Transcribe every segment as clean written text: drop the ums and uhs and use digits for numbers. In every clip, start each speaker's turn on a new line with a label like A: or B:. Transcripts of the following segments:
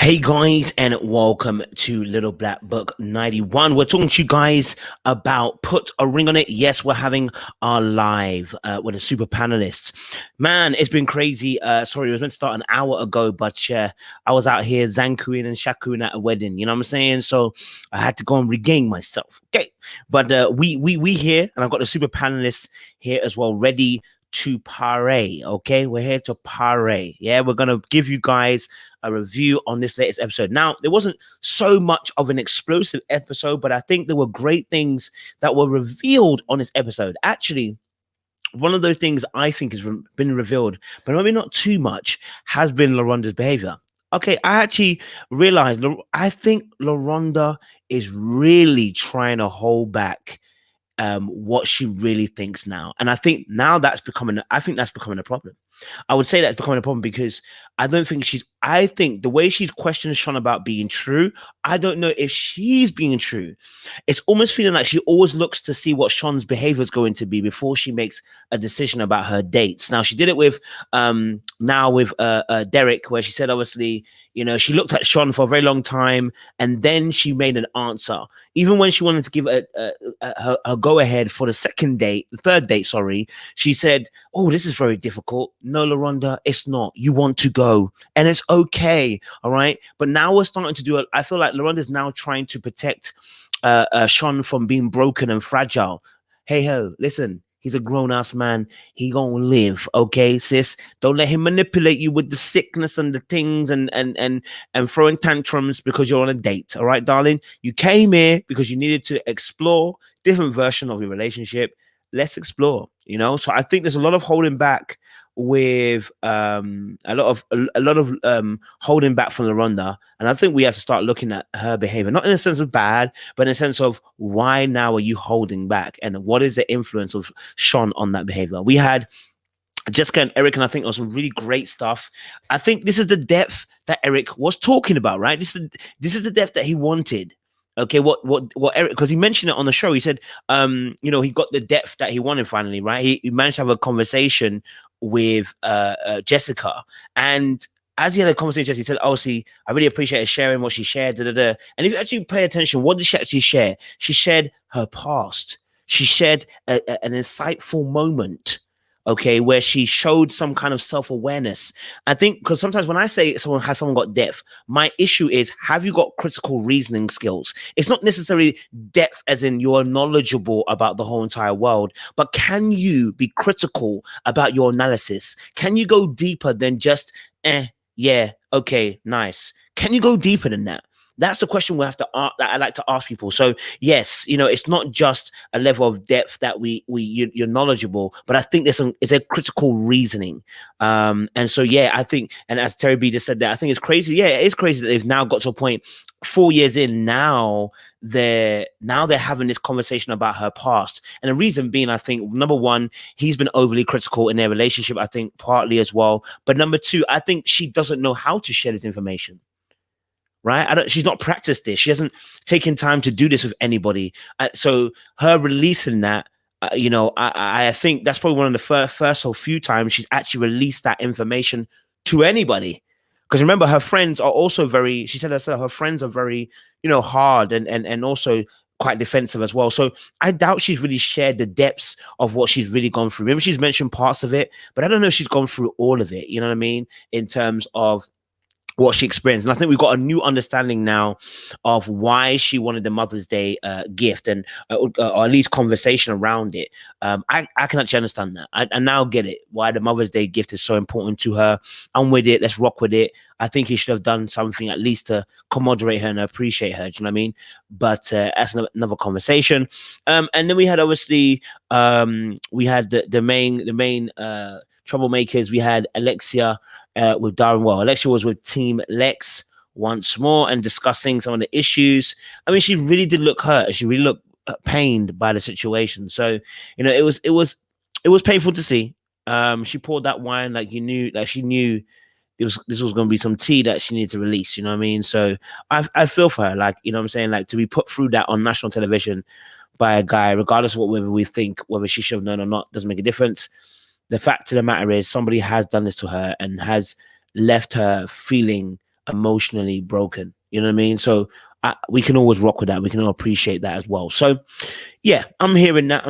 A: Hey guys, and welcome to Little Black Book 91. We're talking to you guys about Put a Ring on It. Yes, we're having our live with a super panelists. Man, it's been crazy. Sorry, it was meant to start an hour ago, but I was out here zankuing and shakuing at a wedding. You know what I'm saying? So I had to go and regain myself. Okay, but we here, and I've got the super panelists here as well, ready to parade. Okay, we're here to parade. Yeah, we're gonna give you guys a review on this latest episode. Now, there wasn't so much of an explosive episode, but I think there were great things that were revealed on this episode. Actually, one of those things I think has been revealed, but maybe not too much, has been LaRhonda's behavior. Okay, I actually realized I think LaRhonda is really trying to hold back what she really thinks now. And I think now that's becoming a problem. I would say that's becoming a problem because I think the way she's questioned Sean about being true, I don't know if she's being true. It's almost feeling like she always looks to see what Sean's behavior is going to be before she makes a decision about her dates. Now, she did it with Derek, where she said, obviously, she looked at Sean for a very long time and then she made an answer. Even when she wanted to give her go ahead for the third date, she said, "Oh, this is very difficult." No, LaRhonda, it's not. You want to go, and it's okay, all right? But now we're starting to do it. I feel like LaRhonda's now trying to protect Sean from being broken and fragile. Hey ho, listen, he's a grown-ass man. He gonna live, okay, sis? Don't let him manipulate you with the sickness and the things and throwing tantrums because you're on a date, all right, darling? You came here because you needed to explore different version of your relationship. Let's explore, So I think there's a lot of holding back with a lot of holding back from LaRhonda, and I think we have to start looking at her behavior, not in a sense of bad, but in a sense of why now are you holding back, and what is the influence of Sean on that behavior. We had Jessica and Eric, and I think it was some really great stuff. I think this is the depth that Eric was talking about, right? This is the depth that he wanted. Okay, what Eric, because he mentioned it on the show. He said, he got the depth that he wanted finally, right? He managed to have a conversation with Jessica, and as he had a conversation, he said, "Obviously, I really appreciate her sharing what she shared." And if you actually pay attention, what did she actually share? She shared her past. She shared an insightful moment. Okay, where she showed some kind of self-awareness. I think because sometimes when I say someone got depth, my issue is, have you got critical reasoning skills? It's not necessarily depth as in you're knowledgeable about the whole entire world, but can you be critical about your analysis? Can you go deeper than just, yeah, okay, nice? Can you go deeper than that? That's the question we have to that I like to ask people. So yes, it's not just a level of depth that you're knowledgeable, but I think it's a critical reasoning. And so yeah, I think, and as Terry B just said that, I think it's crazy. Yeah, it is crazy that they've now got to a point 4 years in now. They're having this conversation about her past, and the reason being, I think, number one, he's been overly critical in their relationship. I think partly as well, but number two, I think she doesn't know how to share this information. Right? She's not practiced this. She hasn't taken time to do this with anybody. So her releasing that, I think that's probably one of the first or few times she's actually released that information to anybody. Because remember, her friends are also she said herself, her friends are very, hard and also quite defensive as well. So I doubt she's really shared the depths of what she's really gone through. Maybe she's mentioned parts of it, but I don't know if she's gone through all of it. You know what I mean? In terms of what she experienced. And I think we've got a new understanding now of why she wanted the Mother's Day gift, and or at least conversation around it. I can actually understand that. I now get it, why the Mother's Day gift is so important to her. I'm with it. Let's rock with it. I think he should have done something at least to commodorate her and appreciate her. Do you know what I mean? But that's another conversation. And then we had, obviously, we had the main troublemakers. We had Alexia with Darian. Well, Alexia was with Team Lex once more and discussing some of the issues. I mean, she really did look hurt. She really looked pained by the situation. So, it was painful to see. She poured that wine like she knew this was going to be some tea that she needed to release. You know what I mean? So I feel for her. Like, I'm saying, like, to be put through that on national television by a guy, regardless of whether we think whether she should have known or not, doesn't make a difference. The fact of the matter is somebody has done this to her and has left her feeling emotionally broken. You know what I mean? So we can always rock with that. We can all appreciate that as well. So yeah, I'm hearing that.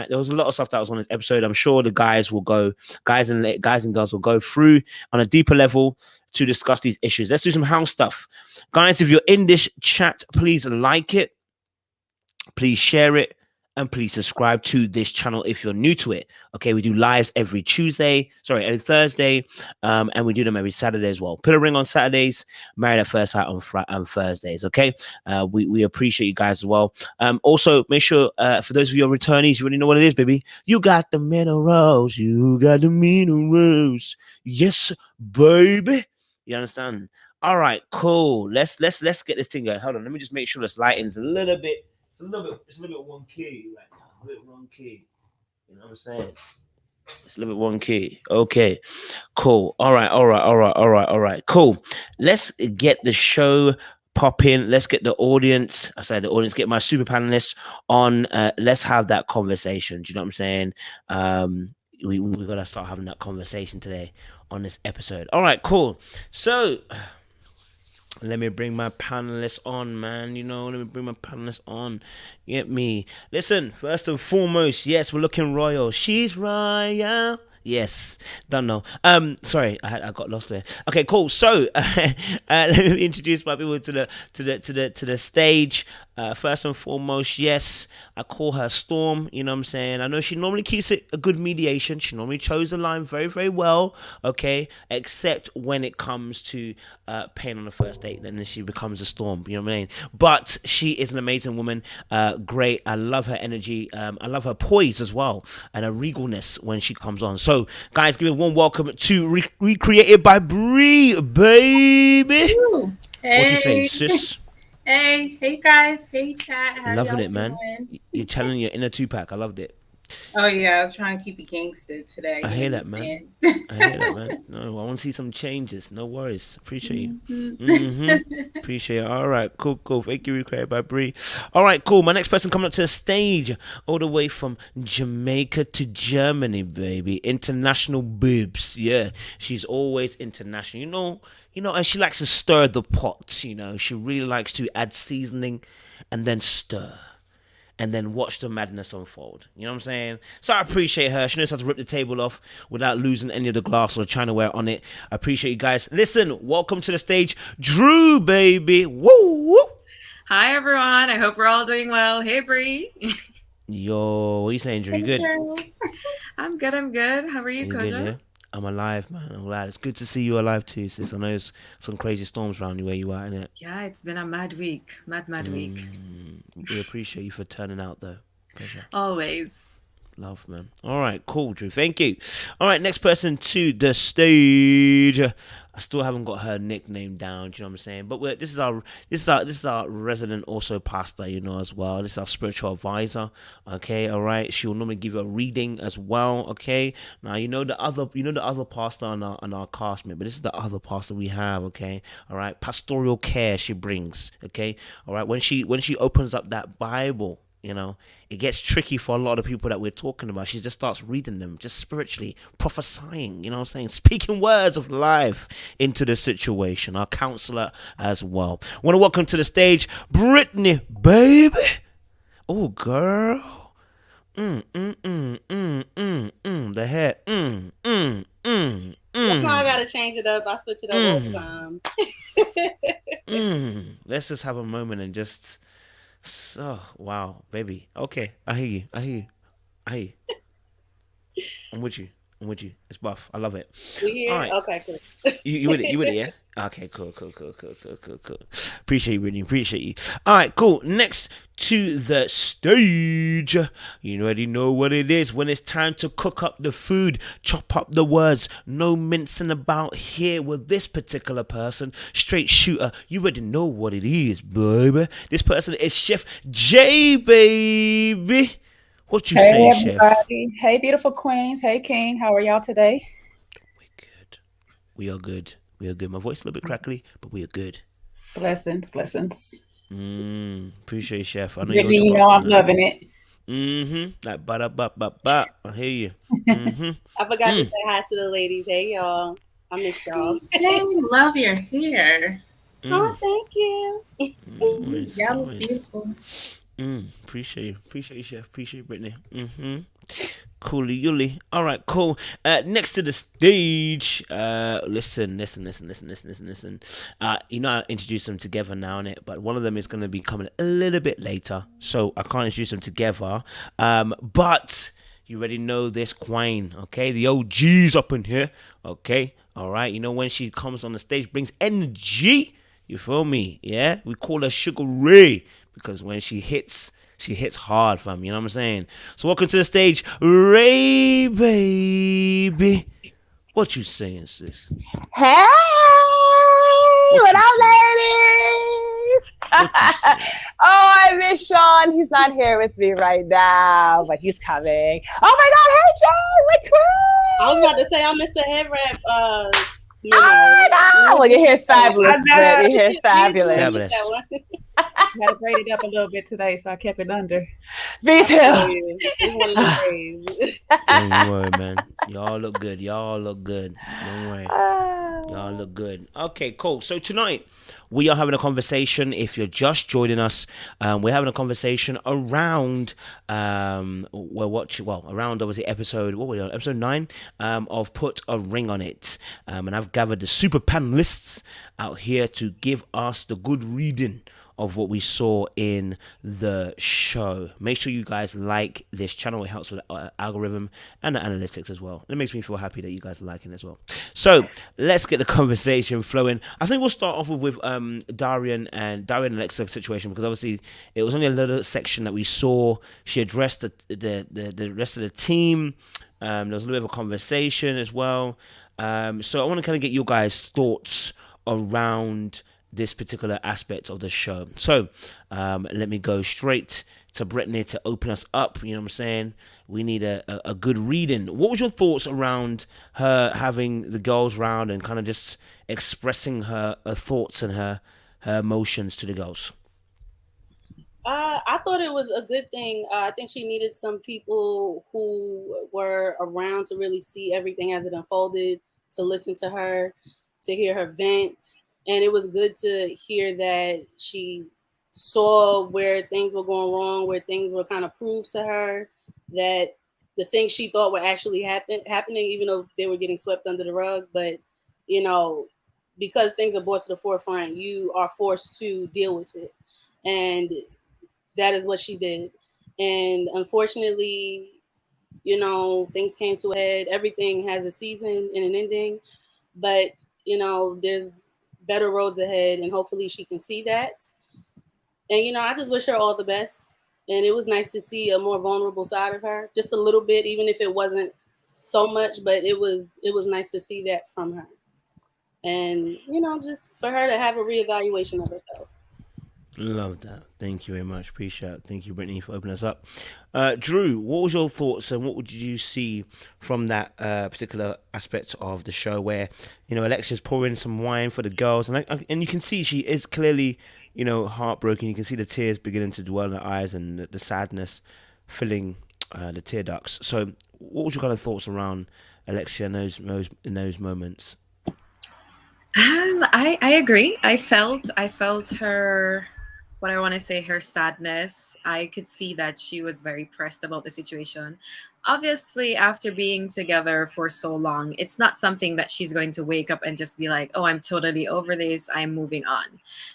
A: There was a lot of stuff that was on this episode. I'm sure the guys and girls will go through on a deeper level to discuss these issues. Let's do some house stuff. Guys, if you're in this chat, please like it, please share it, and please subscribe to this channel if you're new to it. Okay, we do lives every Thursday, and we do them every Saturday as well. Put a ring on Saturdays, Married at First Sight on Thursdays. Okay, we appreciate you guys as well. Also, make sure for those of you returnees, you already know what it is, baby. You got the minerals. Yes, baby. You understand? All right, cool. Let's get this thing going. Hold on, let me just make sure this lighting's a little bit. It's a little bit one key right now. A little bit one key. You know what I'm saying? It's a little bit one key. Okay, cool. All right. Cool. Let's get the show popping. Let's get the audience. Get my super panelists on. Let's have that conversation. Do you know what I'm saying? We gotta start having that conversation today on this episode. All right, cool. So let me bring my panelists on, man. Get me. Listen, first and foremost, yes, we're looking royal. She's royal. Yes, don't know. Sorry, I got lost there. Okay, cool. So, let me introduce my people to the stage. First and foremost, yes, I call her Storm. You know what I'm saying? I know she normally keeps it a good mediation. She normally chose the line very, very well. Okay, except when it comes to pain on the first date, then she becomes a Storm. You know what I mean? But she is an amazing woman. Great. I love her energy. I love her poise as well, and her regalness when she comes on. So, guys, give me a warm welcome to Recreated by Bree, baby.
B: Ooh. Hey.
A: What you saying, sis?
B: Hey guys, hey chat. How
A: Loving
B: y'all
A: it, man.
B: doing?
A: You're channeling your inner Tupac. I loved it.
B: Oh yeah, I'm trying to keep it gangster today.
A: I hear that, man. No, I want to see some changes. No worries. Appreciate you. Appreciate it. All right, cool. Thank you, Recreated by Bree. All right, cool. My next person coming up to the stage, all the way from Jamaica to Germany, baby. International boobs. Yeah, she's always international. You know, and she likes to stir the pot. You know, she really likes to add seasoning and then stir. And then watch the madness unfold. You know what I'm saying? So I appreciate her. She knows how to rip the table off without losing any of the glass or the chinaware on it. I appreciate you guys. Listen, welcome to the stage, Drew, baby. Woo, woo.
C: Hi, everyone. I hope we're all doing well. Hey, Bree.
A: Yo, what are you saying, Drew? You good?
C: I'm good. How are you, Kojo?
A: Good, yeah? I'm alive, man. I'm glad. It's good to see you alive too, sis. I know there's some crazy storms around you where you are, innit?
C: Yeah, it's been a mad week. Mad week.
A: We appreciate you for turning out, though. Pleasure.
C: Always.
A: Love, man. All right, cool, Drew. Thank you. All right, next person to the stage. I still haven't got her nickname down. Do you know what I'm saying? But this is our resident also pastor, you know, as well. This is our spiritual advisor. Okay, all right. She will normally give you a reading as well. Okay. Now you know the other pastor on our castmate, but this is the other pastor we have. Okay, all right. Pastoral care she brings. Okay, all right. When she opens up that Bible, you know, it gets tricky for a lot of people that we're talking about. She just starts reading them, just spiritually prophesying, you know what I'm saying? Speaking words of life into the situation. Our counselor as well. Want to welcome to the stage, Brittany, baby. Oh, girl. The hair.
C: That's why I gotta change it up. I switch it up all the time.
A: Let's just have a moment and just... So, wow, baby. Okay, I hear you. I'm with you. It's buff. I love it.
C: We here? Right. Okay, cool.
A: You with it, yeah? Okay, cool. Appreciate you, Brittany. Appreciate you. All right, cool. Next to the stage. You already know what it is. When it's time to cook up the food, chop up the words. No mincing about here with this particular person. Straight shooter. You already know what it is, baby. This person is Chef J, baby. What you say,
D: everybody.
A: Chef?
D: Hey, beautiful queens. Hey, King. How are y'all today?
A: We're good. We are good. My voice a little bit crackly, but we are good.
D: Blessings.
A: Appreciate you, Chef. I know
D: you know I'm loving it.
A: Like I hear you.
C: I forgot to say hi to the ladies. Hey, y'all. I missed y'all.
B: Hey, love your hair.
C: Oh, thank you.
A: Nice,
B: Y'all look
A: nice.
B: beautiful.
A: Appreciate you, Chef. Appreciate you, Brittany. Coolie yuli. All right, cool. Next to the stage. Listen. You know, I introduced them together now, innit? But one of them is going to be coming a little bit later, so I can't introduce them together. But you already know this queen, okay? The OG's up in here, okay? All right. You know, when she comes on the stage, brings energy. You feel me? Yeah. We call her Sugar Ray because when she hits hard, fam. You know what I'm saying? So welcome to the stage, Ray, baby. What you saying, sis?
E: Hey, what up, ladies?
A: What you saying?
E: Oh, I miss Sean. He's not here with me right now, but he's coming. Oh my God, hey Jay, we're twins.
C: I was about to say I missed the head wrap.
E: Oh, well, your hair's fabulous, Britt. Your hair's fabulous.
A: Fabulous.
D: I had to braid it up a little bit today, so I kept it under.
E: Me too.
C: It's one of the days.
A: Don't worry, man. Y'all look good. Don't worry. Y'all look good. Okay, cool. So tonight we are having a conversation. If you're just joining us, we're having a conversation around around obviously episode 9 of Put a Ring on It. And I've gathered the super panelists out here to give us the good reading of what we saw in the show. Make sure you guys like this channel. It helps with the algorithm and the analytics as well. It makes me feel happy that you guys are liking it as well. So let's get the conversation flowing. I think we'll start off with Darian and Alexia situation, because obviously it was only a little section that we saw. She addressed the rest of the team. There was a little bit of a conversation as well. So I want to kind of get your guys' thoughts around this particular aspect of the show. So let me go straight to Brittany to open us up. You know what I'm saying? We need a good reading. What was your thoughts around her having the girls round and kind of just expressing her thoughts and her emotions to the girls?
C: I thought it was a good thing. I think she needed some people who were around to really see everything as it unfolded, to listen to her, to hear her vent. And it was good to hear that she saw where things were going wrong, where things were kind of proved to her that the things she thought were actually happening, even though they were getting swept under the rug. But, you know, because things are brought to the forefront, you are forced to deal with it. And that is what she did. And unfortunately, you know, things came to a head. Everything has a season and an ending. But, you know, there's better roads ahead, and hopefully she can see that. And, you know, I just wish her all the best. And it was nice to see a more vulnerable side of her, just a little bit, even if it wasn't so much, but it was nice to see that from her. And, you know, just for her to have a reevaluation of herself.
A: Love that. Thank you very much. Appreciate it. Thank you, Brittany, for opening us up. Drew, what was your thoughts and what would you see from that particular aspect of the show where, you know, Alexia's pouring some wine for the girls and you can see she is clearly, you know, heartbroken. You can see the tears beginning to dwell in her eyes and the sadness filling the tear ducts. So what was your kind of thoughts around Alexia in those moments?
F: I agree. I felt her, what I want to say, her sadness. I could see that she was very pressed about the situation. Obviously, after being together for so long, it's not something that she's going to wake up and just be like, oh, I'm totally over this, I'm moving on.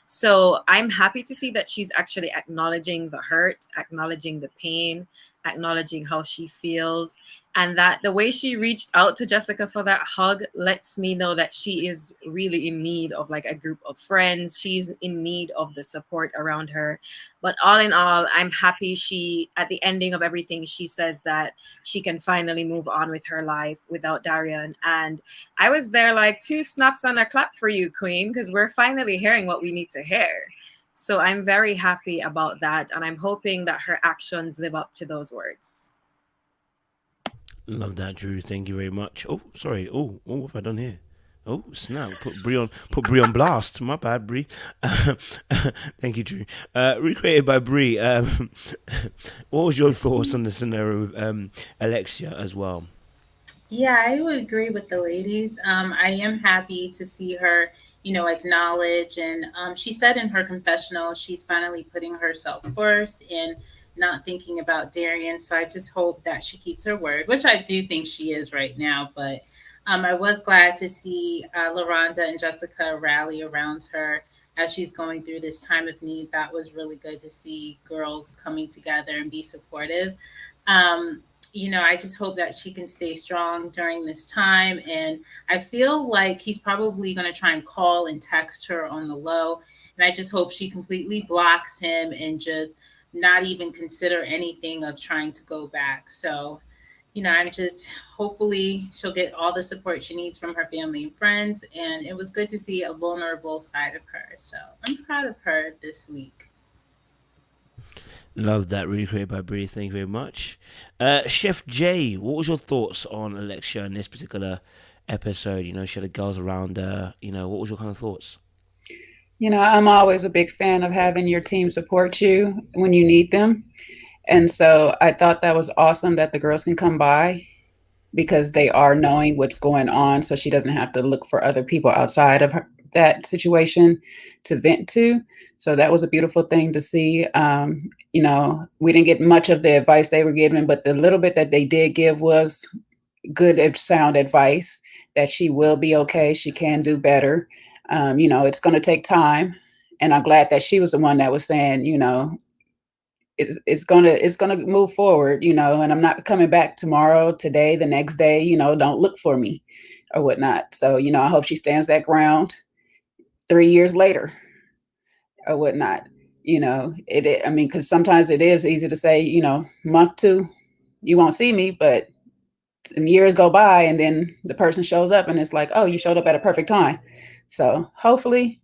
F: So I'm happy to see that she's actually acknowledging the hurt, acknowledging the pain, acknowledging how she feels, and that the way she reached out to Jessica for that hug lets me know that she is really in need of like a group of friends. She's in need of the support around her. But all in all, I'm happy she, at the ending of everything, she says that she can finally move on with her life without Darian. And I was there like 2 snaps and a clap for you, Queen, because we're finally hearing what we need to hear. So I'm very happy about that. And I'm hoping that her actions live up to those words.
A: Love that, Drew. Thank you very much. Oh, sorry. Oh, what have I done here? Oh, snap. Put Brie on blast. My bad, Brie. Thank you, Drew. Recreated by Brie. What was your thoughts on the scenario with Alexia as well?
B: Yeah, I would agree with the ladies. I am happy to see her, acknowledge. And she said in her confessional, she's finally putting herself first and not thinking about Darian. So I just hope that she keeps her word, which I do think she is right now. But I was glad to see LaRhonda and Jessica rally around her as she's going through this time of need. That was really good to see girls coming together and be supportive. Um, I just hope that she can stay strong during this time. And I feel like he's probably going to try and call and text her on the low. And I just hope she completely blocks him and just not even consider anything of trying to go back. So, I'm just hopefully she'll get all the support she needs from her family and friends. And it was good to see a vulnerable side of her. So I'm proud of her this week.
A: Love that. Really created by Bree. Thank you very much. Chef Jay, what was your thoughts on Alexia in this particular episode? She had the girls around her. What was your kind of thoughts?
D: I'm always a big fan of having your team support you when you need them. And so I thought that was awesome that the girls can come by because they are knowing what's going on. So she doesn't have to look for other people outside of that situation to vent to. So that was a beautiful thing to see. We didn't get much of the advice they were giving, but the little bit that they did give was good, sound advice that she will be okay. She can do better. It's going to take time. And I'm glad that she was the one that was saying, it's gonna move forward, and I'm not coming back tomorrow, today, the next day, don't look for me or whatnot. So, I hope she stands that ground 3 years later or whatnot. Because sometimes it is easy to say, month 2, you won't see me, but some years go by and then the person shows up and it's like, oh, you showed up at a perfect time. So hopefully,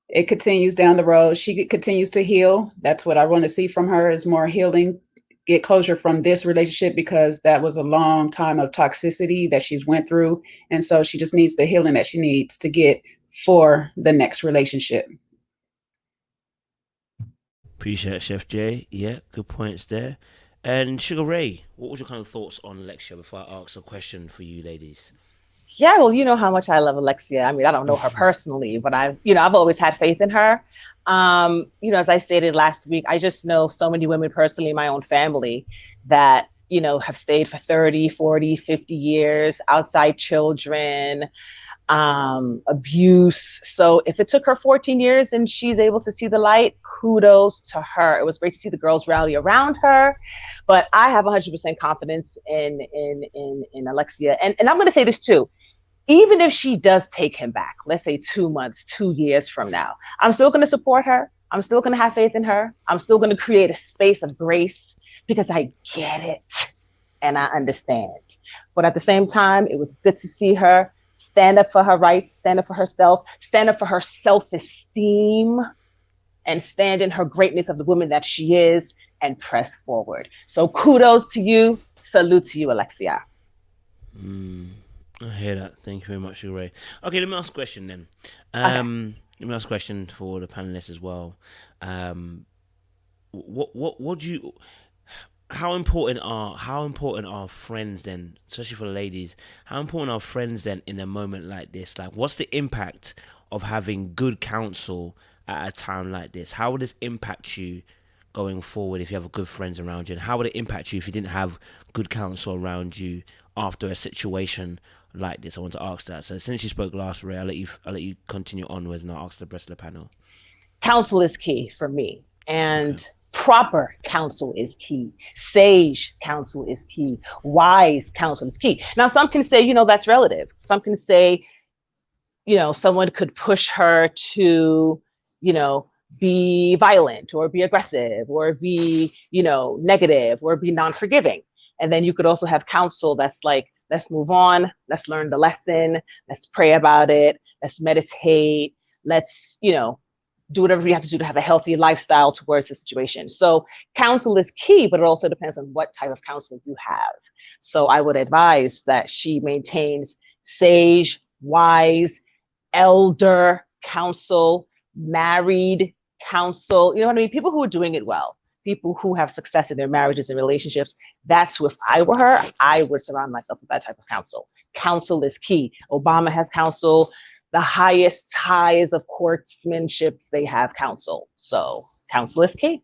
D: it continues down the road. She continues to heal. That's what I want to see from her, is more healing, get closure from this relationship, because that was a long time of toxicity that she's went through. And so she just needs the healing that she needs to get for the next relationship.
A: Appreciate it, Chef Jay. Yeah, good points there. And Sugar Ray, what was your kind of thoughts on Alexia before I ask a question for you ladies?
E: Yeah, well, you know how much I love Alexia. I mean, I don't know her personally, but I've always had faith in her. As I stated last week, I just know so many women personally in my own family that, have stayed for 30, 40, 50 years, outside children, abuse. So if it took her 14 years and she's able to see the light, kudos to her. It was great to see the girls rally around her, but I have 100% confidence in Alexia. And I'm going to say this too. Even if she does take him back, let's say 2 months, 2 years from now, I'm still going to support her. I'm still going to have faith in her. I'm still going to create a space of grace because I get it and I understand. But at the same time, it was good to see her stand up for her rights, stand up for herself, stand up for her self-esteem, and stand in her greatness of the woman that she is and press forward. So kudos to you. Salute to you, Alexia.
A: I hear that. Thank you very much, Sugar Ray. Okay, let me ask a question then. Let me ask a question for the panelists as well. What do you? How important are friends then, especially for the ladies? How important are friends then in a moment like this? Like, what's the impact of having good counsel at a time like this? How would this impact you going forward if you have good friends around you? And how would it impact you if you didn't have good counsel around you after a situation like this? I want to ask that. So since you spoke last, Ray, I'll let you continue onwards, and I'll ask the rest of the panel.
E: Counsel is key for me, and proper counsel is key. Sage counsel is key. Wise counsel is key. Now, some can say, that's relative. Some can say, someone could push her to, be violent or be aggressive or be, negative or be non-forgiving. And then you could also have counsel that's like, let's move on. Let's learn the lesson. Let's pray about it. Let's meditate. Let's, do whatever you have to do to have a healthy lifestyle towards the situation. So counsel is key, but it also depends on what type of counsel you have. So I would advise that she maintains sage, wise, elder counsel, married counsel. You know what I mean? People who are doing it well. people who have success in their marriages and relationships. That's who, if I were her, I would surround myself with that type of counsel. Counsel is key. Obama has counsel. The highest ties of courtsmanships, they have counsel. So counsel is key.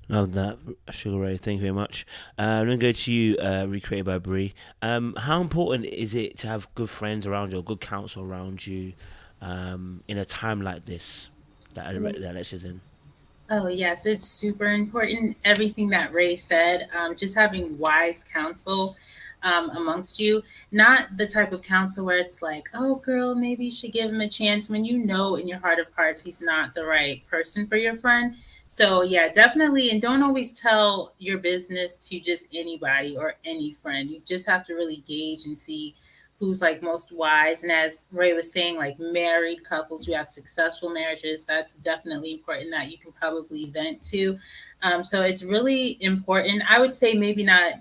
A: Love that, Sugar Ray. Thank you very much. I'm going to go to you, Recreated by Brie. How important is it to have good friends around you, or good counsel around you, in a time like this that Alexia's in?
B: Oh, yes, it's super important. Everything that Ray said, just having wise counsel amongst you, not the type of counsel where it's like, oh, girl, maybe you should give him a chance, when you know in your heart of hearts he's not the right person for your friend. So, yeah, definitely. And don't always tell your business to just anybody or any friend. You just have to really gauge and see who's like most wise. And as Ray was saying, like married couples who have successful marriages, that's definitely important that you can probably vent to. So it's really important. I would say maybe not,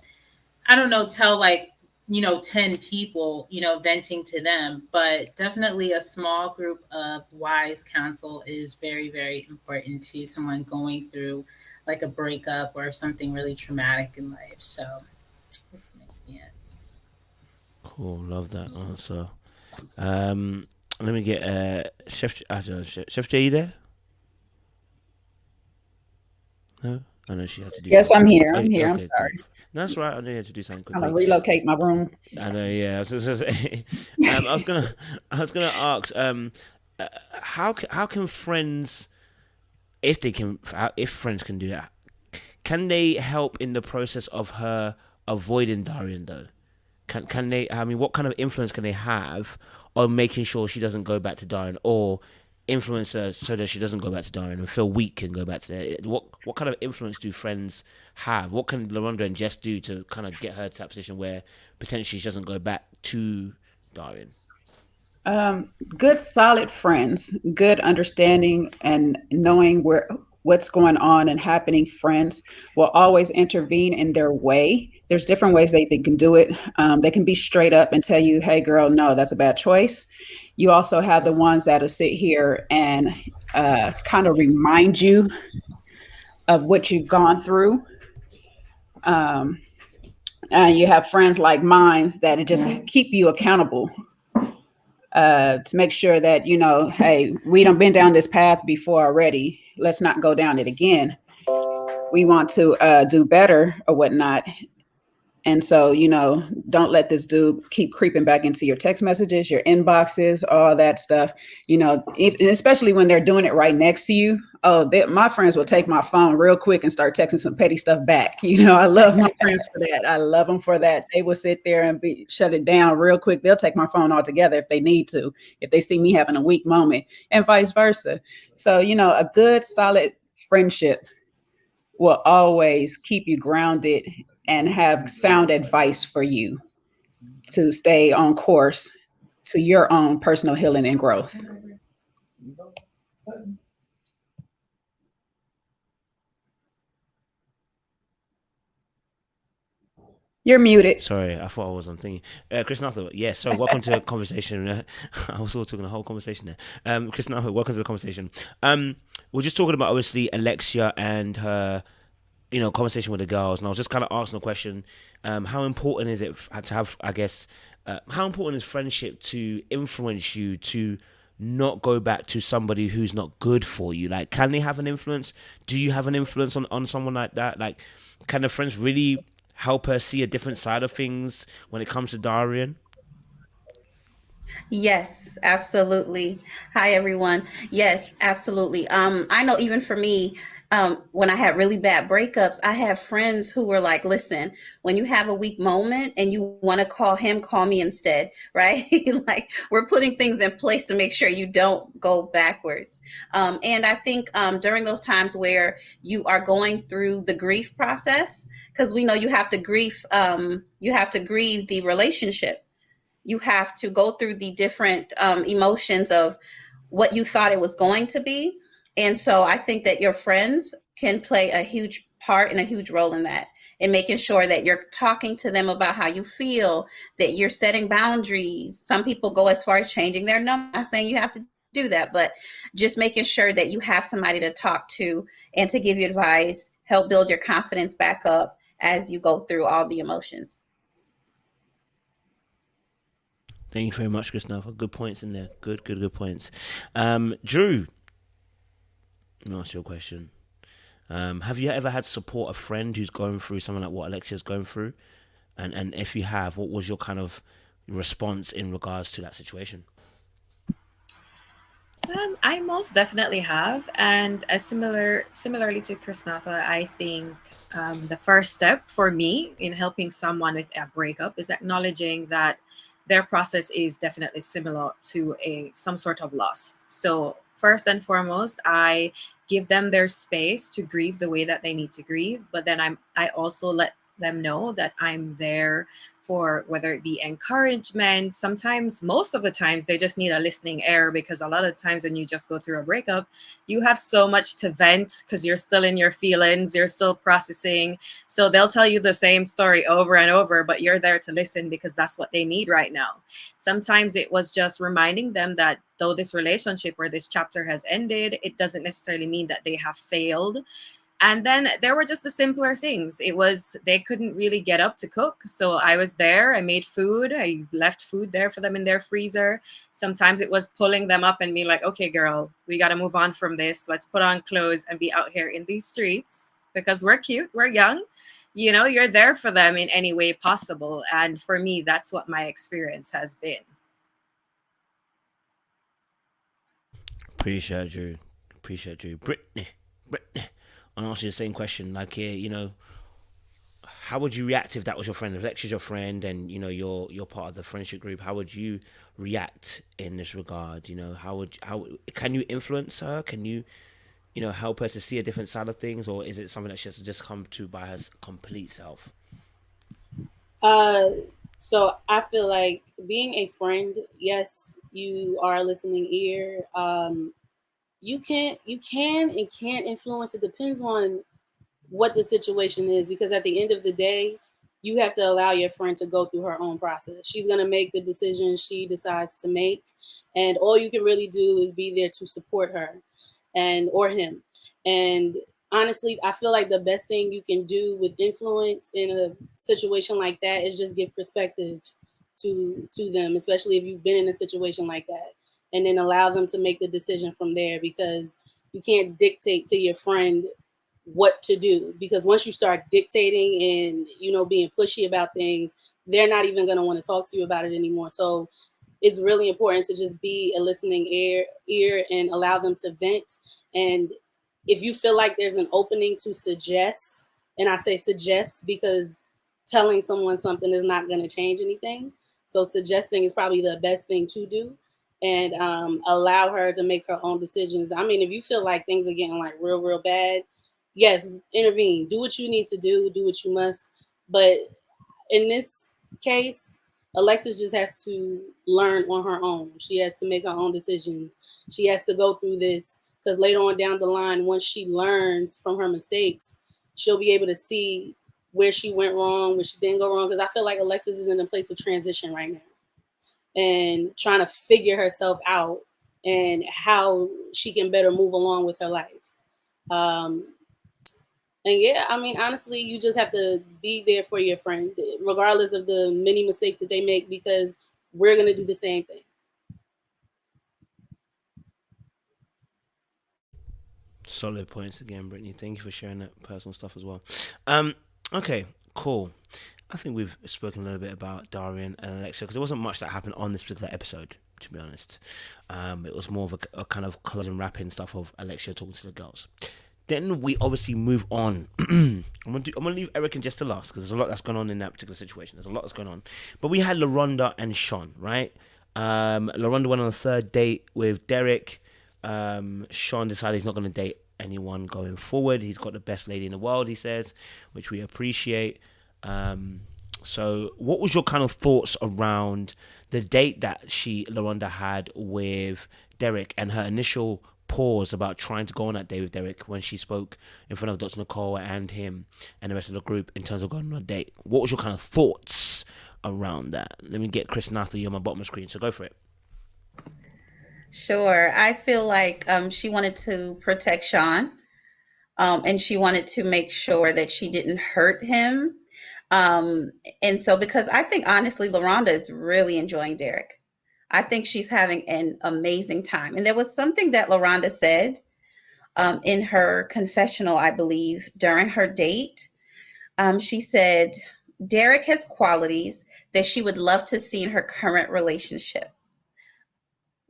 B: I don't know, tell like, 10 people, venting to them, but definitely a small group of wise counsel is very, very important to someone going through like a breakup or something really traumatic in life. So that's my stance.
A: Cool, love that answer. Let me get Chef. I don't know, Chef J, you there? No, I know she had to do.
D: Yes,
A: something.
D: I'm here.
A: Oh,
D: I'm here. I'm
A: okay,
D: sorry.
A: cool. No, that's right. I know you had to do something
D: I'm gonna
A: quickly.
D: relocate my room.
A: I know. Yeah, I was gonna ask. How can friends, if friends can do that, can they help in the process of her avoiding Darian though? Can they? I mean, what kind of influence can they have on making sure she doesn't go back to Darian, or influence her so that she doesn't go back to Darian and feel weak and go back to there? What kind of influence do friends have? What can LaRhonda and Jess do to kind of get her to that position where potentially she doesn't go back to Darian?
D: Good, solid friends, good understanding and knowing what's going on and happening. Friends will always intervene in their way. There's different ways they can do it. They can be straight up and tell you, hey, girl, no, that's a bad choice. You also have the ones that'll sit here and kind of remind you of what you've gone through. And you have friends like mine that just keep you accountable, to make sure that, hey, we done been down this path before already. Let's not go down it again. We want to do better or whatnot. And so, don't let this dude keep creeping back into your text messages, your inboxes, all that stuff, especially when they're doing it right next to you. Oh, my friends will take my phone real quick and start texting some petty stuff back. I love my friends for that. I love them for that. They will sit there and shut it down real quick. They'll take my phone altogether if they need to, if they see me having a weak moment, and vice versa. So, a good, solid friendship will always keep you grounded and have sound advice for you to stay on course to your own personal healing and growth. You're muted.
A: Sorry, I thought I was on thingy. Chris Nathan, yeah, so welcome to the conversation. I was all talking the whole conversation there. Chris Nathan, welcome to the conversation. We're just talking about, obviously, Alexia and her, conversation with the girls. And I was just kind of asking the question, how important is it to have, I guess, how important is friendship to influence you to not go back to somebody who's not good for you? Like, can they have an influence? Do you have an influence on someone like that? Like, can the friends really help her see a different side of things when it comes to Darian?
G: Yes, absolutely. Hi, everyone. Yes, absolutely. I know even for me, when I had really bad breakups, I have friends who were like, listen, when you have a weak moment and you want to call him, call me instead, right? Like, we're putting things in place to make sure you don't go backwards. And I think during those times where you are going through the grief process, because we know you have to grieve the relationship. You have to go through the different emotions of what you thought it was going to be. And so I think that your friends can play a huge part and a huge role in that, in making sure that you're talking to them about how you feel, that you're setting boundaries. Some people go as far as changing their number. I'm not saying you have to do that. But just making sure that you have somebody to talk to and to give you advice, help build your confidence back up as you go through all the emotions.
A: Thank you very much, Christopher. Good points in there. Good points. Drew, let me ask you a question. Have you ever had support a friend who's going through something like what Alexia's going through? And if you have, what was your kind of response in regards to that situation?
F: I most definitely have, and similarly to Krishnatha, I think the first step for me in helping someone with a breakup is acknowledging that their process is definitely similar to some sort of loss. So first and foremost, I give them their space to grieve the way that they need to grieve, but then I also let them know that I'm there for whether it be encouragement. Sometimes, most of the times, they just need a listening ear, because a lot of times when you just go through a breakup, you have so much to vent because you're still in your feelings, you're still processing. So they'll tell you the same story over and over, but you're there to listen because that's what they need right now. Sometimes it was just reminding them that though this relationship or this chapter has ended, it doesn't necessarily mean that they have failed. And then there were just the simpler things. It was, they couldn't really get up to cook. So I was there, I made food, I left food there for them in their freezer. Sometimes it was pulling them up and being like, okay, girl, we got to move on from this. Let's put on clothes and be out here in these streets because we're cute, we're young. You know, you're there for them in any way possible. And for me, that's what my experience has been.
A: Appreciate you. Brittany. I'll ask you the same question. Like, you know, how would you react if that was your friend? If Alexia's your friend and, you know, you're part of the friendship group, how would you react in this regard? You know, how can you influence her? Can you know, help her to see a different side of things? Or is it something that she has to just come to by her complete self?
C: So I feel like being a friend, yes, you are a listening ear. You can and can't influence. It depends on what the situation is, because at the end of the day, you have to allow your friend to go through her own process. She's going to make the decision she decides to make, and all you can really do is be there to support her or him. And honestly, I feel like the best thing you can do with influence in a situation like that is just give perspective to them, especially if you've been in a situation like that, and then allow them to make the decision from there, because you can't dictate to your friend what to do, because once you start dictating and, you know, being pushy about things, they're not even going to want to talk to you about it anymore. So it's really important to just be a listening ear and allow them to vent. And if you feel like there's an opening to suggest, and I say suggest because telling someone something is not going to change anything, so suggesting is probably the best thing to do, and allow her to make her own decisions. I mean, if you feel like things are getting like real bad, yes, intervene. Do what you need to do what you must. But in this case, Alexis just has to learn on her own. She has to make her own decisions. She has to go through this, because later on down the line, once she learns from her mistakes, she'll be able to see where she went wrong, where she didn't go wrong. Because I feel like Alexis is in a place of transition right now and trying to figure herself out and how she can better move along with her life. And yeah, I mean, honestly, you just have to be there for your friend, regardless of the many mistakes that they make, because we're going to do the same thing.
A: Solid points again, Brittany. Thank you for sharing that personal stuff as well. Okay, cool. I think we've spoken a little bit about Darian and Alexia, because there wasn't much that happened on this particular episode, to be honest. It was more of a kind of closing wrapping stuff of Alexia talking to the girls. Then we obviously move on. I'm gonna leave Eric and Jess to last, because there's a lot that's going on in that particular situation. There's a lot that's going on. But we had LaRhonda and Sean, right? LaRhonda went on a third date with Derek. Sean decided he's not going to date anyone going forward. He's got the best lady in the world, he says, which we appreciate. So what was your kind of thoughts around the date that LaRhonda had with Derek, and her initial pause about trying to go on that date with Derek when she spoke in front of Dr. Nicole and him and the rest of the group in terms of going on a date? What was your kind of thoughts around that? Let me get Chris Nathalie on my bottom of the screen, so go for it.
G: Sure. I feel like she wanted to protect Sean, and she wanted to make sure that she didn't hurt him. And so, because I think honestly, LaRhonda is really enjoying Derek. I think she's having an amazing time. And there was something that LaRhonda said in her confessional, I believe, during her date. She said, Derek has qualities that she would love to see in her current relationship: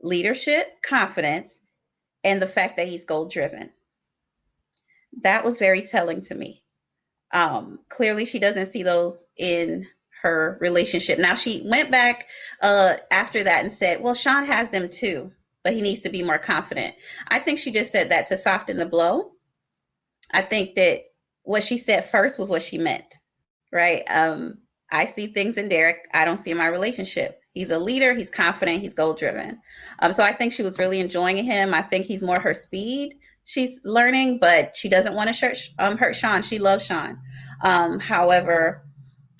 G: leadership, confidence, and the fact that he's goal driven. That was very telling to me. Clearly, she doesn't see those in her relationship. Now, she went back after that and said, well, Sean has them too, but he needs to be more confident. I think she just said that to soften the blow. I think that what she said first was what she meant, right? I see things in Derek I don't see in my relationship. He's a leader, he's confident, he's goal driven. So I think she was really enjoying him. I think he's more her speed. She's learning, but she doesn't want to hurt Sean. She loves Sean. However,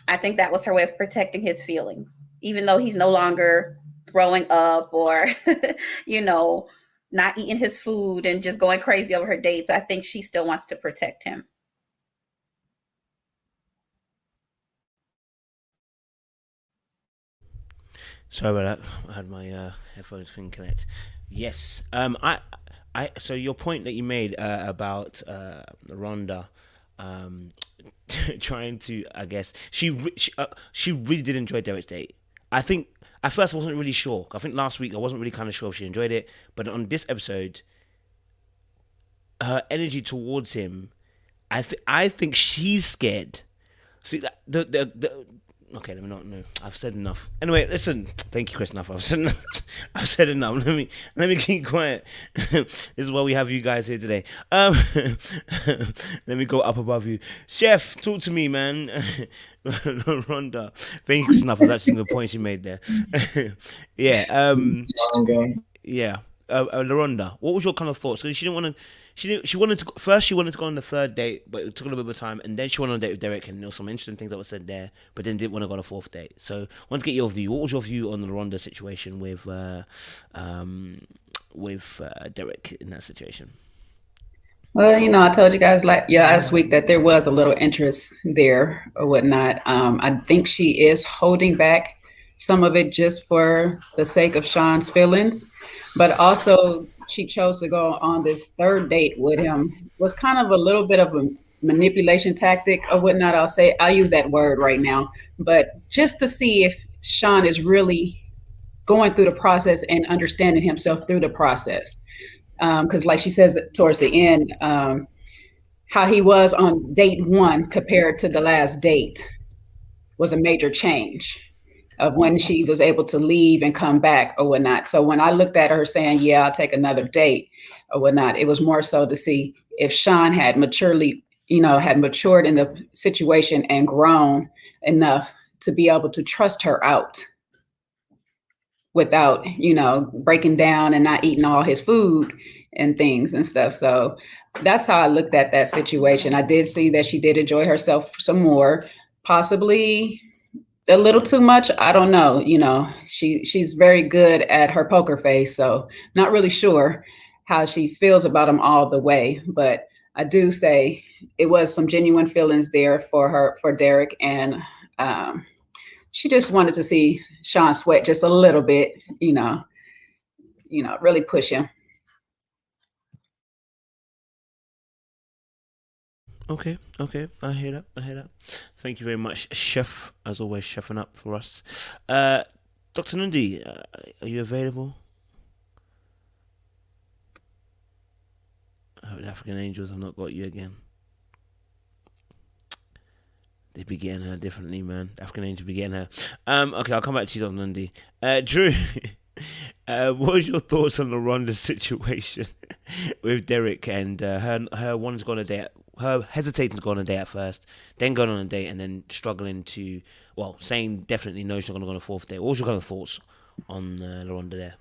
G: I think that was her way of protecting his feelings, even though he's no longer throwing up or, you know, not eating his food and just going crazy over her dates. I think she still wants to protect him.
A: Sorry about that. I had my headphones thing connect. Yes. So your point that you made about Rhonda, trying to, I guess she really did enjoy Derek's date. I think at first I wasn't really sure. I think last week I wasn't really kind of sure if she enjoyed it, but on this episode, her energy towards him, I think she's scared. See that the okay, let me not know. I've said enough. Anyway, listen. Thank you, Chris. Enough. I've said enough. I've said enough. Let me keep quiet. This is why we have you guys here today. Let me go up above you. Chef, talk to me, man. Rhonda. Thank you, Chris. Enough. That's actually the points you made there. Yeah. Yeah. LaRhonda, what was your kind of thoughts? Because she didn't want to. She wanted to first. She wanted to go on the third date, but it took a little bit of time, and then she went on a date with Derek, and there was some interesting things that were said there. But then didn't want to go on a fourth date. So, I want to get your view. What was your view on the LaRhonda situation with Derek in that situation?
D: Well, I told you guys last week that there was a little interest there or whatnot. I think she is holding back some of it just for the sake of Sean's feelings, but also she chose to go on this third date with him was kind of a little bit of a manipulation tactic or whatnot. I'll use that word right now, but just to see if Sean is really going through the process and understanding himself through the process. Because like she says towards the end, how he was on date one compared to the last date was a major change of when she was able to leave and come back or whatnot. So when I looked at her saying, yeah, I'll take another date or whatnot, it was more so to see if Sean had matured in the situation and grown enough to be able to trust her out without, breaking down and not eating all his food and things and stuff. So that's how I looked at that situation. I did see that she did enjoy herself some more, possibly a little too much. I don't know. She's very good at her poker face. So not really sure how she feels about him all the way. But I do say it was some genuine feelings there for Derek. And she just wanted to see Sean sweat just a little bit, really push him.
A: Okay, I hear that. Thank you very much, Chef, as always, chefing up for us. Dr. Nundi, are you available? I hope the African Angels have not got you again. They be getting her differently, man. The African Angels be getting her. Okay, I'll come back to you, Dr. Nundi. Drew, what was your thoughts on LaRhonda's situation with Derek and her wanting to go on a date? Her hesitating to go on a date at first, then going on a date, and then struggling to, saying definitely no, she's not going to go on a fourth date. What was your kind of thoughts on LaRhonda there?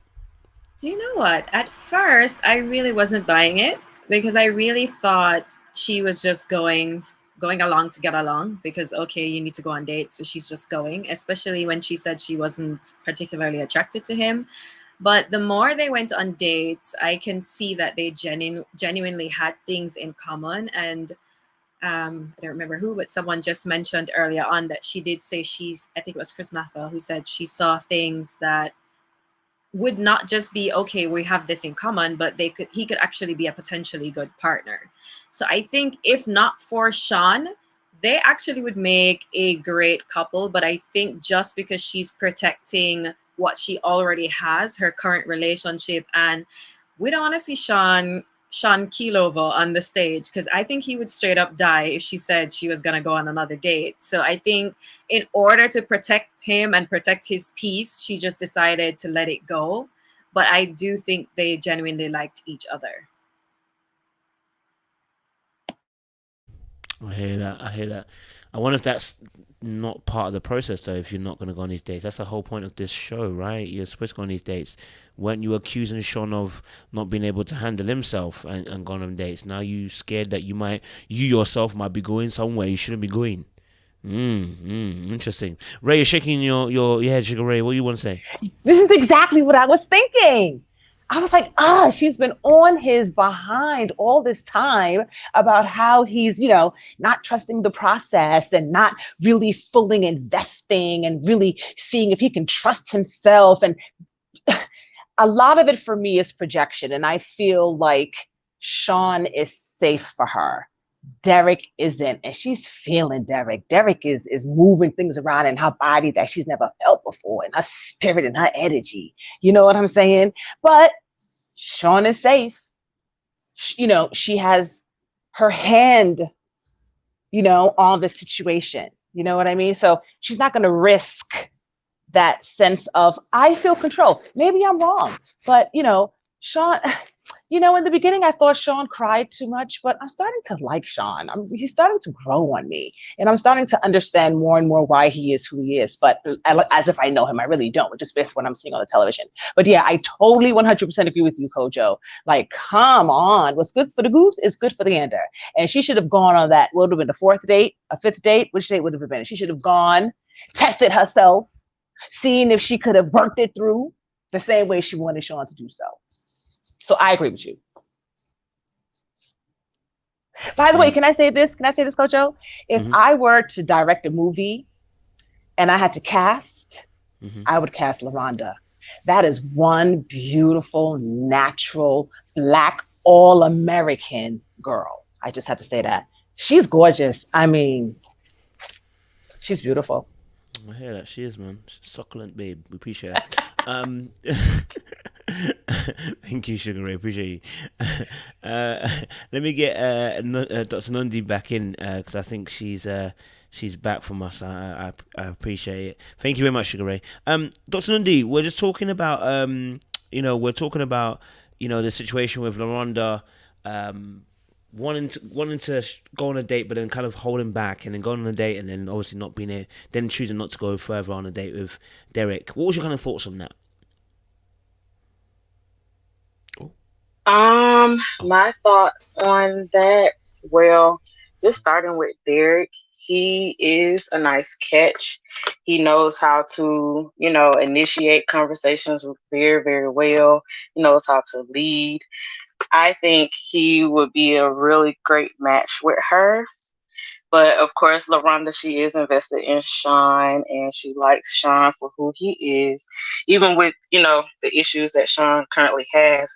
F: Do you know what? At first, I really wasn't buying it because I really thought she was just going along to get along because, okay, you need to go on dates, so she's just going, especially when she said she wasn't particularly attracted to him. But the more they went on dates, I can see that they genuinely had things in common. And I don't remember who, but someone just mentioned earlier on that she did say I think it was Chris Natha, who said she saw things that would not just be, okay, we have this in common, but he could actually be a potentially good partner. So I think if not for Sean, they actually would make a great couple. But I think just because she's protecting what she already has, her current relationship, and we don't want to see Sean keel over on the stage, because I think he would straight up die if she said she was going to go on another date. So I think in order to protect him and protect his peace, she just decided to let it go. But I do think they genuinely liked each other.
A: I hear that. I wonder if that's not part of the process, though, if you're not going to go on these dates. That's the whole point of this show, right? You're supposed to go on these dates. Weren't you accusing Sean of not being able to handle himself and going on dates? Now you scared that you yourself might be going somewhere you shouldn't be going. Interesting. Ray, you're shaking your head, Sugar Ray. What do you want to say?
E: This is exactly what I was thinking. I was like, she's been on his behind all this time about how he's, not trusting the process and not really fully investing and really seeing if he can trust himself. And a lot of it for me is projection. And I feel like Sean is safe for her. Derek isn't, and she's feeling Derek. Derek is moving things around in her body that she's never felt before, and her spirit and her energy. You know what I'm saying? But Sean is safe. She has her hand, on the situation. You know what I mean? So she's not going to risk that sense of, I feel control. Maybe I'm wrong, but Sean, in the beginning, I thought Sean cried too much, but I'm starting to like Sean. He's starting to grow on me, and I'm starting to understand more and more why he is who he is. But as if I know him, I really don't, just based on what I'm seeing on the television. But yeah, I totally 100% agree with you, Kojo. Like, come on. What's good for the goose is good for the gander. And she should have gone on that. What would have been the fourth date, a fifth date? Which date would have been? She should have gone, tested herself, seen if she could have worked it through the same way she wanted Sean to do so. So I agree with you. By the way, can I say this, Kojo? If I were to direct a movie and I had to cast, I would cast LaRhonda. That is one beautiful, natural, Black, all-American girl. I just have to say that. She's gorgeous. I mean, she's beautiful.
A: I hear that. She is, man. She's a succulent babe. We appreciate that. Thank you, Sugar Ray. Appreciate you. Let me get Dr. Nundi back in, because I think she's back from us. I appreciate it. Thank you very much, Sugar Ray. Dr. Nundi, we're just talking about the situation with LaRhonda, wanting to go on a date, but then kind of holding back, and then going on a date, and then obviously not being there, then choosing not to go further on a date with Derek. What was your kind of thoughts on that?
H: My thoughts on that, well, just starting with Derek, he is a nice catch. He knows how to, initiate conversations very, very well. He knows how to lead. I think he would be a really great match with her. But of course, LaRhonda, she is invested in Sean, and she likes Sean for who he is. Even with, the issues that Sean currently has,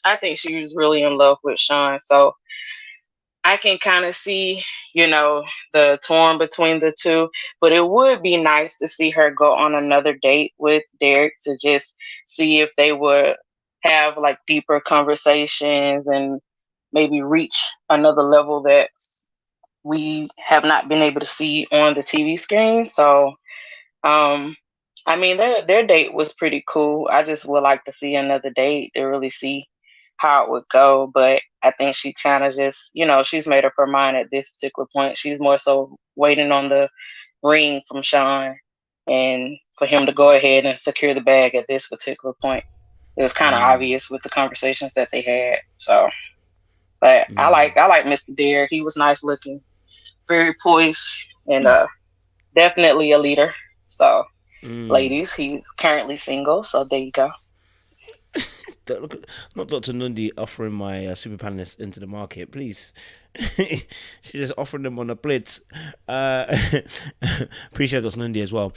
H: I think she's really in love with Sean. So I can kind of see, the torn between the two. But it would be nice to see her go on another date with Derek to just see if they would have like deeper conversations and maybe reach another level that we have not been able to see on the TV screen. So, their date was pretty cool. I just would like to see another date to really see how it would go. But I think she kind of just, she's made up her mind at this particular point. She's more so waiting on the ring from Sean and for him to go ahead and secure the bag at this particular point. It was kind of obvious with the conversations that they had. So, but I like Mr. Derek. He was nice looking, very poised, and definitely a leader. So, ladies, he's currently single. So there you go.
A: not Dr. Nundi offering my super panelists into the market, please. She's just offering them on a blitz. Appreciate Dr. Nundi as well.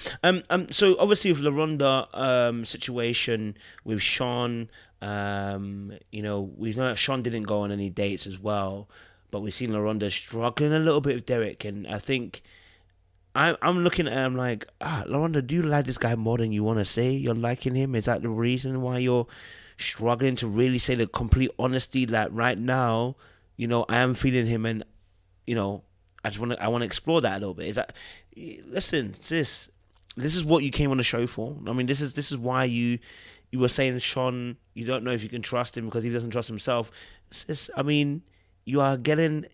A: So obviously with LaRhonda situation with Sean, we know that Sean didn't go on any dates as well, but we've seen LaRhonda struggling a little bit with Derek, and I think I'm looking at him like, LaRhonda, do you like this guy more than you want to say you're liking him? Is that the reason why you're struggling to really say the complete honesty that right now, I am feeling him, and, I want to explore that a little bit. Is that, listen, sis, this is what you came on the show for. I mean, this is why you were saying, Sean, you don't know if you can trust him because he doesn't trust himself. Sis, I mean, you are getting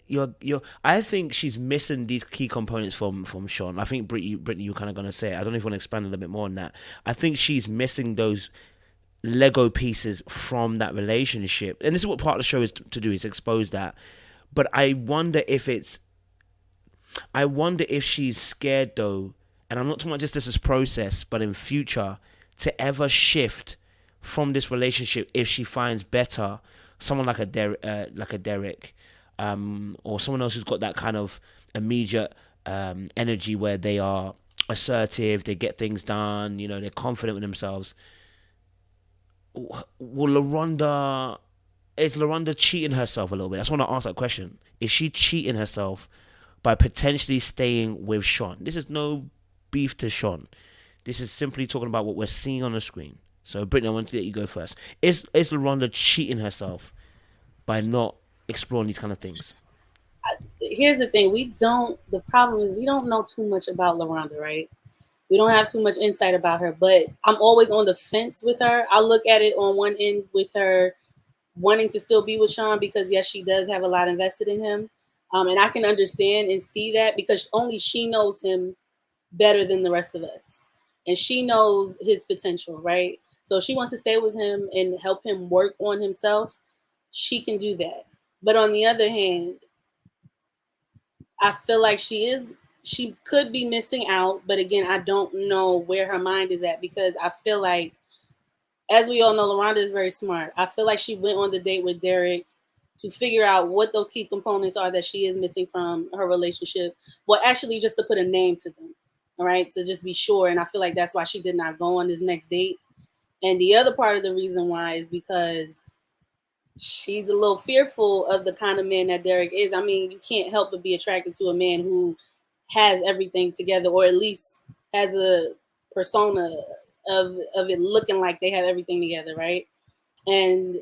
A: I think she's missing these key components from Sean. I think Brittany, you're kind of gonna say it. I don't know if you want to expand a little bit more on that. I think she's missing those Lego pieces from that relationship, and this is what part of the show is to do, is expose that. But I wonder if she's scared though, and I'm not talking about just this as process, but in future to ever shift from this relationship if she finds better someone like a Derek, or someone else who's got that kind of immediate energy where they are assertive, they get things done, they're confident with themselves. Is LaRhonda cheating herself a little bit? I just want to ask that question. Is she cheating herself by potentially staying with Sean? This is no beef to Sean. This is simply talking about what we're seeing on the screen. So, Brittany, I want to let you go first. Is LaRhonda cheating herself by not exploring these kind of things?
C: Here's the thing. The problem is we don't know too much about LaRhonda, right? We don't have too much insight about her, but I'm always on the fence with her. I look at it on one end with her wanting to still be with Sean because, yes, she does have a lot invested in him. And I can understand and see that because only she knows him better than the rest of us. And she knows his potential, right? So if she wants to stay with him and help him work on himself, she can do that. But on the other hand, I feel like she could be missing out. But again, I don't know where her mind is at because I feel like, as we all know, LaRhonda is very smart. I feel like she went on the date with Derek to figure out what those key components are that she is missing from her relationship. Well, actually, just to put a name to them, all right, to just be sure. And I feel like that's why she did not go on this next date. And the other part of the reason why is because she's a little fearful of the kind of man that Derek is. I mean, you can't help but be attracted to a man who has everything together, or at least has a persona of it looking like they have everything together, right? And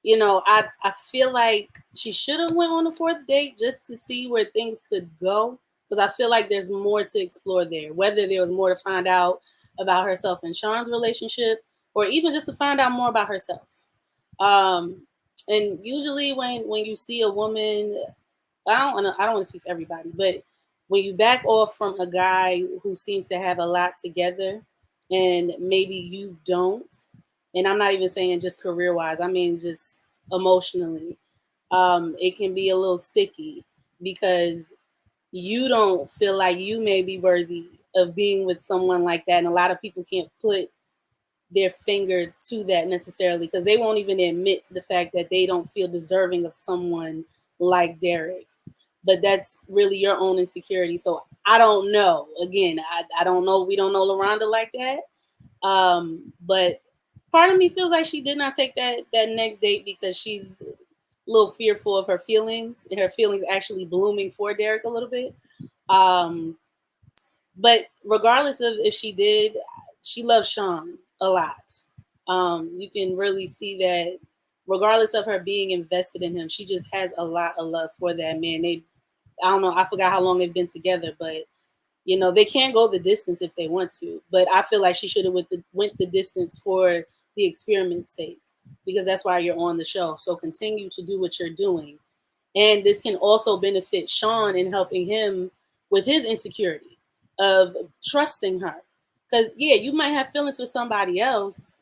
C: I feel like she should have went on a fourth date just to see where things could go, because I feel like there's more to explore there, whether there was more to find out about herself and Sean's relationship, or even just to find out more about herself. And usually when you see a woman, I don't want to speak for everybody, but when you back off from a guy who seems to have a lot together and maybe you don't, and I'm not even saying just career-wise, I mean just emotionally, it can be a little sticky because you don't feel like you may be worthy of being with someone like that. And a lot of people can't put their finger to that necessarily because they won't even admit to the fact that they don't feel deserving of someone like Derek. But that's really your own insecurity. So I don't know. Again, I don't know. We don't know LaRhonda like that. But part of me feels like she did not take that next date because she's a little fearful of her feelings and her feelings actually blooming for Derek a little bit. But regardless of if she did, she loves Sean a lot. You can really see that regardless of her being invested in him, she just has a lot of love for that man. I don't know, I forgot how long they've been together, but they can go the distance if they want to. But I feel like she should have went the distance for the experiment's sake, because that's why you're on the show. So continue to do what you're doing. And this can also benefit Sean in helping him with his insecurity of trusting her. Because, yeah, you might have feelings for somebody else,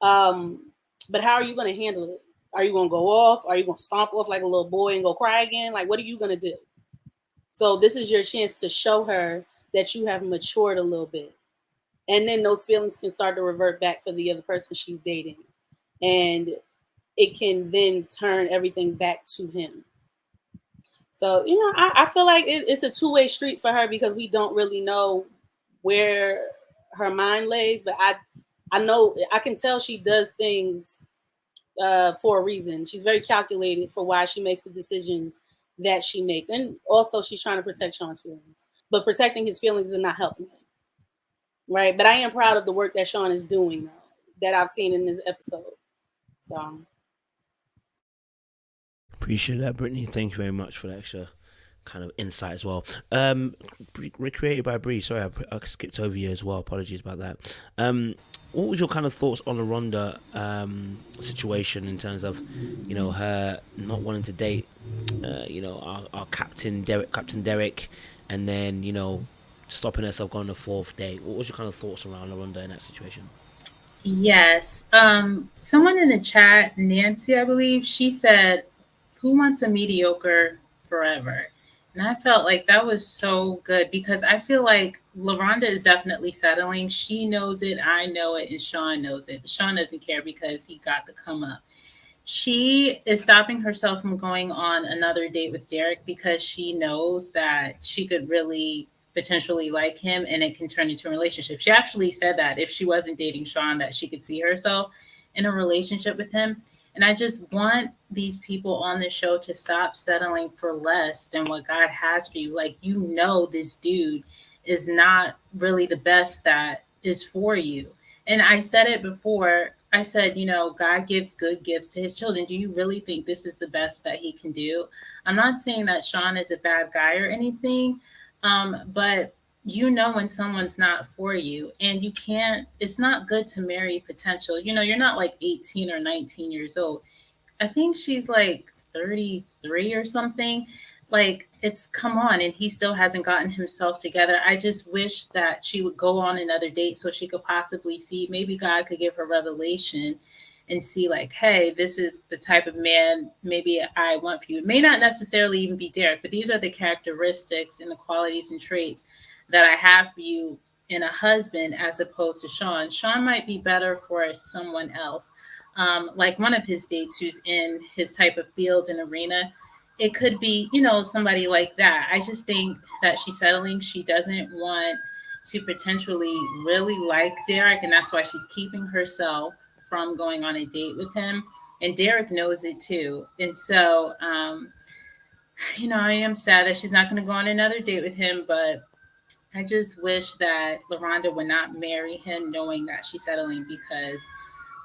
C: but how are you going to handle it? Are you going to go off? Are you going to stomp off like a little boy and go cry again? Like, what are you going to do? So this is your chance to show her that you have matured a little bit. And then those feelings can start to revert back for the other person she's dating. and it can then turn everything back to him. So, I feel like it's a two-way street for her because we don't really know where her mind lays, but I know, I can tell she does things for a reason. She's very calculated for why she makes the decisions that she makes. And also she's trying to protect Sean's feelings, but protecting his feelings is not helping him. Right. But I am proud of the work that Sean is doing, though, that I've seen in this episode. So
A: appreciate that, Brittany. Thank you very much for the extra kind of insight as well. Recreated by Bree. Sorry, I skipped over you as well. Apologies about that. What was your kind of thoughts on the LaRhonda situation in terms of, her not wanting to date, our Captain Derek, and then, stopping herself going on the fourth date? What was your kind of thoughts around LaRhonda in that situation?
B: Yes. Someone in the chat, Nancy, I believe, she said, "Who wants a mediocre forever?" And I felt like that was so good because I feel like LaRhonda is definitely settling. She knows it, I know it, and Sean knows it. But Sean doesn't care because he got the come up. She is stopping herself from going on another date with Derek because she knows that she could really potentially like him and it can turn into a relationship. She actually said that if she wasn't dating Sean, that she could see herself in a relationship with him. And I just want these people on the show to stop settling for less than what God has for you. Like, this dude is not really the best that is for you. And I said it before. I said, God gives good gifts to his children. Do you really think this is the best that he can do? I'm not saying that Sean is a bad guy or anything, but when someone's not for you, and it's not good to marry potential. You're not like 18 or 19 years old. I think she's like 33 or something. Like, come on, and he still hasn't gotten himself together. I just wish that she would go on another date so she could possibly see, maybe God could give her revelation and see like, hey, this is the type of man maybe I want for you. It may not necessarily even be Derek, but these are the characteristics and the qualities and traits that I have for you in a husband as opposed to Sean. Sean might be better for someone else. Like one of his dates who's in his type of field and arena. It could be, somebody like that. I just think that she's settling. She doesn't want to potentially really like Derek, and that's why she's keeping herself from going on a date with him. And Derek knows it too. And so, I am sad that she's not going to go on another date with him, but I just wish that LaRhonda would not marry him knowing that she's settling because,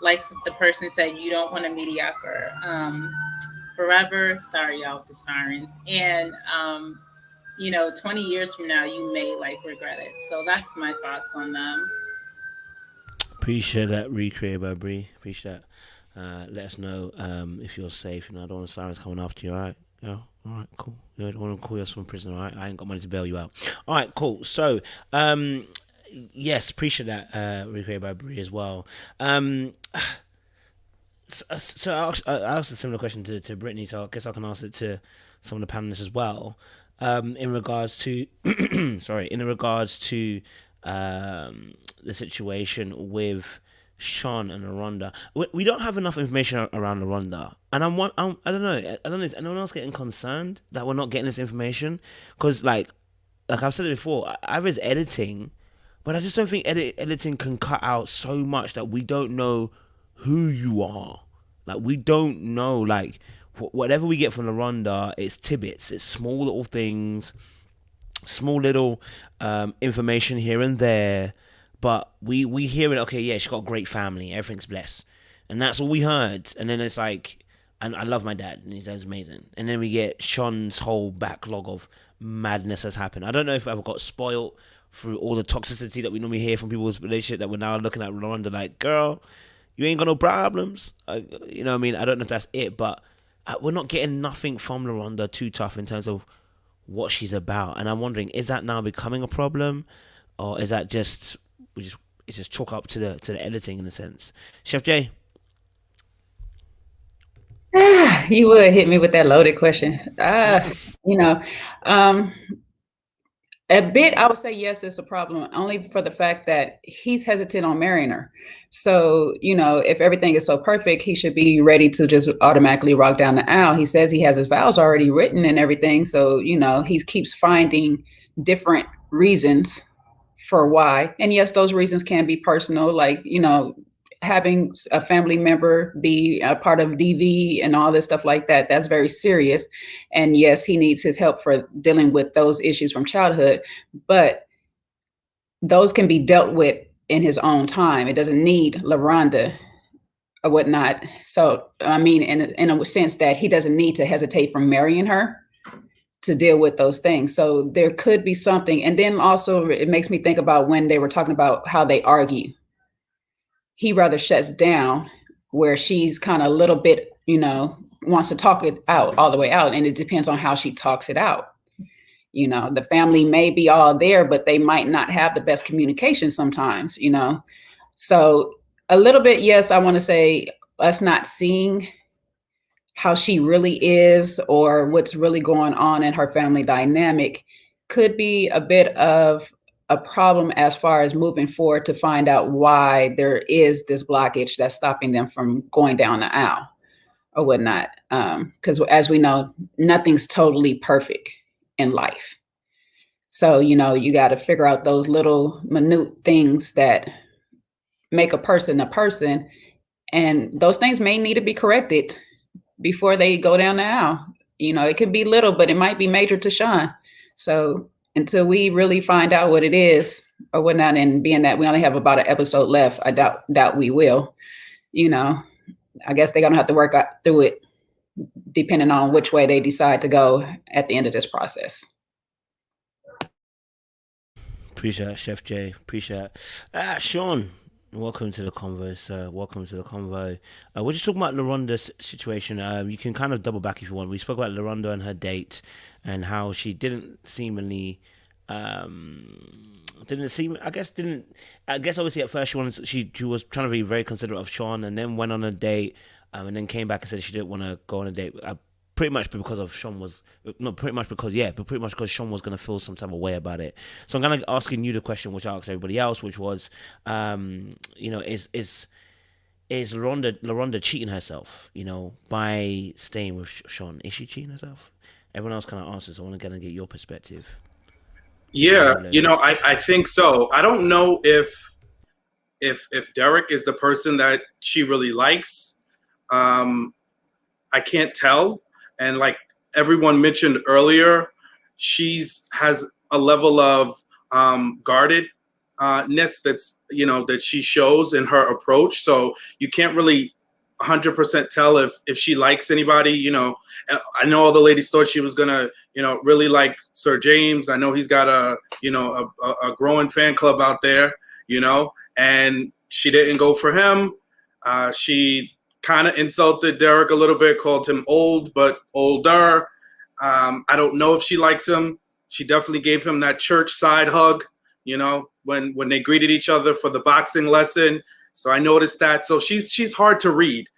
B: like the person said, you don't want a mediocre forever. Sorry, y'all, with the sirens. And, 20 years from now, you may regret it. So that's my thoughts on them.
A: Appreciate that, Recreated by Bree. Appreciate that. Let us know if you're safe. I don't want the sirens coming after you, all right? Yeah, all right, cool. You don't want to call us from prison, all right? I ain't got money to bail you out. All right, cool. So, yes, appreciate that, Recreated by Bree as well. So I asked a similar question to Brittany, so I guess I can ask it to some of the panelists as well. In regards to, the situation with Sean and LaRhonda, we don't have enough information around LaRhonda, and I don't know. Is anyone else getting concerned that we're not getting this information? Because like I've said it before, either it's editing, but I just don't think editing can cut out so much that we don't know who you are. Like, we don't know, like, whatever we get from LaRhonda, it's tidbits, it's small little things, small little information here and there, but we hear it, okay, yeah, she's got a great family, everything's blessed, and that's all we heard. And then it's like, and I love my dad, and his dad's amazing, and then we get Sean's whole backlog of madness has happened. I don't know if I ever got spoiled through all the toxicity that we normally hear from people's relationship, that we're now looking at LaRhonda like, girl, you ain't got no problems. You know what I mean? I don't know if that's it, but we're not getting nothing from LaRhonda too tough in terms of what she's about. And I'm wondering, is that now becoming a problem, or is that just it's just chalk up to the editing in a sense? Chef J?
D: You would hit me with that loaded question. A bit, I would say yes, it's a problem, only for the fact that he's hesitant on marrying her. So, if everything is so perfect, he should be ready to just automatically rock down the aisle. He says he has his vows already written and everything. So, he keeps finding different reasons for why. And yes, those reasons can be personal, like, having a family member be a part of DV and all this stuff like that. That's very serious. And yes, he needs his help for dealing with those issues from childhood, but those can be dealt with in his own time. It doesn't need LaRhonda or whatnot. So, I mean, in a sense that he doesn't need to hesitate from marrying her to deal with those things. So there could be something. And then also it makes me think about when they were talking about how they argue. He rather shuts down, where she's kind of a little bit, wants to talk it out all the way out. And it depends on how she talks it out. The family may be all there, but they might not have the best communication sometimes, So a little bit, yes, I want to say us not seeing how she really is or what's really going on in her family dynamic could be a bit of a problem as far as moving forward to find out why there is this blockage that's stopping them from going down the aisle or whatnot. Because as we know, nothing's totally perfect in life. So, you got to figure out those little minute things that make a person. And those things may need to be corrected before they go down the aisle. It could be little, but it might be major to Sean. So until we really find out what it is or whatnot, and being that we only have about an episode left, I doubt we will, I guess they're going to have to work through it depending on which way they decide to go at the end of this process.
A: Appreciate it, Chef Jay. Appreciate it. Sean, welcome to the convo, sir. Welcome to the convo. We're just talking about LaRhonda's situation. You can kind of double back if you want. We spoke about LaRhonda and her date and how she didn't seemingly, I guess obviously at first she was trying to be very considerate of Sean, and then went on a date, and then came back and said she didn't want to go on a date. Pretty much because of Sean was, not pretty much because, yeah, but pretty much because Sean was going to feel some type of way about it. So I'm going to asking you the question which I asked everybody else, which was, is LaRhonda cheating herself, by staying with Sean? Is she cheating herself? Everyone else kind of answers. So I want to kind of get your perspective.
I: Yeah, I think so. I don't know if Derek is the person that she really likes. I can't tell. And like everyone mentioned earlier, has a level of guardedness that's, that she shows in her approach. So you can't really 100% tell if she likes anybody. I know all the ladies thought she was gonna, really like Sir James. I know he's got a growing fan club out there, and she didn't go for him. She kind of insulted Derek a little bit, called him old, but older. I don't know if she likes him. She definitely gave him that church side hug, when they greeted each other for the boxing lesson. So I noticed that. So she's hard to read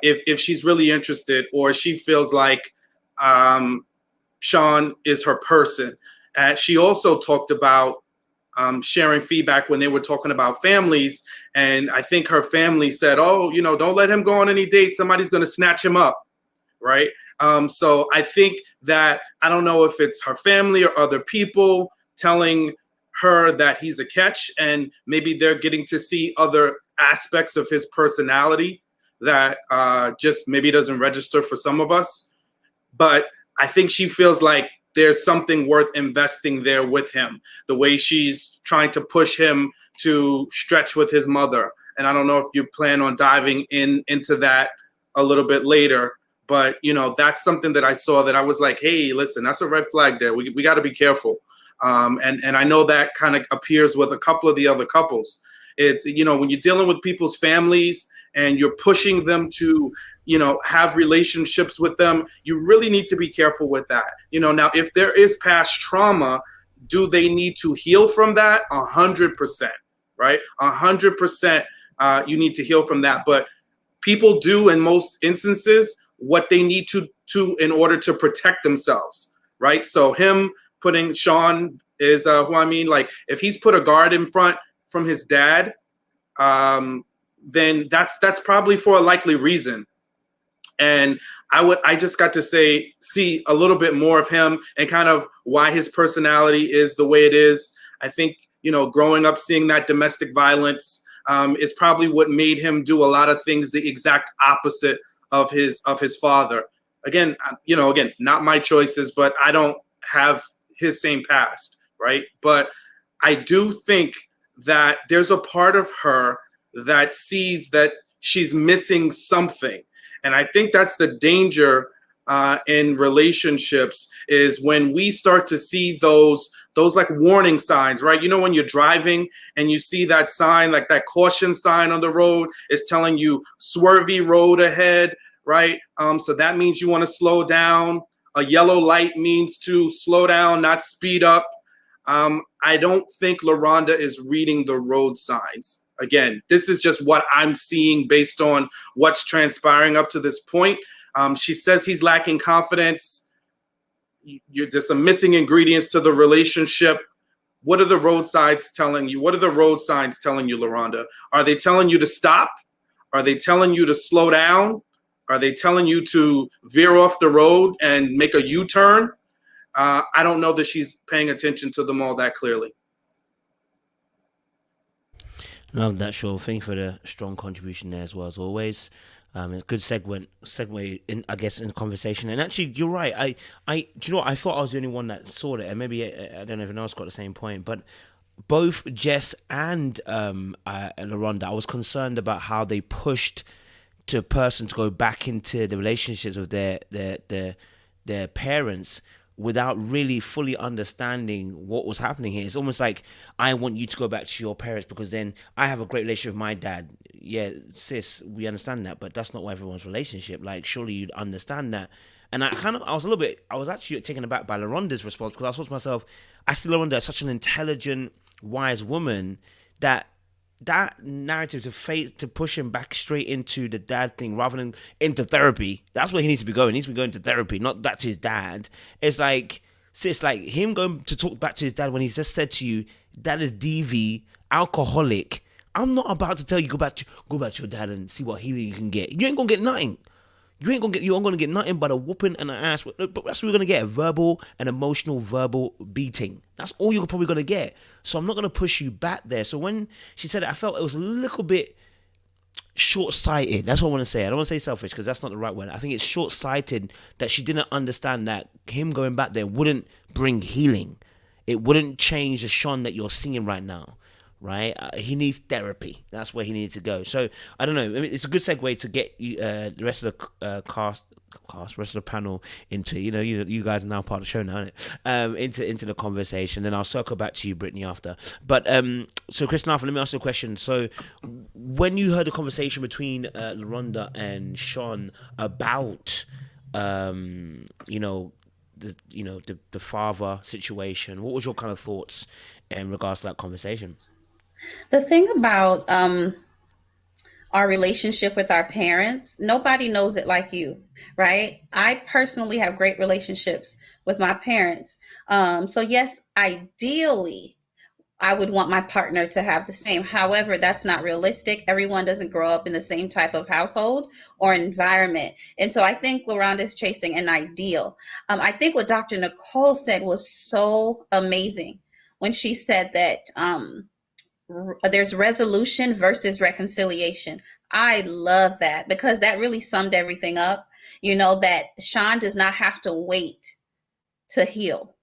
I: if she's really interested, or she feels like Sean is her person. She also talked about sharing feedback when they were talking about families. And I think her family said, oh, don't let him go on any dates. Somebody's going to snatch him up. Right. So I think that, I don't know if it's her family or other people telling her that he's a catch, and maybe they're getting to see other aspects of his personality that just maybe doesn't register for some of us. But I think she feels like there's something worth investing there with him, the way she's trying to push him to stretch with his mother. And I don't know if you plan on diving into that a little bit later, but that's something that I saw that I was like, hey, listen, that's a red flag there. We got to be careful. And I know that kind of appears with a couple of the other couples. It's, when you're dealing with people's families and you're pushing them to, have relationships with them, you really need to be careful with that. Now, if there is past trauma, do they need to heal from that? 100%, right? 100%, you need to heal from that. But people do, in most instances, what they need to in order to protect themselves, right? So him putting Sean is who I mean, like if he's put a guard in front from his dad, then that's probably for a likely reason. And I just got to see a little bit more of him and kind of why his personality is the way it is. I think, growing up seeing that domestic violence is probably what made him do a lot of things the exact opposite of his father. Again, not my choices, but I don't have his same past, right? But I do think that there's a part of her that sees that she's missing something. And I think that's the danger in relationships, is when we start to see those like warning signs, right? When you're driving and you see that sign, like that caution sign on the road is telling you swervy road ahead, right? So that means you want to slow down. A yellow light means to slow down, not speed up. I don't think LaRhonda is reading the road signs. Again, this is just what I'm seeing based on what's transpiring up to this point. She says he's lacking confidence. There's some missing ingredients to the relationship. What are the road signs telling you? What are the road signs telling you, LaRhonda? Are they telling you to stop? Are they telling you to slow down? Are they telling you to veer off the road and make a U-turn? I don't know that she's paying attention to them all that clearly.
A: Love that, Sean. Thank you for the strong contribution there as well, as always. It's a good segue in, I guess, in the conversation. And actually, you're right. Do you know what? I thought I was the only one that saw it, and maybe I don't know if anyone else got the same point. But both Jess and LaRhonda, I was concerned about how they pushed to a person to go back into the relationships with their parents without really fully understanding what was happening here. It's almost like, I want you to go back to your parents because then I have a great relationship with my dad. Yeah, sis, we understand that, but that's not everyone's relationship. Like, surely you'd understand that. And I was actually taken aback by LaRhonda's response, because I thought to myself, I see LaRhonda as such an intelligent, wise woman that narrative to push him back straight into the dad thing rather than into therapy. That's where he needs to be going. He needs to be going to therapy, not back to his dad. It's like him going to talk back to his dad when he's just said to you, dad is DV, alcoholic. I'm not about to tell you go back to your dad and see what healing you can get. You ain't gonna get nothing. You ain't gonna get nothing but a whooping and an ass. But that's what you're gonna get: a verbal and emotional verbal beating. That's all you're probably gonna get. So I'm not gonna push you back there. So when she said it, I felt it was a little bit short-sighted. That's what I want to say. I don't want to say selfish, because that's not the right word. I think it's short-sighted that she didn't understand that him going back there wouldn't bring healing. It wouldn't change the Sean that you're seeing right now. Right, he needs therapy. That's where he needs to go. So I don't know. I mean, it's a good segue to get you, the rest of the rest of the panel into. You guys are now part of the show now, isn't it? Into the conversation. Then I'll circle back to you, Brittany, after. But so Chris Arthur, let me ask you a question. So when you heard the conversation between LaRhonda and Sean about the father situation, what was your kind of thoughts in regards to that conversation?
G: The thing about our relationship with our parents, nobody knows it like you, right? I personally have great relationships with my parents. So yes, ideally, I would want my partner to have the same. However, that's not realistic. Everyone doesn't grow up in the same type of household or environment. And so I think LaRhonda is chasing an ideal. I think what Dr. Nicole said was so amazing when she said that there's resolution versus reconciliation. I love that, because that really summed everything up. That Sean does not have to wait to heal.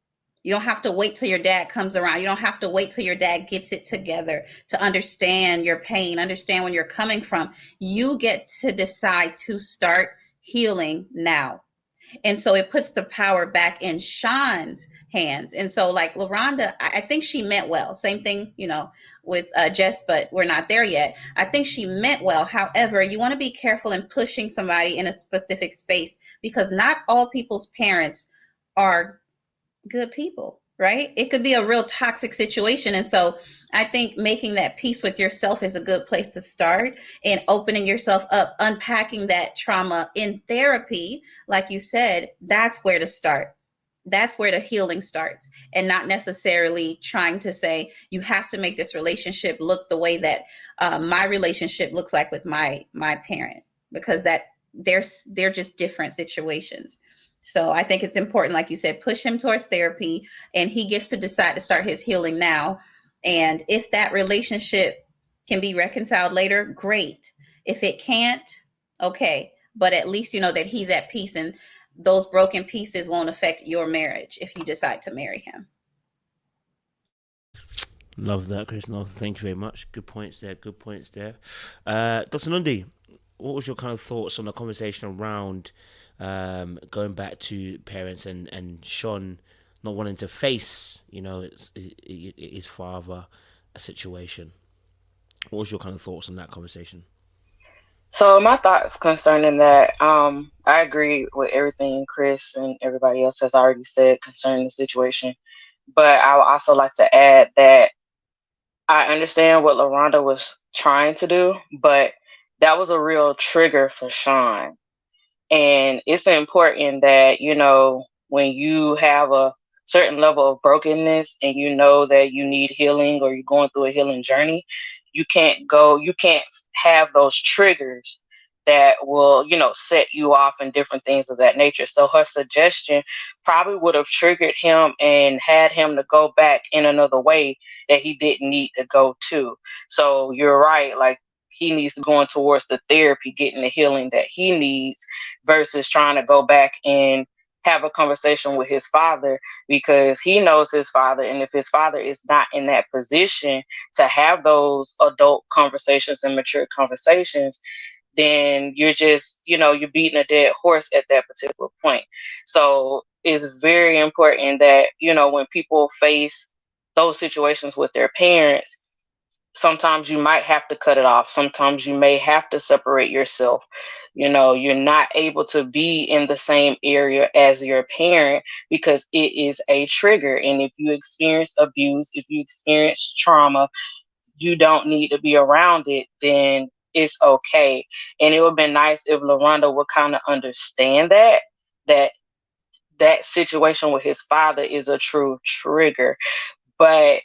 G: You don't have to wait till your dad comes around. You don't have to wait till your dad gets it together to understand your pain, understand where you're coming from. You get to decide to start healing now. And so it puts the power back in Sean's hands. And so like LaRhonda, I think she meant well. Same thing, with Jess, but we're not there yet. I think she meant well. However, you want to be careful in pushing somebody in a specific space, because not all people's parents are good people, right? It could be a real toxic situation. And so I think making that peace with yourself is a good place to start, and opening yourself up, unpacking that trauma in therapy. Like you said, that's where to start. that's where the healing starts, and not necessarily trying to say you have to make this relationship look the way that my relationship looks like with my parent, because that they're just different situations. So I think it's important, like you said, push him towards therapy, and he gets to decide to start his healing now. And if that relationship can be reconciled later, great. If it can't, okay. But at least you know that he's at peace, and those broken pieces won't affect your marriage if you decide to marry him.
A: Love that, Chris. No, thank you very much. Good points there. Good points there. Dr. Nundi, what was your kind of thoughts on the conversation around going back to parents and Sean not wanting to face, his father a situation? What was your kind of thoughts on that conversation?
H: So my thoughts concerning that, I agree with everything Chris and everybody else has already said concerning the situation. But I would also like to add that I understand what LaRhonda was trying to do, but that was a real trigger for Sean. And it's important that, when you have a certain level of brokenness and you know that you need healing or you're going through a healing journey, you can't have those triggers that will, set you off and different things of that nature. So her suggestion probably would have triggered him and had him to go back in another way that he didn't need to go to. So you're right. Like, he needs to go on towards the therapy, getting the healing that he needs, versus trying to go back and have a conversation with his father, because he knows his father. And if his father is not in that position to have those adult conversations and mature conversations, then you're just, you're beating a dead horse at that particular point. So it's very important that, when people face those situations with their parents, sometimes you might have to cut it off. Sometimes you may have to separate yourself. You're not able to be in the same area as your parent because it is a trigger. And if you experience abuse, if you experience trauma, you don't need to be around it, then it's okay. And it would be nice if LaRhonda would kind of understand that situation with his father is a true trigger. But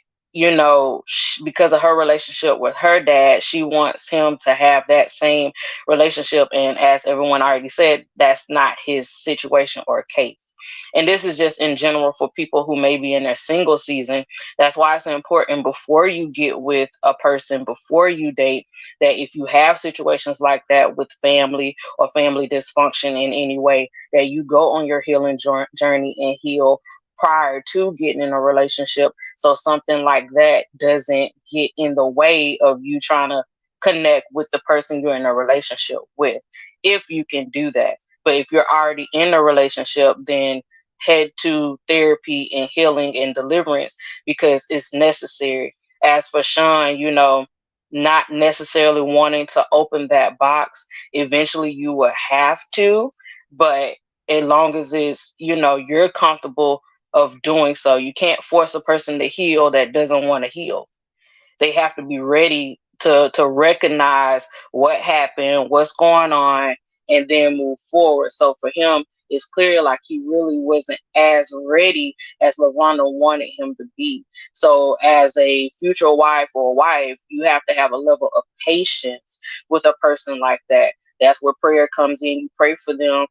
H: because of her relationship with her dad, she wants him to have that same relationship. And as everyone already said, that's not his situation or case. And this is just in general for people who may be in their single season. That's why it's important, before you get with a person, before you date, that if you have situations like that with family or family dysfunction in any way, that you go on your healing journey and heal prior to getting in a relationship, so something like that doesn't get in the way of you trying to connect with the person you're in a relationship with, if you can do that. But if you're already in a relationship, then head to therapy and healing and deliverance, because it's necessary. As for Sean, not necessarily wanting to open that box, eventually you will have to, but as long as it's, you're comfortable of doing so. You can't force a person to heal that doesn't want to heal. They have to be ready to recognize what happened, what's going on, and then move forward. So for him, it's clear like he really wasn't as ready as LaRhonda wanted him to be. So as a future wife or wife, you have to have a level of patience with a person like that. That's where prayer comes in. You pray for them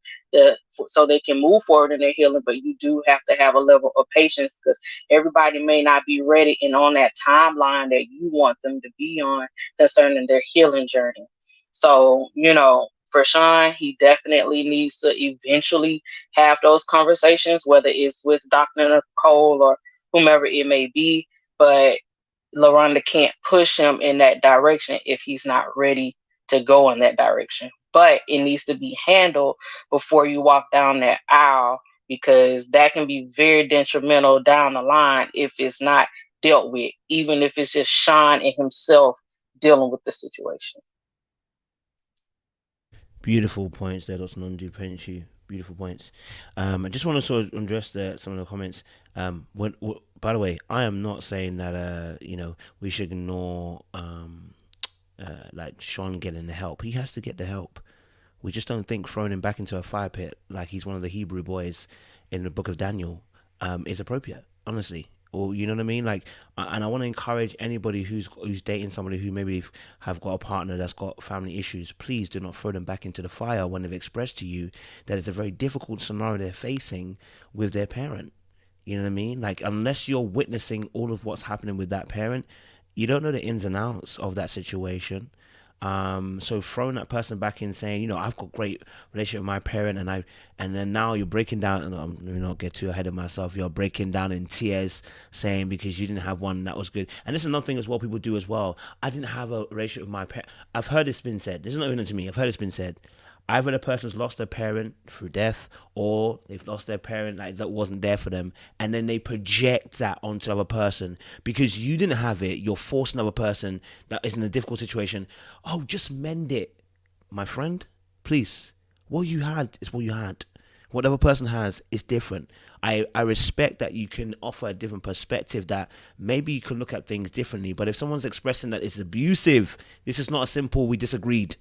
H: so they can move forward in their healing, but you do have to have a level of patience, because everybody may not be ready and on that timeline that you want them to be on concerning their healing journey. So, for Sean, he definitely needs to eventually have those conversations, whether it's with Dr. Nicole or whomever it may be, but LaRhonda can't push him in that direction if he's not ready to go in that direction. But it needs to be handled before you walk down that aisle, because that can be very detrimental down the line if it's not dealt with, even if it's just Sean and himself dealing with the situation.
A: Beautiful points there, Dr. Nundu. Thank you. Beautiful points. I just want to sort of address some of the comments. By the way, I am not saying that we should ignore like Sean getting the help. He has to get the help. We just don't think throwing him back into a fire pit like he's one of the Hebrew boys in the book of Daniel is appropriate, honestly. Or you know what I mean? Like, and I want to encourage anybody who's dating somebody who maybe have got a partner that's got family issues. Please do not throw them back into the fire when they've expressed to you that it's a very difficult scenario they're facing with their parent. You know what I mean? Like, unless you're witnessing all of what's happening with that parent, you don't know the ins and outs of that situation. So throwing that person back in saying, you know, I've got great relationship with my parent, and then now you're breaking down, and I'm let me not get too ahead of myself. You're breaking down in tears, saying because you didn't have one that was good. And this is another thing as well. People do as well. I didn't have a relationship with my parent. I've heard this been said. This is not even to me. I've heard it's been said. Either the person's lost their parent through death, or they've lost their parent like that wasn't there for them, and then they project that onto the other person because you didn't have it. You're forcing another person that is in a difficult situation. Oh, just mend it, my friend. Please, what you had is what you had. Whatever person has is different. I respect that you can offer a different perspective, that maybe you can look at things differently. But if someone's expressing that it's abusive, this is not a simple we disagreed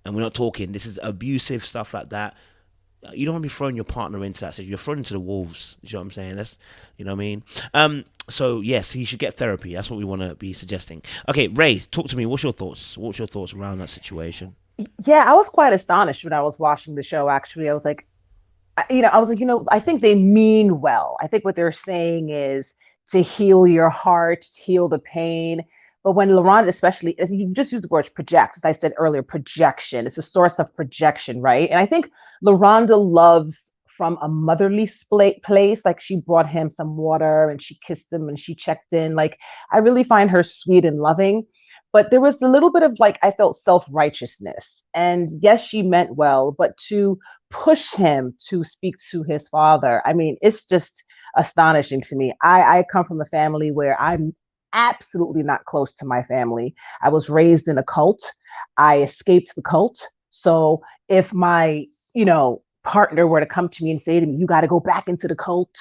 A: and we're not talking. This is abusive stuff like that. You don't want to be throwing your partner into that. So you're thrown into the wolves. You know what I'm saying? That's, you know what I mean? So yes, he should get therapy. That's what we want to be suggesting. Okay, Ray, talk to me. What's your thoughts? What's your thoughts around that situation?
E: Yeah, I was quite astonished when I was watching the show. Actually, I was like, I think they mean well. I think what they're saying is to heal your heart, heal the pain. But when LaRhonda, especially, as you just used the word projects, as I said earlier, projection, it's a source of projection, right? And I think LaRhonda loves from a motherly place. Like, she brought him some water and she kissed him and she checked in. Like, I really find her sweet and loving. But there was a little bit of, like, I felt self-righteousness. And yes, she meant well, but to push him to speak to his father, I mean, it's just astonishing to me. I come from a family where I'm absolutely not close to my family. I was raised in a cult. I escaped the cult. So if my, partner were to come to me and say to me, you got to go back into the cult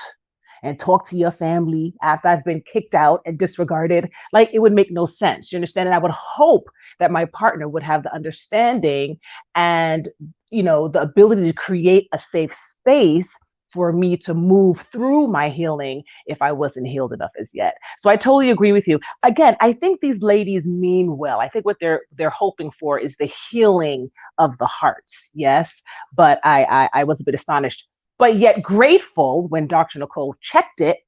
E: and talk to your family after I've been kicked out and disregarded, like, it would make no sense. You understand? And I would hope that my partner would have the understanding and, the ability to create a safe space for me to move through my healing if I wasn't healed enough as yet. So I totally agree with you. Again, I think these ladies mean well. I think what they're hoping for is the healing of the hearts. Yes, but I was a bit astonished, but yet grateful when Dr. Nicole checked it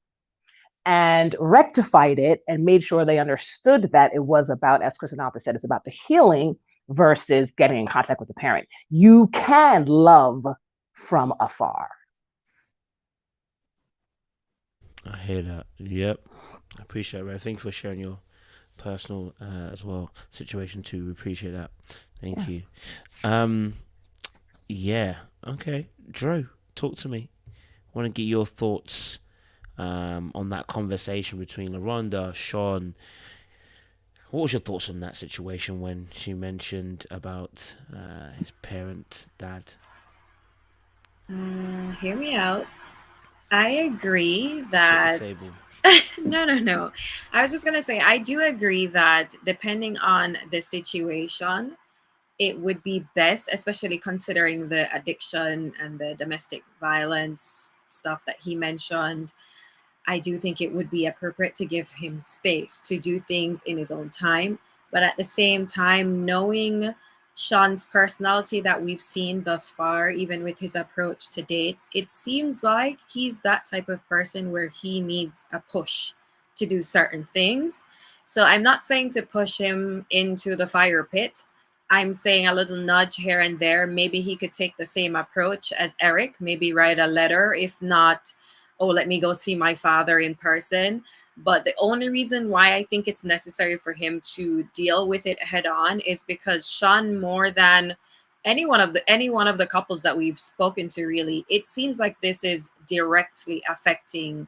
E: and rectified it and made sure they understood that it was about, as Chris Anantha said, it's about the healing versus getting in contact with the parent. You can love from afar.
A: I hear that. Yep. I appreciate it, Ray. Thank you for sharing your personal as well situation too. We appreciate that. Thank you. Yeah. Okay. Drew, talk to me. I want to get your thoughts on that conversation between LaRhonda, Sean. What was your thoughts on that situation when she mentioned about his parent, dad?
F: Hear me out. I agree that no. I was just going to say, I do agree that depending on the situation, it would be best, especially considering the addiction and the domestic violence stuff that he mentioned. I do think it would be appropriate to give him space to do things in his own time. But at the same time, knowing Sean's personality that we've seen thus far, even with his approach to dates, it seems like he's that type of person where he needs a push to do certain things. So I'm not saying to push him into the fire pit. I'm saying a little nudge here and there. Maybe he could take the same approach as Eric, maybe write a letter, if not, oh, let me go see my father in person. But the only reason why I think it's necessary for him to deal with it head on is because Sean, more than any one of the couples that we've spoken to, really, it seems like this is directly affecting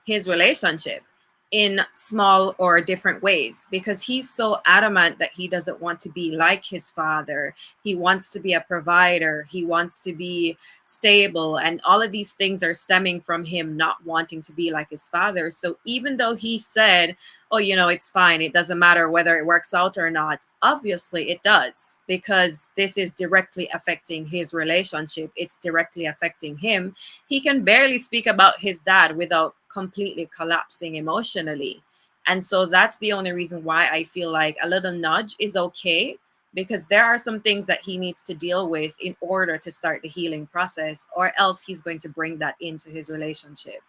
F: his relationship. in small or different ways, because he's so adamant that he doesn't want to be like his father. He wants to be a provider. He wants to be stable. And all of these things are stemming from him not wanting to be like his father. So even though he said, oh, you know, it's fine, it doesn't matter whether it works out or not, obviously it does, because this is directly affecting his relationship. It's directly affecting him. He can barely speak about his dad without completely collapsing emotionally. And so that's the only reason why I feel like a little nudge is okay, because there are some things that he needs to deal with in order to start the healing process, or else he's going to bring that into his relationship.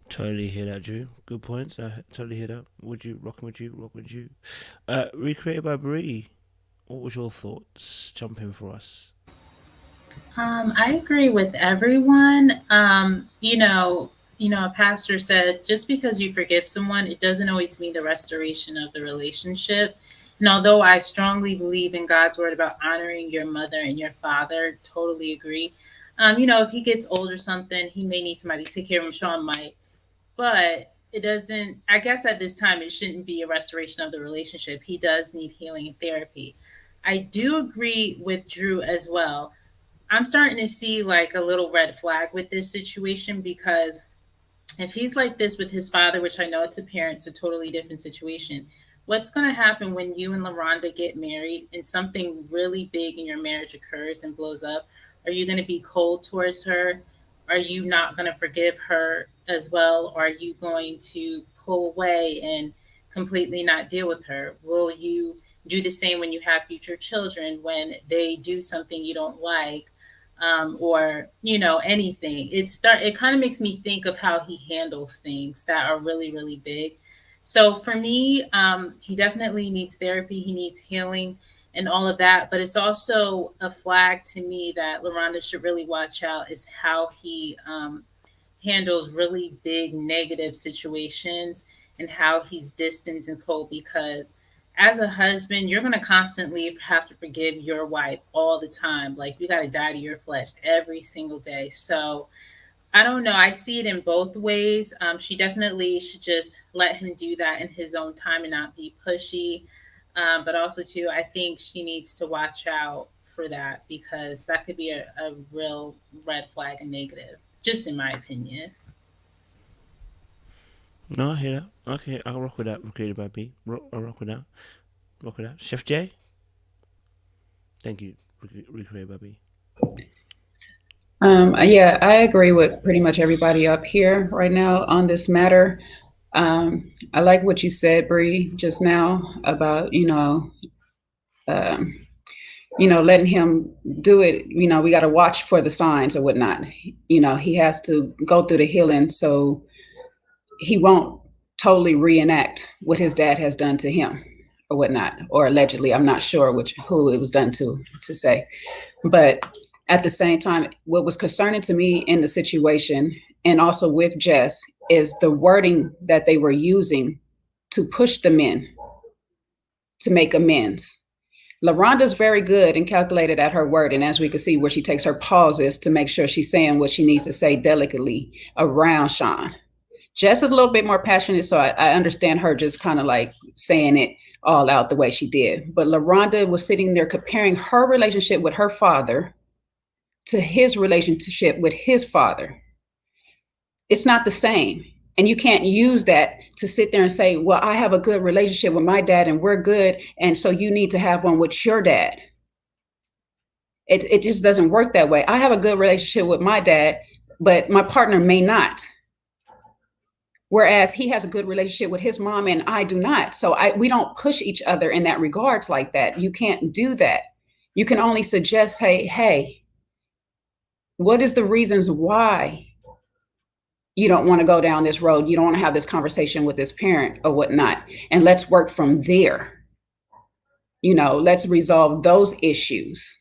A: Totally hear that, Drew. Good points. I totally hear that. Would you rock with you? Recreated by Bree. What was your thoughts? Jump in for us.
B: I agree with everyone. A pastor said, just because you forgive someone, it doesn't always mean the restoration of the relationship. And although I strongly believe in God's word about honoring your mother and your father, totally agree. If he gets old or something, he may need somebody to take care of him. Sean might. But it doesn't, I guess at this time, it shouldn't be a restoration of the relationship. He does need healing and therapy. I do agree with Drew as well. I'm starting to see like a little red flag with this situation, because if he's like this with his father, which I know it's apparent, it's a totally different situation. What's going to happen when you and LaRhonda get married and something really big in your marriage occurs and blows up? Are you going to be cold towards her? Are you not going to forgive her as well? Or are you going to pull away and completely not deal with her? Will you do the same when you have future children, when they do something you don't like, or anything? It kind of makes me think of how he handles things that are really, really big. So for me, he definitely needs therapy. He needs healing and all of that. But it's also a flag to me that LaRhonda should really watch out, is how he handles really big negative situations and how he's distant and cold. Because as a husband, you're going to constantly have to forgive your wife all the time. Like, you got to die to your flesh every single day. So I don't know. I see it in both ways. She definitely should just let him do that in his own time and not be pushy. But also, too, I think she needs to watch out for that, because that could be a real red flag and negative, just in my opinion.
A: No, I hear that. Okay, I'll rock with that. Created by B. I'll rock with that. Chef J? Thank you. Recreated by B.
D: Yeah, I agree with pretty much everybody up here right now on this matter. I like what you said, Bree, just now about, letting him do it. We got to watch for the signs or whatnot. He has to go through the healing so he won't totally reenact what his dad has done to him or whatnot, or allegedly. I'm not sure who it was done to say. But at the same time, what was concerning to me in the situation, and also with Jess, is the wording that they were using to push the men to make amends. LaRhonda's very good and calculated at her word. And as we can see, where she takes her pauses to make sure she's saying what she needs to say delicately around Sean. Jess is a little bit more passionate, so I understand her just kind of like saying it all out the way she did. But LaRhonda was sitting there comparing her relationship with her father to his relationship with his father. It's not the same. And you can't use that to sit there and say, well, I have a good relationship with my dad and we're good, and so you need to have one with your dad. It just doesn't work that way. I have a good relationship with my dad, but my partner may not. Whereas he has a good relationship with his mom and I do not. So we don't push each other in that regards like that. You can't do that. You can only suggest, hey, what is the reasons why you don't want to go down this road? You don't want to have this conversation with this parent or whatnot. And let's work from there. Let's resolve those issues,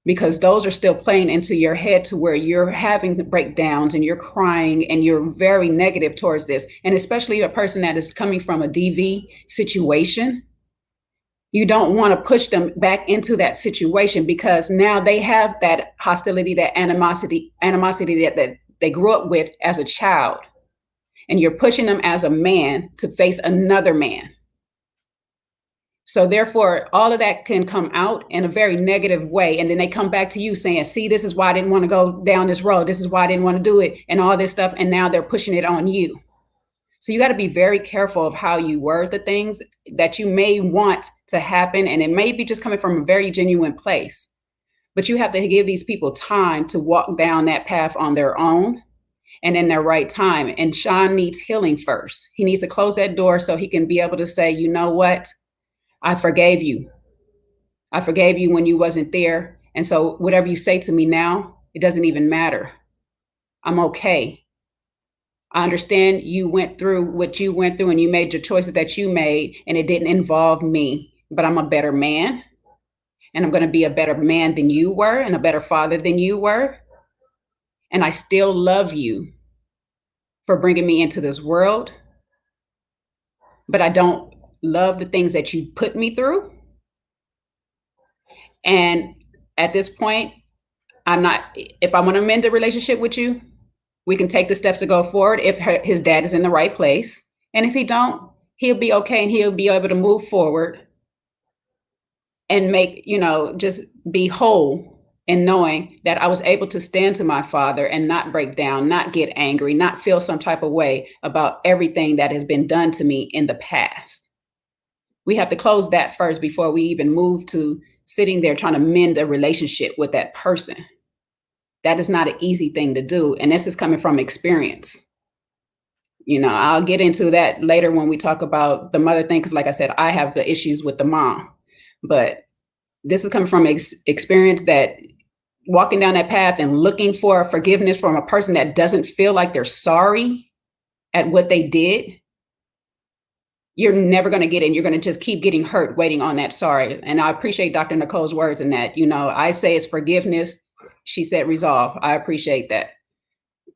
D: because those are still playing into your head to where you're having breakdowns and you're crying and you're very negative towards this. And especially a person that is coming from a DV situation, you don't want to push them back into that situation, because now they have that hostility, that animosity that they grew up with as a child. and you're pushing them as a man to face another man. So therefore, all of that can come out in a very negative way. And then they come back to you saying, see, this is why I didn't want to go down this road. This is why I didn't want to do it and all this stuff. And now they're pushing it on you. So you got to be very careful of how you word the things that you may want to happen. And it may be just coming from a very genuine place. But you have to give these people time to walk down that path on their own and in their right time. And Sean needs healing first. He needs to close that door so he can be able to say, you know what? I forgave you. I forgave you when you wasn't there. And so whatever you say to me now, it doesn't even matter. I'm okay. I understand you went through what you went through and you made your choices that you made, and it didn't involve me, but I'm a better man. And I'm going to be a better man than you were and a better father than you were. And I still love you for bringing me into this world. But I don't love the things that you put me through. And at this point, if I want to mend a relationship with you, we can take the steps to go forward if his dad is in the right place. And if he don't, he'll be okay and he'll be able to move forward and make, just be whole in knowing that I was able to stand to my father and not break down, not get angry, not feel some type of way about everything that has been done to me in the past. We have to close that first before we even move to sitting there trying to mend a relationship with that person. That is not an easy thing to do. And this is coming from experience. I'll get into that later when we talk about the mother thing, because like I said, I have the issues with the mom. But this is coming from experience, that walking down that path and looking for forgiveness from a person that doesn't feel like they're sorry at what they did, you're never going to get it. You're going to just keep getting hurt waiting on that sorry. And I appreciate Dr. Nicole's words in that. I say it's forgiveness. She said resolve. I appreciate that.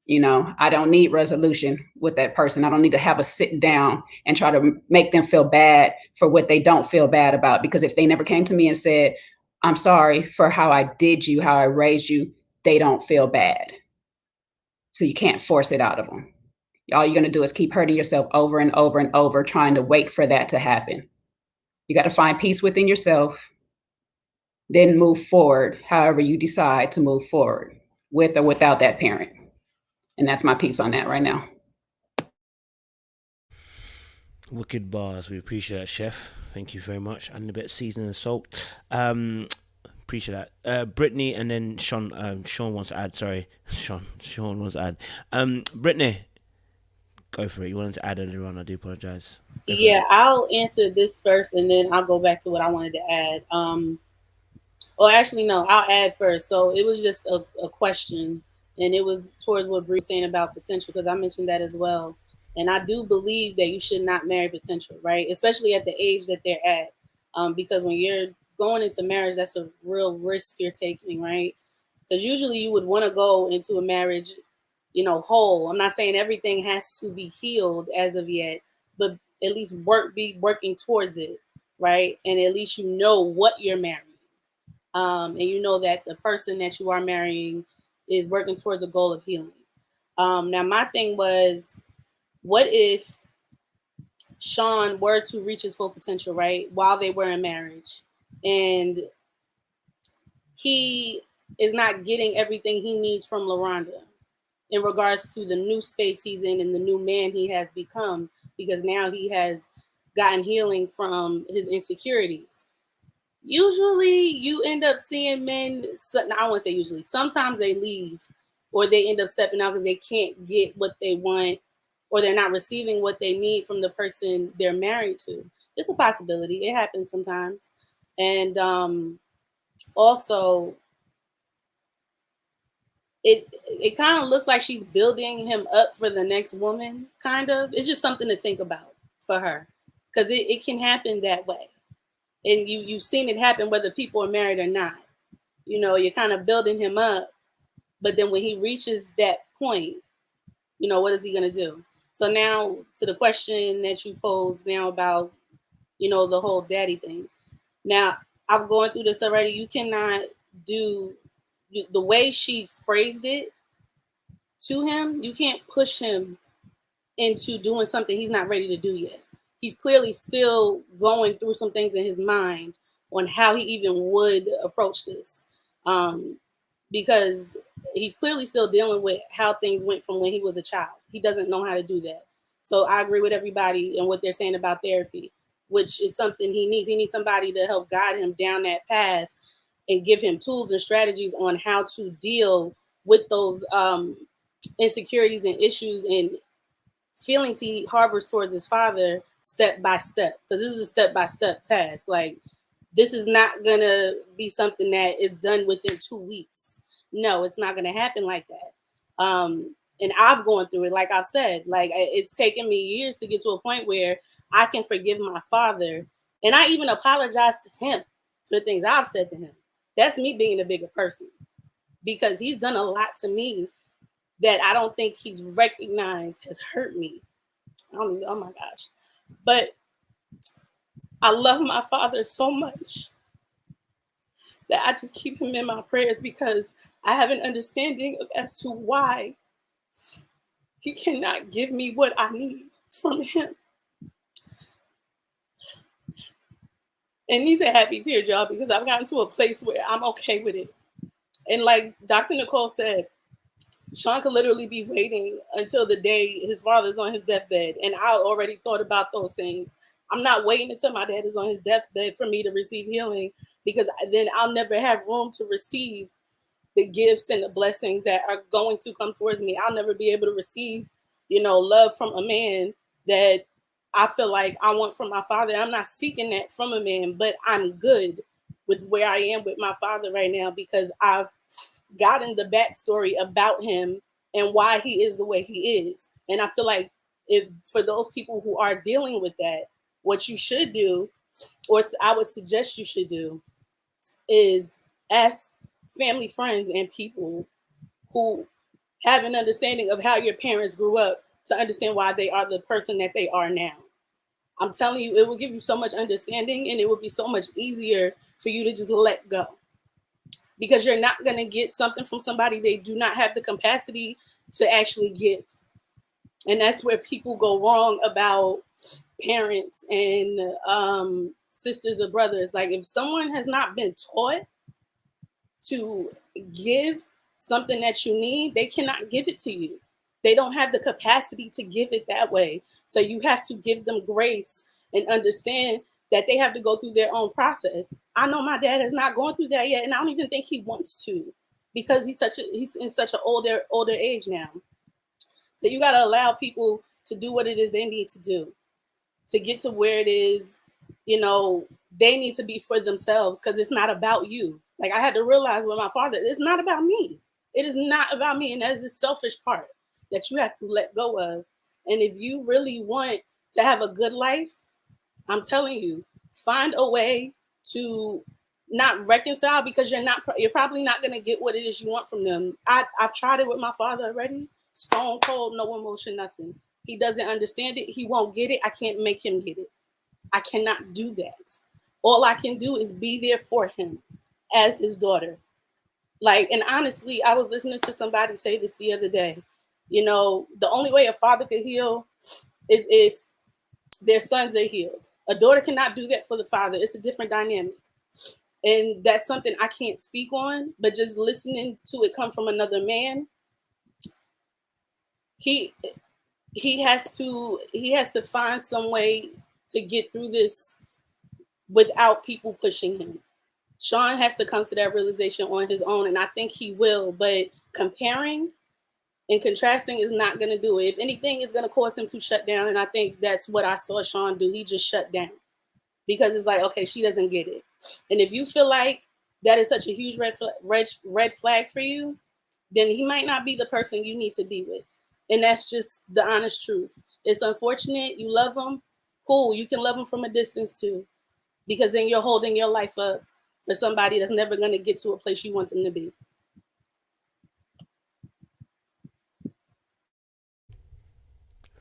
D: I don't need resolution with that person. I don't need to have a sit down and try to make them feel bad for what they don't feel bad about. Because if they never came to me and said, I'm sorry for how I did you, how I raised you, they don't feel bad. So you can't force it out of them. All you're going to do is keep hurting yourself over and over and over, trying to wait for that to happen. You got to find peace within yourself, then move forward however you decide to move forward, with or without that parent. And that's my piece on that right now.
A: Wicked bars. We appreciate that, Chef. Thank you very much. And a bit of seasoning and salt. Appreciate that. Brittany and then Sean. Sean wants to add. Sorry, Sean wants to add. Brittany, go for it. You wanted to add earlier on. I do apologize.
C: Yeah, I'll answer this first, and then I'll go back to what I wanted to add. Well, actually, no, I'll add first. So it was just a question. And it was towards what Bree's saying about potential, because I mentioned that as well. And I do believe that you should not marry potential, right? Especially at the age that they're at. Because when you're going into marriage, that's a real risk you're taking, right? Because usually you would want to go into a marriage, whole. I'm not saying everything has to be healed as of yet, but at least be working towards it, right? And at least you know what you're marrying. And you know that the person that you are marrying is working towards a goal of healing. Now, my thing was, what if Sean were to reach his full potential, right, while they were in marriage, and he is not getting everything he needs from LaRhonda in regards to the new space he's in and the new man he has become, because now he has gotten healing from his insecurities. Usually you end up seeing men, I won't say usually, sometimes they leave or they end up stepping out because they can't get what they want, or they're not receiving what they need from the person they're married to. It's a possibility. It happens sometimes. And also, it kind of looks like she's building him up for the next woman, kind of. It's just something to think about for her, because it can happen that way. And you've seen it happen whether people are married or not. You're kind of building him up, but then when he reaches that point, what is he going to do? So now to the question that you posed now about, the whole daddy thing. Now, I'm going through this already. You cannot do the way she phrased it to him. You can't push him into doing something he's not ready to do yet. He's clearly still going through some things in his mind on how he even would approach this. Because he's clearly still dealing with how things went from when he was a child. He doesn't know how to do that. So I agree with everybody and what they're saying about therapy, which is something he needs. He needs somebody to help guide him down that path and give him tools and strategies on how to deal with those insecurities and issues and feelings he harbors towards his father step by step. Because this is a step-by-step task. Like, this is not going to be something that is done within 2 weeks. No, it's not going to happen like that. And I've gone through it, like I've said. Like, it's taken me years to get to a point where I can forgive my father. And I even apologize to him for the things I've said to him. That's me being a bigger person. Because he's done a lot to me that I don't think he's recognized has hurt me. Oh my gosh. But I love my father so much that I just keep him in my prayers, because I have an understanding as to why he cannot give me what I need from him. And these are happy tears, y'all, because I've gotten to a place where I'm okay with it. And like Dr. Nicole said, Sean could literally be waiting until the day his father's on his deathbed. And I already thought about those things. I'm not waiting until my dad is on his deathbed for me to receive healing, because then I'll never have room to receive the gifts and the blessings that are going to come towards me. I'll never be able to receive, love from a man that I feel like I want from my father. I'm not seeking that from a man, but I'm good with where I am with my father right now, because I've gotten the backstory about him and why he is the way he is. And I feel like if for those people who are dealing with that, what you should do, or I would suggest you should do, is ask family, friends, and people who have an understanding of how your parents grew up to understand why they are the person that they are now. I'm telling you, it will give you so much understanding, and it will be so much easier for you to just let go. Because you're not going to get something from somebody they do not have the capacity to actually give. And that's where people go wrong about parents and sisters or brothers. Like, if someone has not been taught to give something that you need, they cannot give it to you. They don't have the capacity to give it that way. So you have to give them grace and understand that they have to go through their own process. I know my dad has not gone through that yet, and I don't even think he wants to, because he's in such an older age now. So you got to allow people to do what it is they need to do to get to where it is, they need to be for themselves, because it's not about you. Like, I had to realize with my father, it's not about me. It is not about me. And that's the selfish part that you have to let go of. And if you really want to have a good life, I'm telling you, find a way to not reconcile, because you're probably not going to get what it is you want from them. I've tried it with my father already. Stone cold, no emotion, nothing. He doesn't understand it. He won't get it. I can't make him get it. I cannot do that. All I can do is be there for him as his daughter. Like, and honestly, I was listening to somebody say this the other day. The only way a father can heal is if their sons are healed. A daughter cannot do that for the father. It's a different dynamic. And that's something I can't speak on, but just listening to it come from another man, he has to find some way to get through this without people pushing him. Sean has to come to that realization on his own, and I think he will, but comparing and contrasting is not going to do it. If anything, it's going to cause him to shut down, and I think that's what I saw Sean do. He just shut down, because it's like, okay, she doesn't get it. And if you feel like that is such a huge red flag for you, then he might not be the person you need to be with. And that's just the honest truth. It's unfortunate. You love him. Cool. You can love him from a distance too, because then you're holding your life up for somebody that's never going to get to a place you want them to be.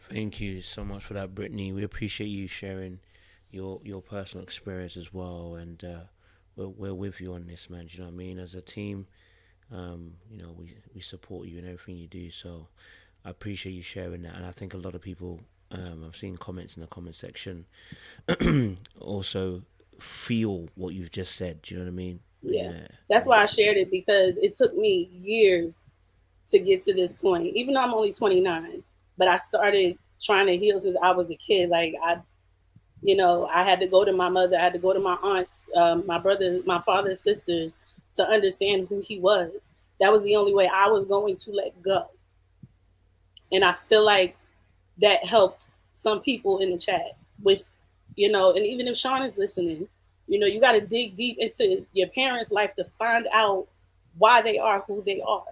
A: Thank you so much for that, Brittany. We appreciate you sharing your personal experience as well, and we're with you on this, man. Do you know what I mean? As a team, we support you in everything you do. So I appreciate you sharing that, and I think a lot of people, I've seen comments in the comment section, also feel what you've just said. Do you know what I mean?
C: Yeah. That's why I shared it, because it took me years to get to this point. Even though I'm only 29, but I started trying to heal since I was a kid. Like I had to go to my mother, I had to go to my aunts, my brother, my father's sisters, to understand who he was. That was the only way I was going to let go. And I feel like that helped some people in the chat with, and even if Sean is listening, you got to dig deep into your parents' life to find out why they are who they are,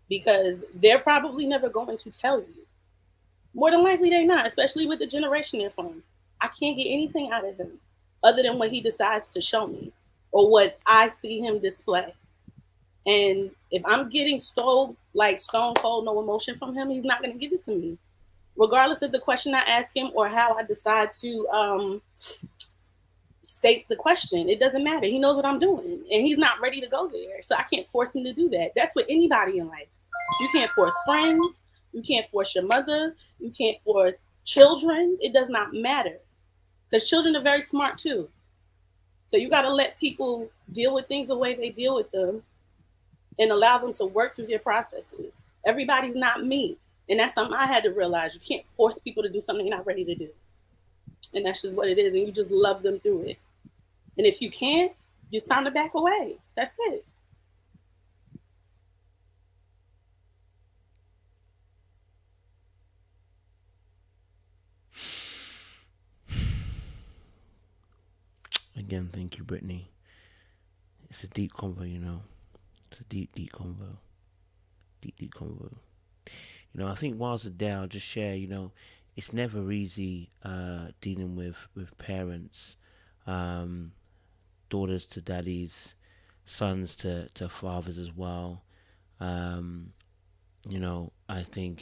C: because they're probably never going to tell you. More than likely they're not, especially with the generation they're from. I can't get anything out of him other than what he decides to show me or what I see him display. And if I'm getting stone cold, no emotion from him, he's not going to give it to me, regardless of the question I ask him or how I decide to state the question. It doesn't matter. He knows what I'm doing, and he's not ready to go there. So I can't force him to do that. That's with anybody in life. You can't force friends. You can't force your mother. You can't force children. It does not matter, because children are very smart too. So you got to let people deal with things the way they deal with them and allow them to work through their processes. Everybody's not me. And that's something I had to realize. You can't force people to do something you're not ready to do. And that's just what it is. And you just love them through it. And if you can't, it's time to back away. That's it.
A: Again, thank you, Brittany. It's a deep convo, It's a deep, deep convo. Deep convo. I think whilst there, I'll just share, it's never easy dealing with parents, daughters to daddies, sons to fathers as well. I think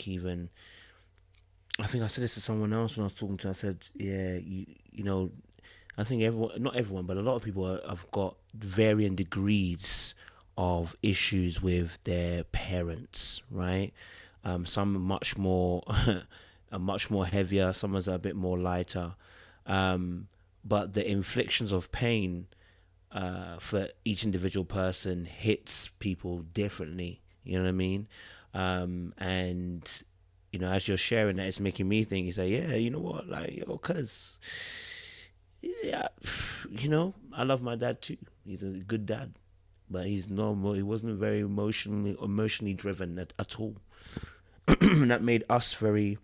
A: I said this to someone else when I was talking to. I said, yeah, I think not everyone, but a lot of people have got varying degrees of issues with their parents, right? Some are much more heavier, some are a bit more lighter. But the inflictions of pain for each individual person hits people differently. You know what I mean? And as you're sharing that, it's making me think. You say, yeah, you know what, cause. Yeah, I love my dad too. He's a good dad, but he's normal. He wasn't very emotionally driven at all. That made us very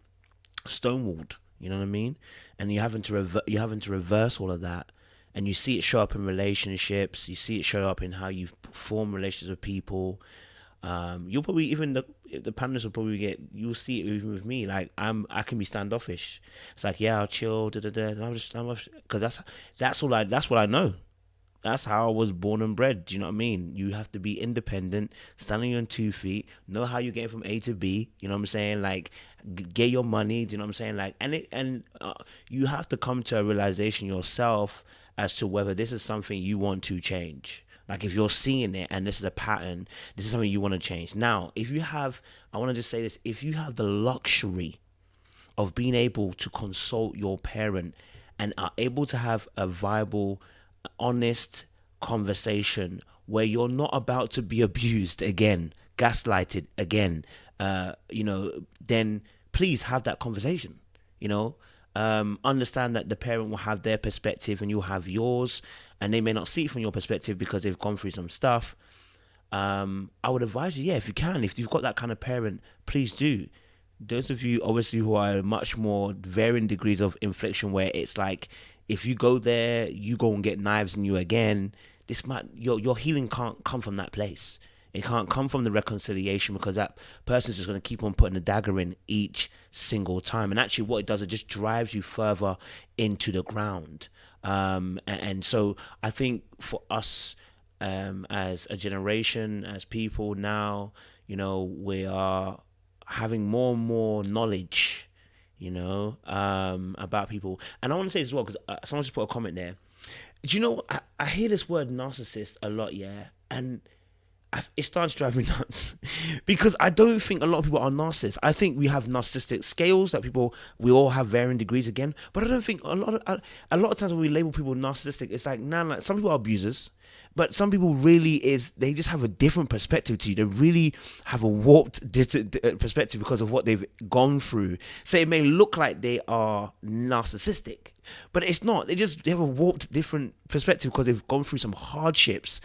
A: stonewalled. You know what I mean? And you're having to reverse all of that, and you see it show up in relationships. You see it show up in how you form relationships with people. You'll probably even the panelists will probably you'll see it even with me. Like I can be standoffish. It's like, yeah, I'll chill, and I'm because that's what I know. That's how I was born and bred. Do you know what I mean? You have to be independent, standing on 2 feet, know how you're getting from A to B. You know what I'm saying? Like, get your money. Do you know what I'm saying? Like, and you have to come to a realization yourself as to whether this is something you want to change. Like, if you're seeing it and this is a pattern, this is something you want to change. Now, I want to just say this, if you have the luxury of being able to consult your parent and are able to have a viable, honest conversation where you're not about to be abused again, gaslighted again, then please have that conversation, understand that the parent will have their perspective and you'll have yours, and they may not see it from your perspective because they've gone through some stuff. I would advise you, if you've got that kind of parent, please do. Those of you obviously who are much more varying degrees of infliction, where it's like, if you go there, you go and get knives in you again, your healing can't come from that place. It can't come from the reconciliation, because that person's just going to keep on putting the dagger in each single time. And actually what it does, it just drives you further into the ground. And so I think for us, as a generation, as people now, we are having more and more knowledge, about people. And I want to say as well, because someone just put a comment there. Do you know, I hear this word narcissist a lot, yeah? And it starts to drive me nuts because I don't think a lot of people are narcissists. I think we have narcissistic scales that we all have varying degrees again, but I don't think a lot of times when we label people narcissistic, it's like, nah, some people are abusers, but some people really they just have a different perspective to you. They really have a warped perspective because of what they've gone through. So it may look like they are narcissistic, but it's not. They have a warped different perspective because they've gone through some hardships.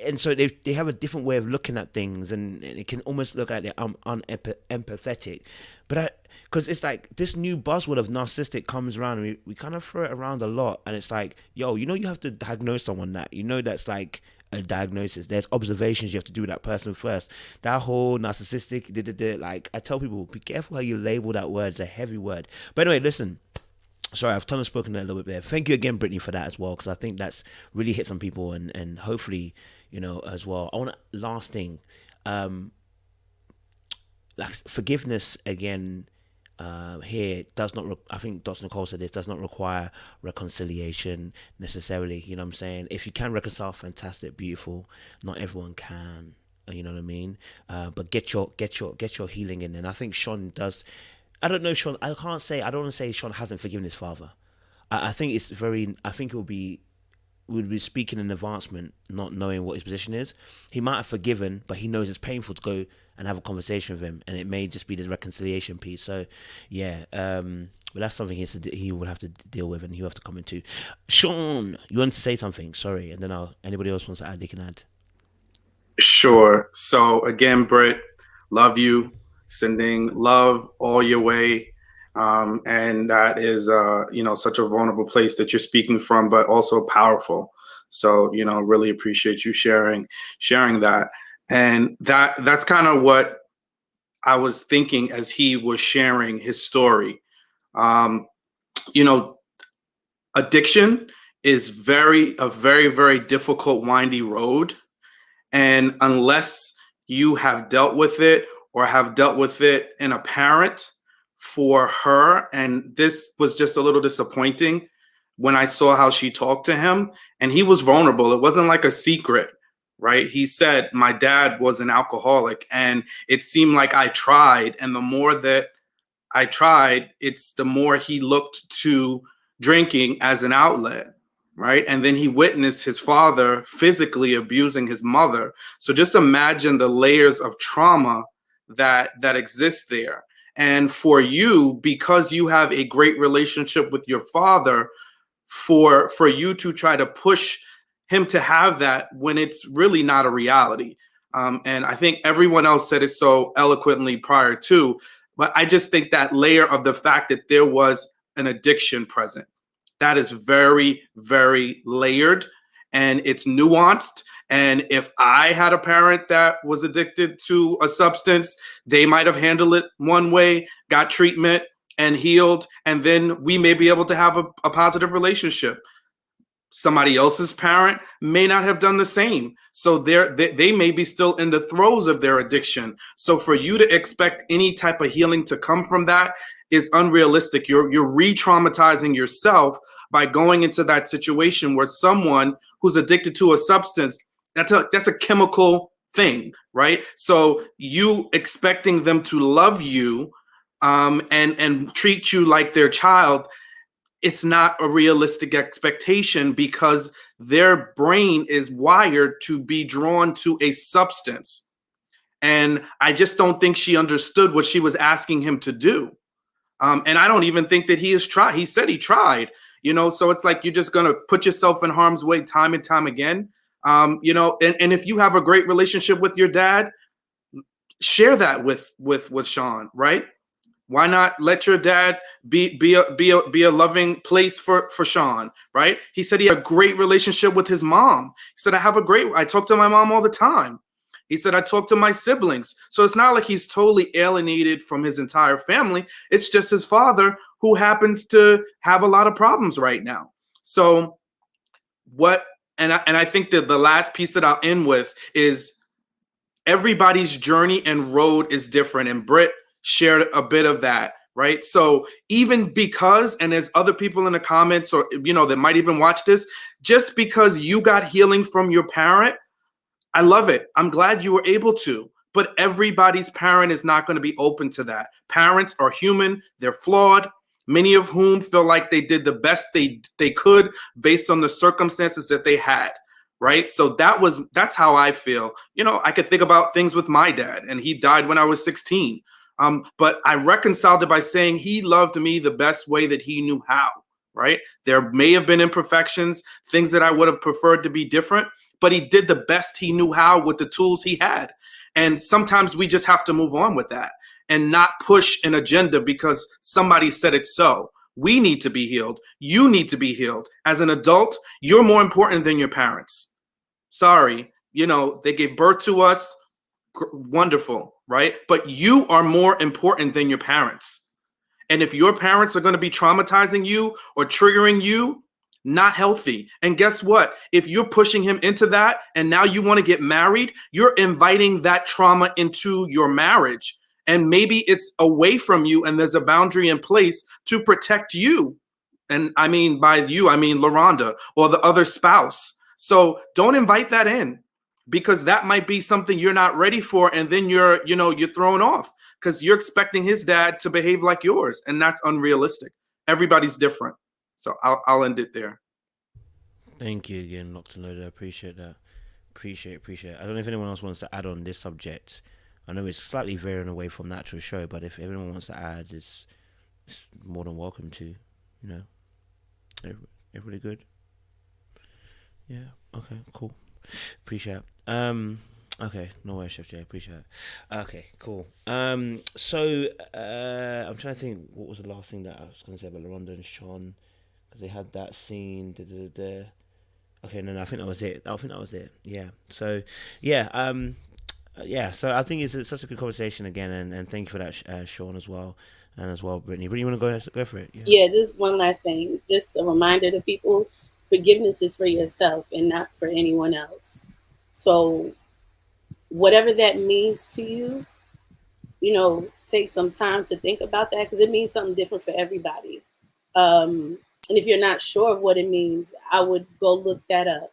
A: And so they have a different way of looking at things, and it can almost look like they're unempathetic. But because it's like this new buzzword of narcissistic comes around, and we kind of throw it around a lot, and it's like, yo, you have to diagnose someone that, that's like a diagnosis. There's observations you have to do with that person first. That whole narcissistic, like I tell people, be careful how you label that word. It's a heavy word. But anyway, listen. Sorry, I've tongue spoken a little bit there. Thank you again, Brittany, for that as well, because I think that's really hit some people, and hopefully, as well. I want last thing, like forgiveness again. Here does not. I think Dr. Nicole said this does not require reconciliation necessarily. You know what I'm saying? If you can reconcile, fantastic, beautiful. Not everyone can. You know what I mean? But get your healing in, and I think Sean does. I don't know, Sean. I don't want to say Sean hasn't forgiven his father. I think we would be speaking in advancement, not knowing what his position is. He might have forgiven, but he knows it's painful to go and have a conversation with him, and it may just be the reconciliation piece. So, yeah, but that's something he will have to deal with, and he'll have to come into. Sean, you wanted to say something? Sorry, and then anybody else wants to add, they can add.
I: Sure. So again, Britt, love you. Sending love all your way. And that is, such a vulnerable place that you're speaking from, but also powerful. So, really appreciate you sharing that. And that's kind of what I was thinking as he was sharing his story. Addiction is a very, very difficult, windy road. And unless you have dealt with it, or have dealt with it in a parent for her. And this was just a little disappointing when I saw how she talked to him, and he was vulnerable. It wasn't like a secret, right? He said, my dad was an alcoholic, and it seemed like I tried. And the more that I tried, it's the more he looked to drinking as an outlet, right? And then he witnessed his father physically abusing his mother. So just imagine the layers of trauma that exists there. And for you, because you have a great relationship with your father, for you to try to push him to have that when it's really not a reality. And I think everyone else said it so eloquently prior to, but I just think that layer of the fact that there was an addiction present, that is very, very layered, and it's nuanced. And if I had a parent that was addicted to a substance, they might have handled it one way, got treatment and healed, and then we may be able to have a positive relationship. Somebody else's parent may not have done the same. So they may be still in the throes of their addiction. So for you to expect any type of healing to come from that is unrealistic. You're re-traumatizing yourself by going into that situation where someone who's addicted to a substance, that's a chemical thing, right? So you expecting them to love you and treat you like their child, it's not a realistic expectation because their brain is wired to be drawn to a substance. And I just don't think she understood what she was asking him to do. And I don't even think that he has tried. He said he tried, so it's like you're just going to put yourself in harm's way time and time again. And if you have a great relationship with your dad, share that with Sean, right? Why not let your dad be a loving place for Sean, right? He said he had a great relationship with his mom. He said, I talk to my mom all the time. He said, I talk to my siblings. So it's not like he's totally alienated from his entire family. It's just his father who happens to have a lot of problems right now. So and I think that the last piece that I'll end with is everybody's journey and road is different. And Britt shared a bit of that, right? So even because, and there's other people in the comments or, that might even watch this, just because you got healing from your parent I love it. I'm glad you were able to. But everybody's parent is not going to be open to that. Parents are human. They're flawed. Many of whom feel like they did the best they could based on the circumstances that they had. Right. So that's how I feel. You know, I could think about things with my dad, and he died when I was 16. But I reconciled it by saying he loved me the best way that he knew how. Right. There may have been imperfections, things that I would have preferred to be different, but he did the best he knew how with the tools he had. And sometimes we just have to move on with that and not push an agenda because somebody said it so. We need to be healed. You need to be healed. As an adult, you're more important than your parents. Sorry, you know, they gave birth to us. Wonderful, right? But you are more important than your parents. And if your parents are going to be traumatizing you or triggering you, not healthy. And guess what? If you're pushing him into that and now you want to get married, you're inviting that trauma into your marriage. And maybe it's away from you and there's a boundary in place to protect you. And I mean, by you, I mean LaRhonda or the other spouse. So don't invite that in, because that might be something you're not ready for. And then you're thrown off because you're expecting his dad to behave like yours. And that's unrealistic. Everybody's different. So I'll end it there.
A: Thank you again, Locked and Loaded. I appreciate that. Appreciate it. I don't know if anyone else wants to add on this subject. I know it's slightly veering away from the actual show, but if everyone wants to add, it's more than welcome to. You know, everybody good? Yeah. Okay. Cool. Appreciate it. Okay. No worries, Chef J. Appreciate it. Okay. Cool. So I'm trying to think. What was the last thing that I was going to say about LaRhonda and Sean? Because they had that scene. Okay. No. I think that was it. Yeah. So yeah. So I think it's such a good conversation again, and thank you for that, Sean, as well, and as well, Brittany. Brittany, you want to go for it?
C: Yeah, just one last thing. Just a reminder to people, forgiveness is for yourself and not for anyone else. So whatever that means to you, take some time to think about that, because it means something different for everybody. And if you're not sure of what it means, I would go look that up,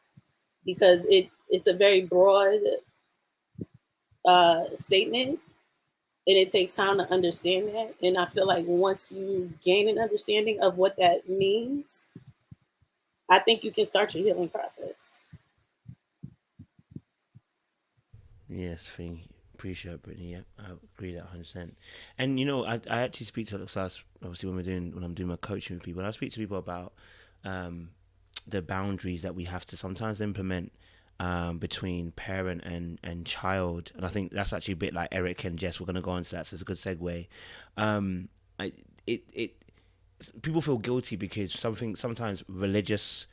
C: because it's a very broad statement, and it takes time to understand that. And I feel like once you gain an understanding of what that means, I think you can start your healing process.
A: Yes, appreciate it, Brittany. Yeah, I agree that 100%. And I actually speak to Alexia, obviously when I'm doing my coaching with people, and I speak to people about the boundaries that we have to sometimes implement between parent and child. And I think that's actually a bit like Eric and Jess. We're going to go into that, so it's a good segue. People feel guilty because sometimes religious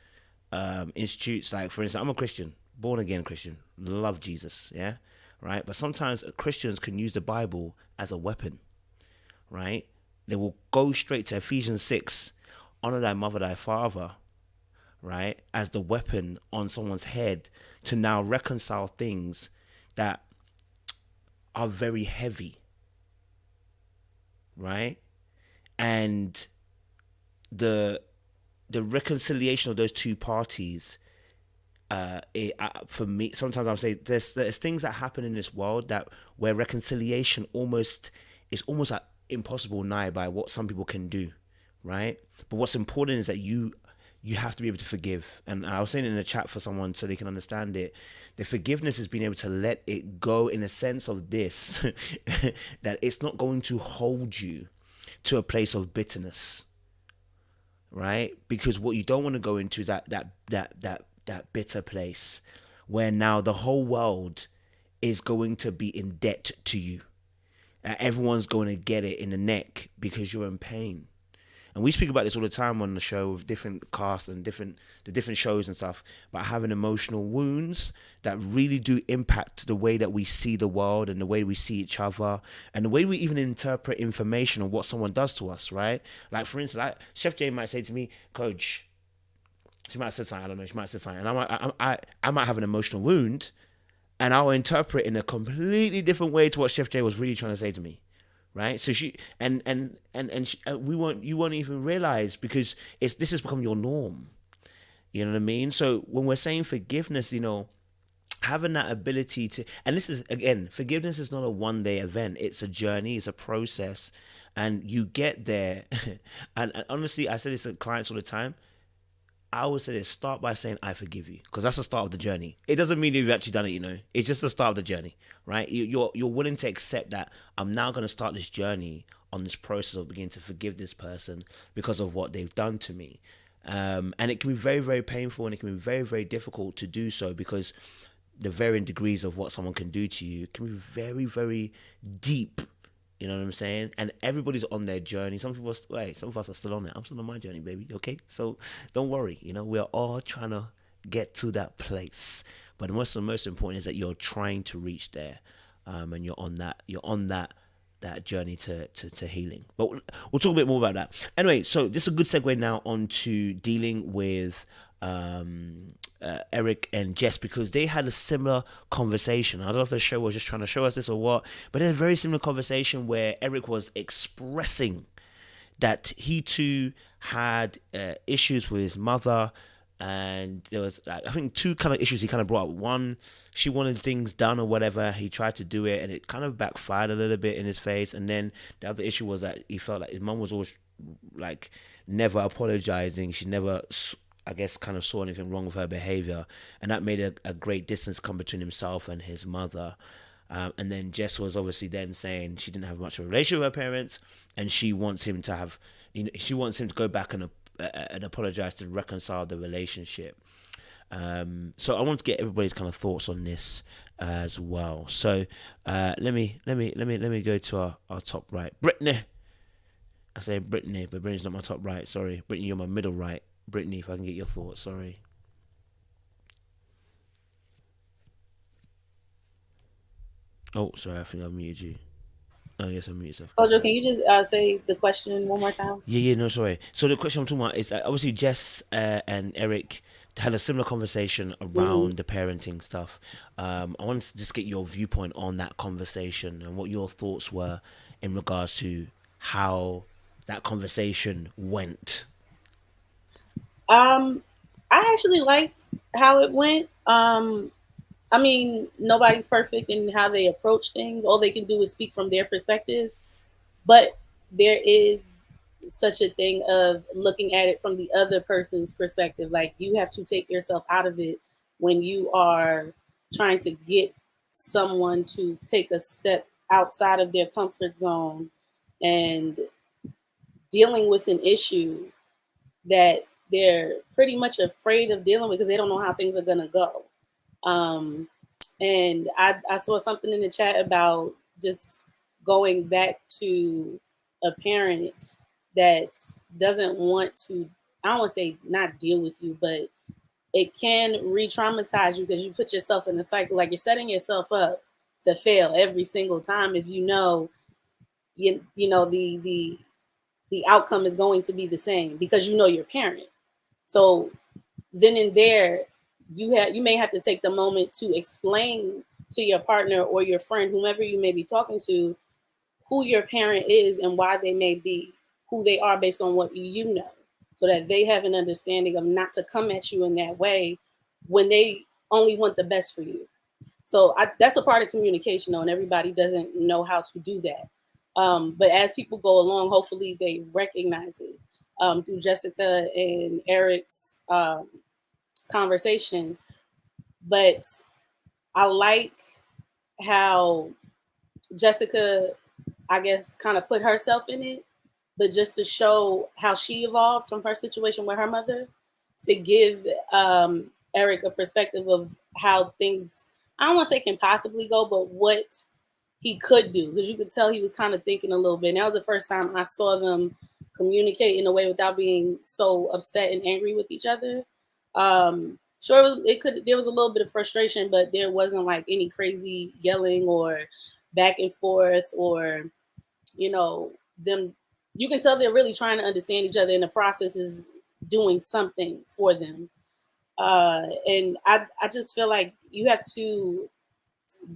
A: institutes, like for instance, I'm a Christian, born again Christian, love Jesus, yeah, right? But sometimes Christians can use the Bible as a weapon, right? They will go straight to Ephesians 6, honor thy mother, thy father, right, as the weapon on someone's head to now reconcile things that are very heavy, right? And the reconciliation of those two parties, for me, sometimes I'll say there's things that happen in this world that where reconciliation is almost like impossible nigh by what some people can do, right? But what's important is that you have to be able to forgive. And I was saying it in the chat for someone so they can understand it. The forgiveness is being able to let it go in a sense of this, that it's not going to hold you to a place of bitterness, right? Because what you don't want to go into is that bitter place where now the whole world is going to be in debt to you. Everyone's going to get it in the neck because you're in pain. And we speak about this all the time on the show with different casts and the different shows and stuff, about having emotional wounds that really do impact the way that we see the world and the way we see each other and the way we even interpret information on what someone does to us, right? Like, for instance, Chef Jay might say to me, Coach, she might have said something, I don't know, she might have said something, and I might have an emotional wound, and I'll interpret in a completely different way to what Chef Jay was really trying to say to me. Right, so she you won't even realize, because this has become your norm. You know what I mean? So when we're saying forgiveness, having that ability to, and this is, again, forgiveness is not a one-day event. It's a journey, it's a process, and you get there. And honestly, I say this to clients all the time. I always say this: start by saying "I forgive you," because that's the start of the journey. It doesn't mean you've actually done it, you know. It's just the start of the journey, right? You're willing to accept that I'm now going to start this journey on this process of beginning to forgive this person because of what they've done to me. And it can be very, very painful, and it can be very, very difficult to do so, because the varying degrees of what someone can do to you can be very, very deep. You know what I'm saying? And everybody's on their journey. Some people, some of us are still on it. I'm still on my journey, baby. Okay, so don't worry. You know, we are all trying to get to that place. But the most important is that you're trying to reach there, and you're on that journey to healing. But we'll talk a bit more about that. Anyway, so this is a good segue now onto dealing with Eric and Jess, because they had a similar conversation. I don't know if the show was just trying to show us this or what, but they had a very similar conversation where Eric was expressing that he too had issues with his mother, and there was, I think, two kind of issues he kind of brought up. One, she wanted things done or whatever. He tried to do it, and it kind of backfired a little bit in his face. And then the other issue was that he felt like his mom was always like never apologizing. She never, I guess, kind of saw anything wrong with her behavior, and that made a great distance come between himself and his mother. And then Jess was obviously then saying she didn't have much of a relationship with her parents, and she wants him to have, she wants him to go back and apologize to reconcile the relationship. So I want to get everybody's kind of thoughts on this as well. So let me go to our top right, Brittany. I say Brittany, but Brittany's not my top right. Sorry, Brittany, you're my middle right. Brittany, if I can get your thoughts. Sorry. Oh, sorry, I think I muted you. Oh, yes, I muted yourself.
C: Kojo, can you just say the question one more time?
A: Yeah, no, sorry. So the question I'm talking about is obviously Jess and Eric had a similar conversation around the parenting stuff. I wanted to just get your viewpoint on that conversation and what your thoughts were in regards to how that conversation went.
C: I actually liked how it went. I mean, nobody's perfect in how they approach things. All they can do is speak from their perspective. But there is such a thing of looking at it from the other person's perspective. Like, you have to take yourself out of it when you are trying to get someone to take a step outside of their comfort zone and dealing with an issue that they're pretty much afraid of dealing with because they don't know how things are going to go. And I saw something in the chat about just going back to a parent that doesn't want to, I don't want to say not deal with you, but it can re-traumatize you because you put yourself in a cycle. Like, you're setting yourself up to fail every single time if you know the outcome is going to be the same because you know your parent. So then and there, you may have to take the moment to explain to your partner or your friend, whomever you may be talking to, who your parent is and why they may be who they are based on what you know, so that they have an understanding of not to come at you in that way when they only want the best for you. So that's a part of communication, though, and everybody doesn't know how to do that. But as people go along, hopefully they recognize it through Jessica and Eric's conversation. But I like how Jessica, I guess, kind of put herself in it, but just to show how she evolved from her situation with her mother, to give Eric a perspective of how things, I don't want to say can possibly go, but what he could do, because you could tell he was kind of thinking a little bit. And that was the first time I saw them communicate in a way without being so upset and angry with each other. Sure, there was a little bit of frustration, but there wasn't like any crazy yelling or back and forth or, them. You can tell they're really trying to understand each other, and the process is doing something for them. And I just feel like you have to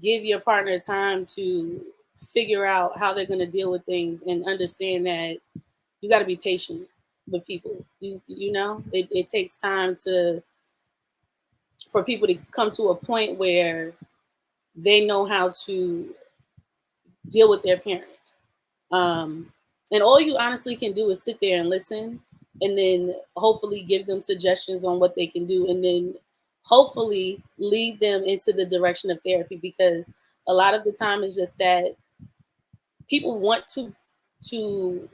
C: give your partner time to figure out how they're going to deal with things and understand that you got to be patient with people. It takes time for people to come to a point where they know how to deal with their parent. And all you honestly can do is sit there and listen, and then hopefully give them suggestions on what they can do, and then hopefully lead them into the direction of therapy, because a lot of the time it's just that people want to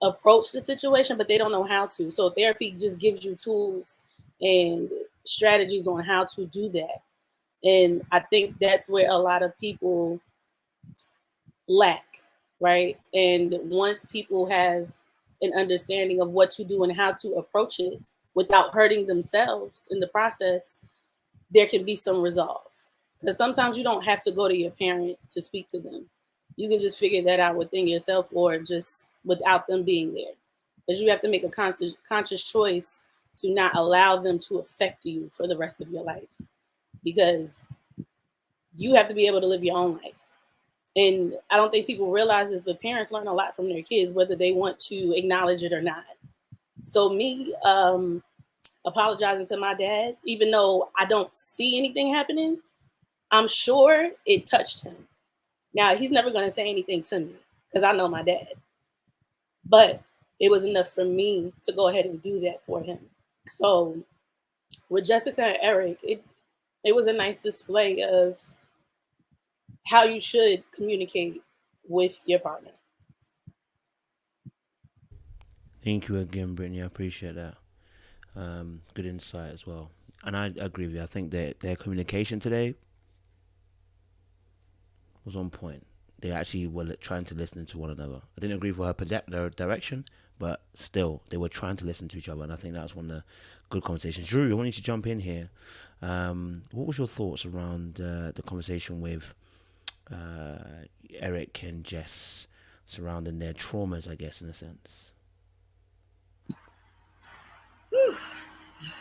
C: approach the situation, but they don't know how to. So therapy just gives you tools and strategies on how to do that. And I think that's where a lot of people lack, right? And once people have an understanding of what to do and how to approach it without hurting themselves in the process, there can be some resolve. Because sometimes you don't have to go to your parent to speak to them. You can just figure that out within yourself, or just without them being there. Because you have to make a conscious choice to not allow them to affect you for the rest of your life. Because you have to be able to live your own life. And I don't think people realize this, but parents learn a lot from their kids, whether they want to acknowledge it or not. So me apologizing to my dad, even though I don't see anything happening, I'm sure it touched him. Now, he's never going to say anything to me because I know my dad. But it was enough for me to go ahead and do that for him. So with Jessica and Eric, it was a nice display of how you should communicate with your partner.
A: Thank you again, Brittany. I appreciate that. Good insight as well. And I agree with you. I think that their communication today was on point. They actually were trying to listen to one another. I didn't agree with her direction, but still, they were trying to listen to each other. And I think that's one of the good conversations. Drew, I want you to jump in here. What was your thoughts around the conversation with Eric and Jess surrounding their traumas, I guess, in a sense?
F: Whew.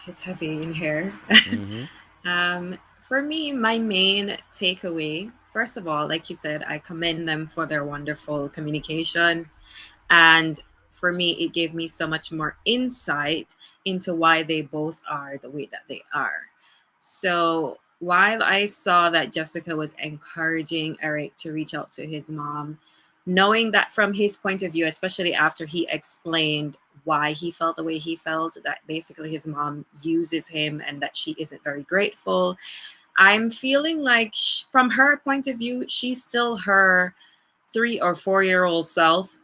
F: It's heavy in here.
A: Mm-hmm.
F: For me, my main takeaway, first of all, like you said, I commend them for their wonderful communication. And for me, it gave me so much more insight into why they both are the way that they are. So while I saw that Jessica was encouraging Eric to reach out to his mom, knowing that from his point of view, especially after he explained why he felt the way he felt, that basically his mom uses him and that she isn't very grateful, I'm feeling like from her point of view, she's still her 3 or 4-year-old self.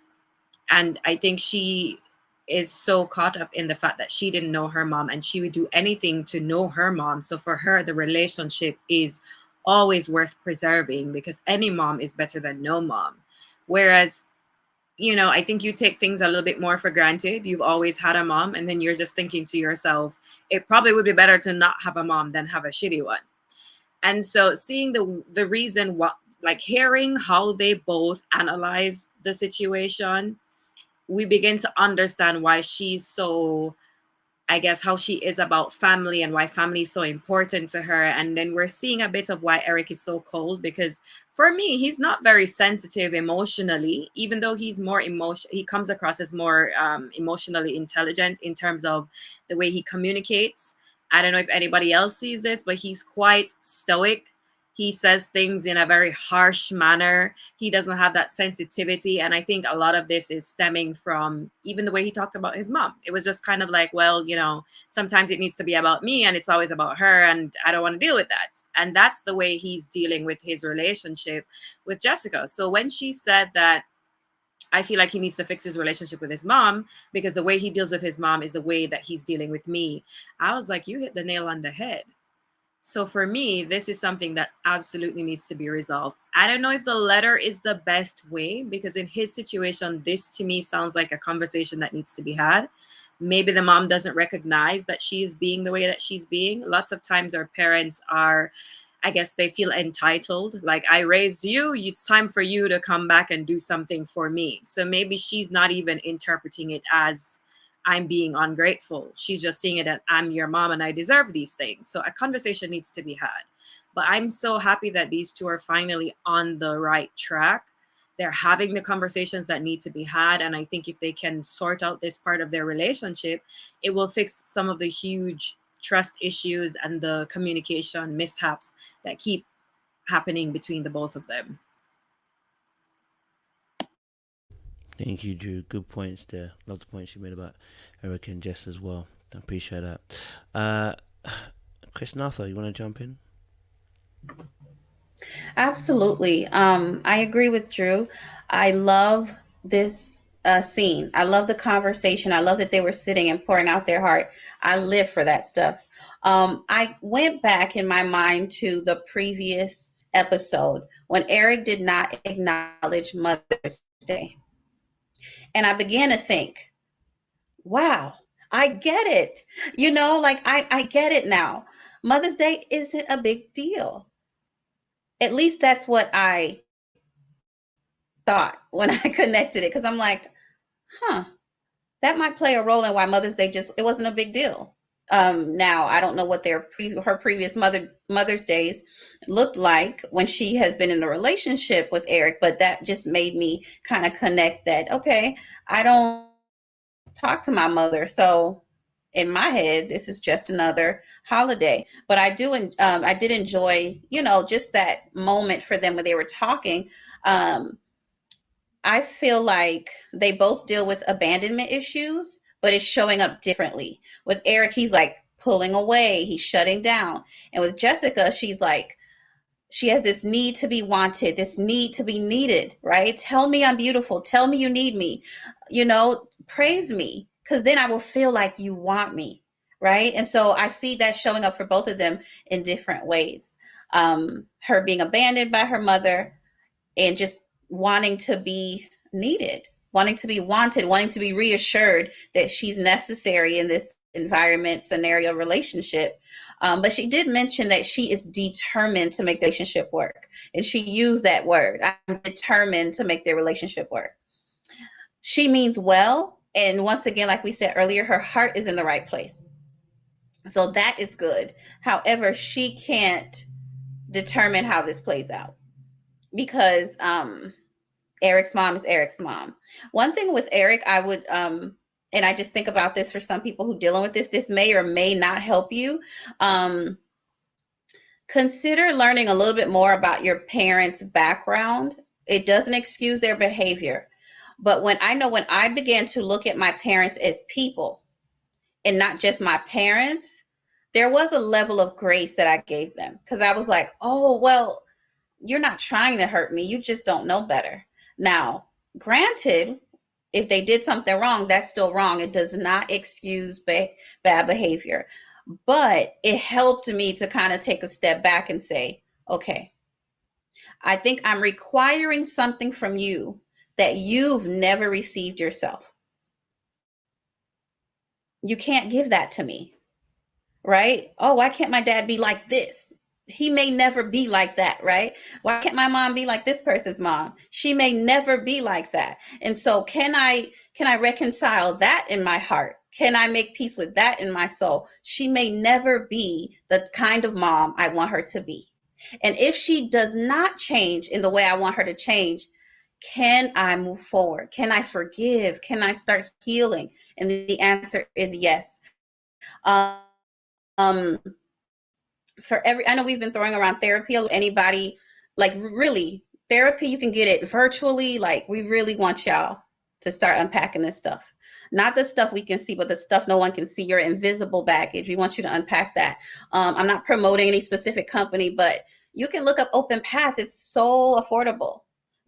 F: And I think she is so caught up in the fact that she didn't know her mom and she would do anything to know her mom. So for her, the relationship is always worth preserving because any mom is better than no mom. Whereas, you know, I think you take things a little bit more for granted. You've always had a mom, and then you're just thinking to yourself, it probably would be better to not have a mom than have a shitty one. And so seeing the reason, what, like hearing how they both analyze the situation, we begin to understand why she's so, I guess, how she is about family and why family is so important to her. And then we're seeing a bit of why Eric is so cold, because for me, he's not very sensitive emotionally, even though he's more he comes across as more emotionally intelligent in terms of the way he communicates. I don't know if anybody else sees this, but he's quite stoic. He says things in a very harsh manner. He doesn't have that sensitivity. And I think a lot of this is stemming from even the way he talked about his mom. It was just kind of like, well, you know, sometimes it needs to be about me and it's always about her and I don't want to deal with that. And that's the way he's dealing with his relationship with Jessica. So when she said that, I feel like he needs to fix his relationship with his mom because the way he deals with his mom is the way that he's dealing with me. I was like, you hit the nail on the head. So for me, this is something that absolutely needs to be resolved. I don't know if the letter is the best way, because in his situation, this to me sounds like a conversation that needs to be had. Maybe the mom doesn't recognize that she's being the way that she's being. Lots of times our parents are, I guess they feel entitled. Like, I raised you, it's time for you to come back and do something for me. So maybe she's not even interpreting it as I'm being ungrateful. She's just seeing it as I'm your mom and I deserve these things. So a conversation needs to be had. But I'm so happy that these two are finally on the right track. They're having the conversations that need to be had. And I think if they can sort out this part of their relationship, it will fix some of the huge trust issues and the communication mishaps that keep happening between the both of them.
A: Thank you, Drew. Good points there. Love the points you made about Eric and Jess as well. I appreciate that. Chris Natha, you want to jump in?
G: Absolutely. I agree with Drew. I love this scene. I love the conversation. I love that they were sitting and pouring out their heart. I live for that stuff. I went back in my mind to the previous episode when Eric did not acknowledge Mother's Day. And I began to think, wow, I get it. You know, like I get it now. Mother's Day isn't a big deal. At least that's what I thought when I connected it, because I'm like, that might play a role in why Mother's Day it wasn't a big deal. Now I don't know what her previous Mother's Days looked like when she has been in a relationship with Eric, but that just made me kind of connect that, okay, I don't talk to my mother, so in my head, this is just another holiday. But I did enjoy, just that moment for them when they were talking. I feel like they both deal with abandonment issues, but it's showing up differently. With Eric, he's like pulling away, he's shutting down. And with Jessica, she's like, she has this need to be wanted, this need to be needed, right? Tell me I'm beautiful. Tell me you need me, praise me, because then I will feel like you want me, right? And so I see that showing up for both of them in different ways. Her being abandoned by her mother and just wanting to be needed, wanting to be wanted, wanting to be reassured that she's necessary in this environment, scenario, relationship. But she did mention that she is determined to make the relationship work. And she used that word. I'm determined to make their relationship work. She means well. And once again, like we said earlier, her heart is in the right place. So that is good. However, she can't determine how this plays out because Eric's mom is Eric's mom. One thing with Eric, I would, and I just think about this for some people who dealing with this may or may not help you. Consider learning a little bit more about your parents' background. It doesn't excuse their behavior. But when I began to look at my parents as people and not just my parents, there was a level of grace that I gave them because I was like, oh, well, you're not trying to hurt me. You just don't know better. Now, granted, if they did something wrong, that's still wrong. It does not excuse bad behavior. But it helped me to kind of take a step back and say, okay, I think I'm requiring something from you that you've never received yourself. You can't give that to me, right? Oh, why can't my dad be like this? He may never be like that, right? Why can't my mom be like this person's mom? She may never be like that. And so can I reconcile that in my heart? Can I make peace with that in my soul? She may never be the kind of mom I want her to be. And if she does not change in the way I want her to change, can I move forward? Can I forgive? Can I start healing? And the answer is yes. I know we've been throwing around therapy. Anybody, like really, therapy, you can get it virtually. Like we really want y'all to start unpacking this stuff. Not the stuff we can see, but the stuff no one can see, your invisible baggage. We want you to unpack that. I'm not promoting any specific company, but you can look up Open Path. It's so affordable,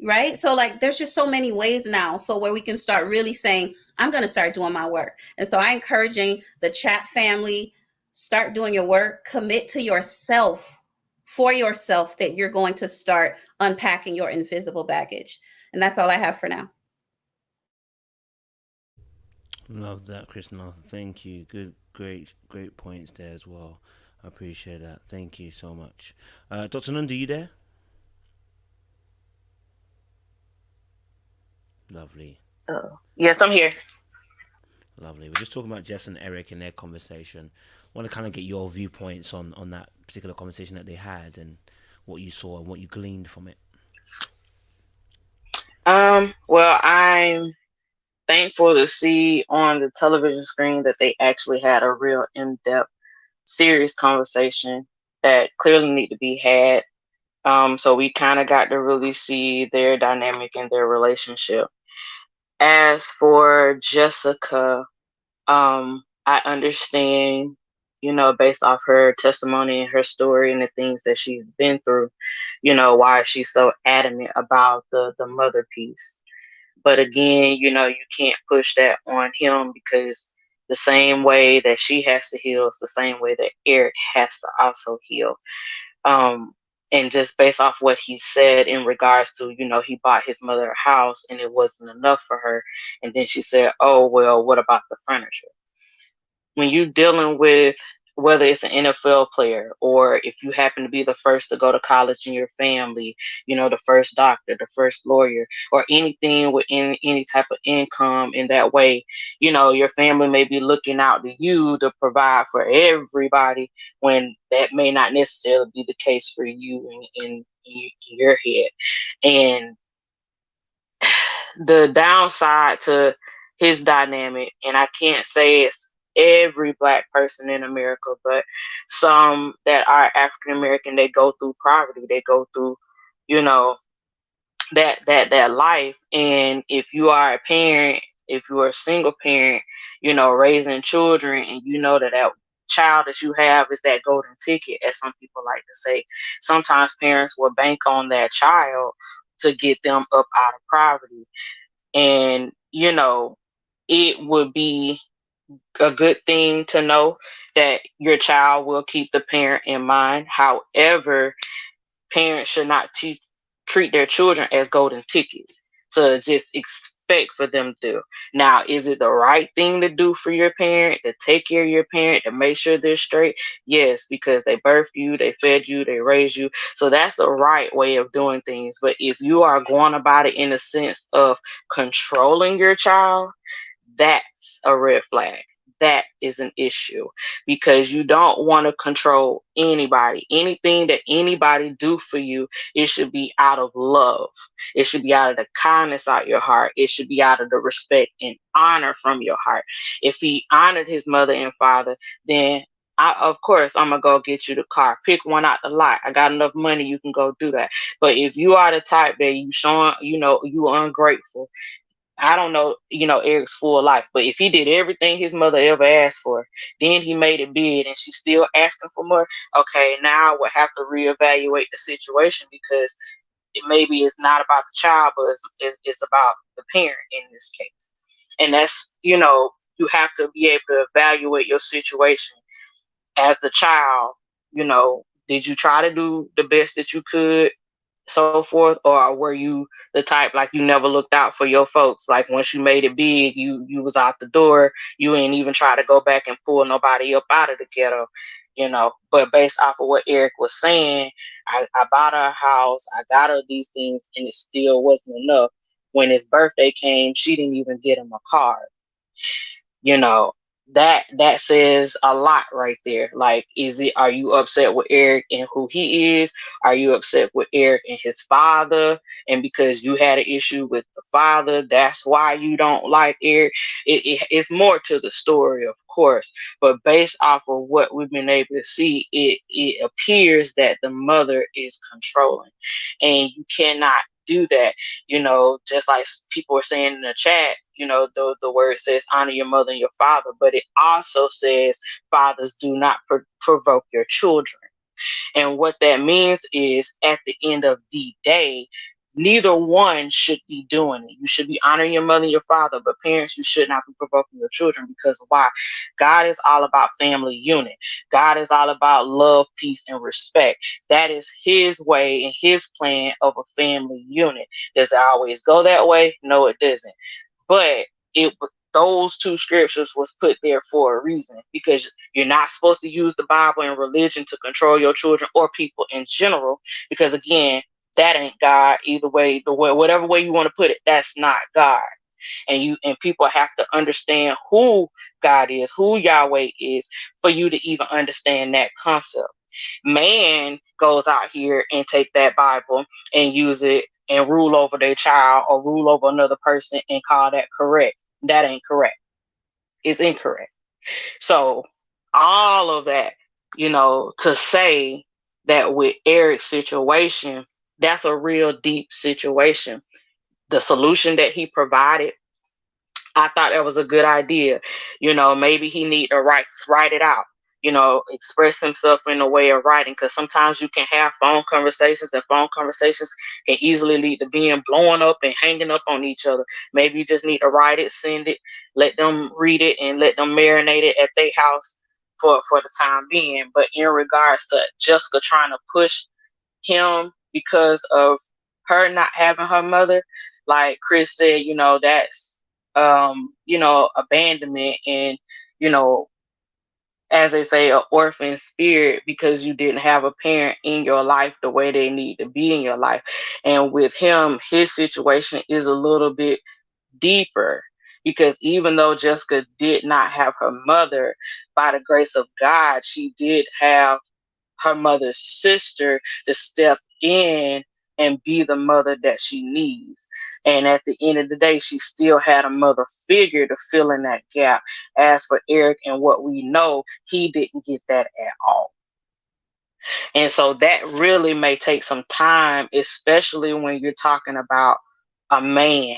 G: right? So like there's just so many ways now. So where we can start really saying, I'm going to start doing my work. And so I'm encouraging the chat family, start doing your work, commit to yourself, for yourself, that you're going to start unpacking your invisible baggage. And that's all I have for now.
A: Love that, Chris Nathan. Thank you. Good, great points there as well. I appreciate that. Thank you so much. Dr. Nunda, you there? Lovely.
H: Oh, yes, I'm here.
A: Lovely. We're just talking about Jess and Eric and their conversation. I want to kind of get your viewpoints on that particular conversation that they had and what you saw and what you gleaned from it.
H: Well, I'm thankful to see on the television screen that they actually had a real in-depth serious conversation that clearly need to be had. So we kind of got to really see their dynamic and their relationship. As for Jessica, I understand, based off her testimony and her story and the things that she's been through, why she's so adamant about the mother piece. But again, you can't push that on him, because the same way that she has to heal is the same way that Eric has to also heal. And just based off what he said in regards to, he bought his mother a house and it wasn't enough for her. And then she said, oh, well, what about the furniture? When you're dealing with, whether it's an NFL player or if you happen to be the first to go to college in your family, the first doctor, the first lawyer, or anything with any type of income in that way, your family may be looking out to you to provide for everybody, when that may not necessarily be the case for you in your head. And the downside to his dynamic, and I can't say it's every Black person in America, but some that are African American, they go through poverty, they go through, that life. And if you are a parent, if you are a single parent, raising children, and that child that you have is that golden ticket, as some people like to say, sometimes parents will bank on that child to get them up out of poverty. And, it would be a good thing to know that your child will keep the parent in mind. However, parents should not treat their children as golden tickets to just expect for them to. Now, is it the right thing to do for your parent, to take care of your parent, to make sure they're straight? Yes, because they birthed you, they fed you, they raised you. So that's the right way of doing things. But if you are going about it in a sense of controlling your child, that's a red flag. That is an issue, because you don't want to control anybody. Anything that anybody do for you, it should be out of love. It should be out of the kindness out your heart. It should be out of the respect and honor from your heart. If he honored his mother and father, then of course, I'm going to go get you the car. Pick one out the lot. I got enough money. You can go do that. But if you are the type that you showing, you are ungrateful. I don't know, Eric's full life, but if he did everything his mother ever asked for, then he made it big and she's still asking for more, okay, now we'll have to reevaluate the situation, because maybe it's not about the child, but it's about the parent in this case. And that's, you have to be able to evaluate your situation as the child. Did you try to do the best that you could, so forth, or were you the type like you never looked out for your folks? Like once you made it big, you was out the door. You ain't even try to go back and pull nobody up out of the ghetto, But based off of what Eric was saying, I bought her a house, I got her these things, and it still wasn't enough. When his birthday came, she didn't even get him a card. That says a lot right there. Like, are you upset with Eric and who he is? Are you upset with Eric and his father? And because you had an issue with the father, that's why you don't like Eric? It's more to the story, of course, but based off of what we've been able to see, it appears that the mother is controlling, and you cannot do that. Just like people are saying in the chat, the word says honor your mother and your father, but it also says fathers do not provoke your children. And what that means is, at the end of the day, neither one should be doing it. You should be honoring your mother and your father, but parents, you should not be provoking your children. Because why? God is all about family unit. God is all about love, peace, and respect. That is his way and his plan of a family unit. Does it always go that way? No, it doesn't. But those two scriptures was put there for a reason, because you're not supposed to use the Bible and religion to control your children or people in general, because again, that ain't God either way. Whatever way you want to put it, that's not God. And people have to understand who God is, who Yahweh is, for you to even understand that concept. Man goes out here and take that Bible and use it and rule over their child or rule over another person and call that correct. That ain't correct. It's incorrect. So all of that to say that with Eric's situation, that's a real deep situation. The solution that he provided, I thought that was a good idea. Maybe he need to write it out, express himself in a way of writing, because sometimes you can have phone conversations, and phone conversations can easily lead to being blowing up and hanging up on each other. Maybe you just need to write it, send it, let them read it, and let them marinate it at their house for the time being. But in regards to Jessica trying to push him because of her not having her mother, like Chris said, that's abandonment, and as they say, an orphan spirit, because you didn't have a parent in your life the way they need to be in your life. And with him, his situation is a little bit deeper, because even though Jessica did not have her mother, by the grace of God, she did have her mother's sister to step in and be the mother that she needs. And at the end of the day, she still had a mother figure to fill in that gap. As for Eric and what we know, he didn't get that at all. And so that really may take some time, especially when you're talking about a man.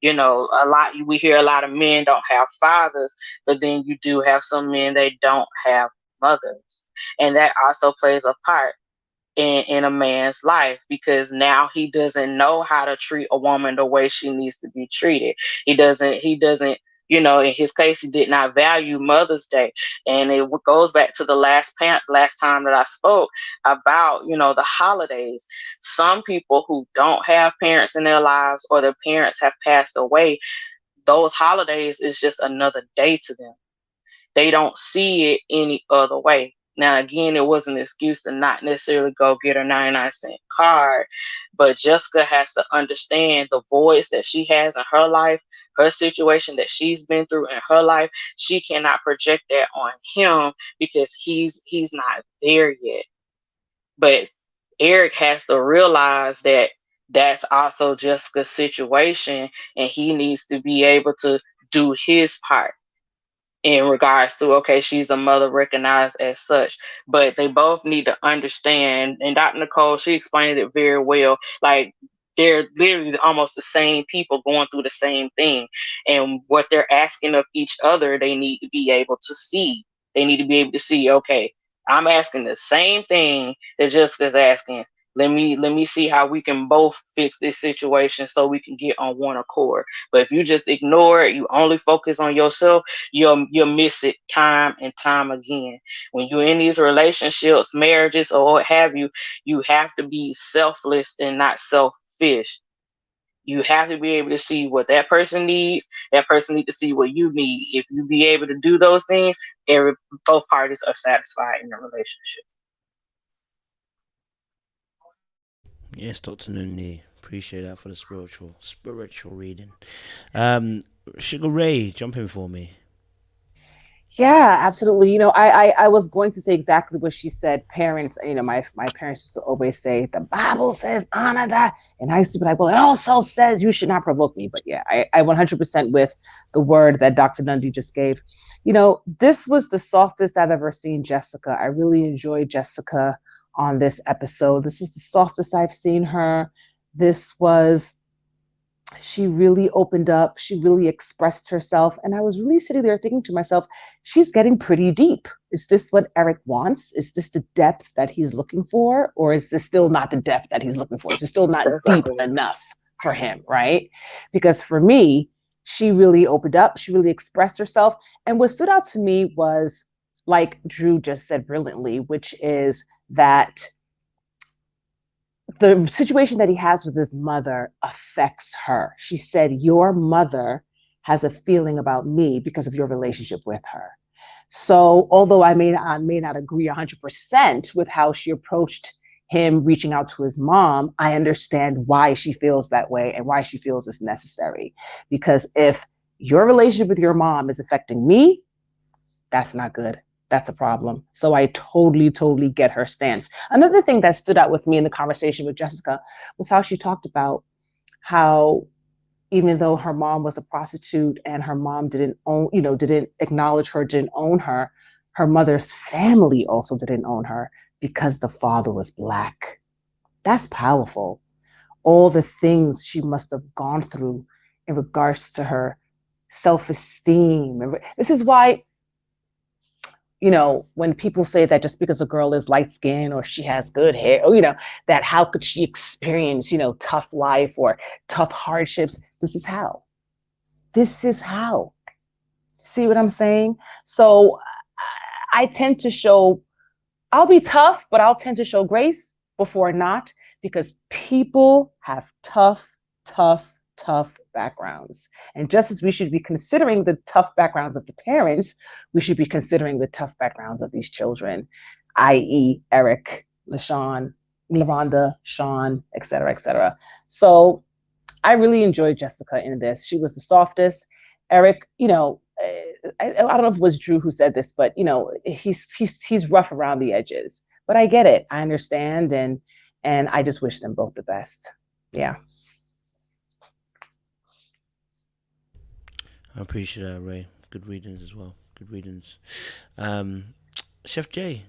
H: We hear a lot of men don't have fathers, but then you do have some men, they don't have mothers. And that also plays a part in a man's life, because now he doesn't know how to treat a woman the way she needs to be treated. He doesn't, in his case, he did not value Mother's Day. And it goes back to the last time that I spoke about, the holidays. Some people who don't have parents in their lives, or their parents have passed away, those holidays is just another day to them. They don't see it any other way. Now, again, it was an excuse to not necessarily go get a 99-cent card, but Jessica has to understand the voids that she has in her life, her situation that she's been through in her life. She cannot project that on him, because he's not there yet. But Eric has to realize that that's also Jessica's situation, and he needs to be able to do his part in regards to, okay, she's a mother recognized as such. But they both need to understand, and Dr. Nicole, she explained it very well, like they're literally almost the same people going through the same thing, and what they're asking of each other, they need to be able to see. They need to be able to see, okay, I'm asking the same thing that Jessica's asking. Let me see how we can both fix this situation so we can get on one accord. But if you just ignore it, you only focus on yourself, you'll miss it time and time again. When you're in these relationships, marriages, or what have you, you have to be selfless and not selfish. You have to be able to see what that person needs. That person needs to see what you need. If you be able to do those things, both parties are satisfied in the relationship.
A: Yes, Dr. Nunni. Appreciate that for the spiritual reading. Sugar Ray, jump in for me.
E: Yeah, absolutely. I was going to say exactly what she said. Parents, my parents used to always say, the Bible says honor that. And I used to be like, well, it also says you should not provoke me. But yeah, I 100% with the word that Dr. Nundy just gave. This was the softest I've ever seen Jessica. I really enjoyed Jessica on this episode. This was the softest I've seen her. She really opened up. She really expressed herself. And I was really sitting there thinking to myself, she's getting pretty deep. Is this what Eric wants? Is this the depth that he's looking for? Or is this still not the depth that he's looking for? Is it still not deep enough for him, right? Because for me, she really opened up. She really expressed herself. And what stood out to me was, like Drew just said brilliantly, which is that the situation that he has with his mother affects her. She said, your mother has a feeling about me because of your relationship with her. So although I may not agree 100% with how she approached him reaching out to his mom, I understand why she feels that way and why she feels it's necessary. Because if your relationship with your mom is affecting me, that's not good. That's a problem. So I totally get her stance. Another thing that stood out with me in the conversation with Jessica was how she talked about how even though her mom was a prostitute and her mom didn't acknowledge her, didn't own her, her mother's family also didn't own her because the father was Black. That's powerful. All the things she must have gone through in regards to her self-esteem. This is why, you know, when people say that just because a girl is light-skinned or she has good hair, or, you know, that how could she experience, you know, tough life or tough hardships? This is how. This is how. See what I'm saying? So I tend to show, I'll be tough, but I'll tend to show grace before not, because people have tough backgrounds. And just as we should be considering the tough backgrounds of the parents, we should be considering the tough backgrounds of these children, i.e. Eric, LaRhonda, Sean, et cetera, et cetera. So I really enjoyed Jessica in this. She was the softest. Eric, you know, I don't know if it was Drew who said this, but you know, he's rough around the edges. But I get it. I understand, and I just wish them both the best. Yeah.
A: I appreciate that, Ray. Good readings as well. Good readings. Chef Jay.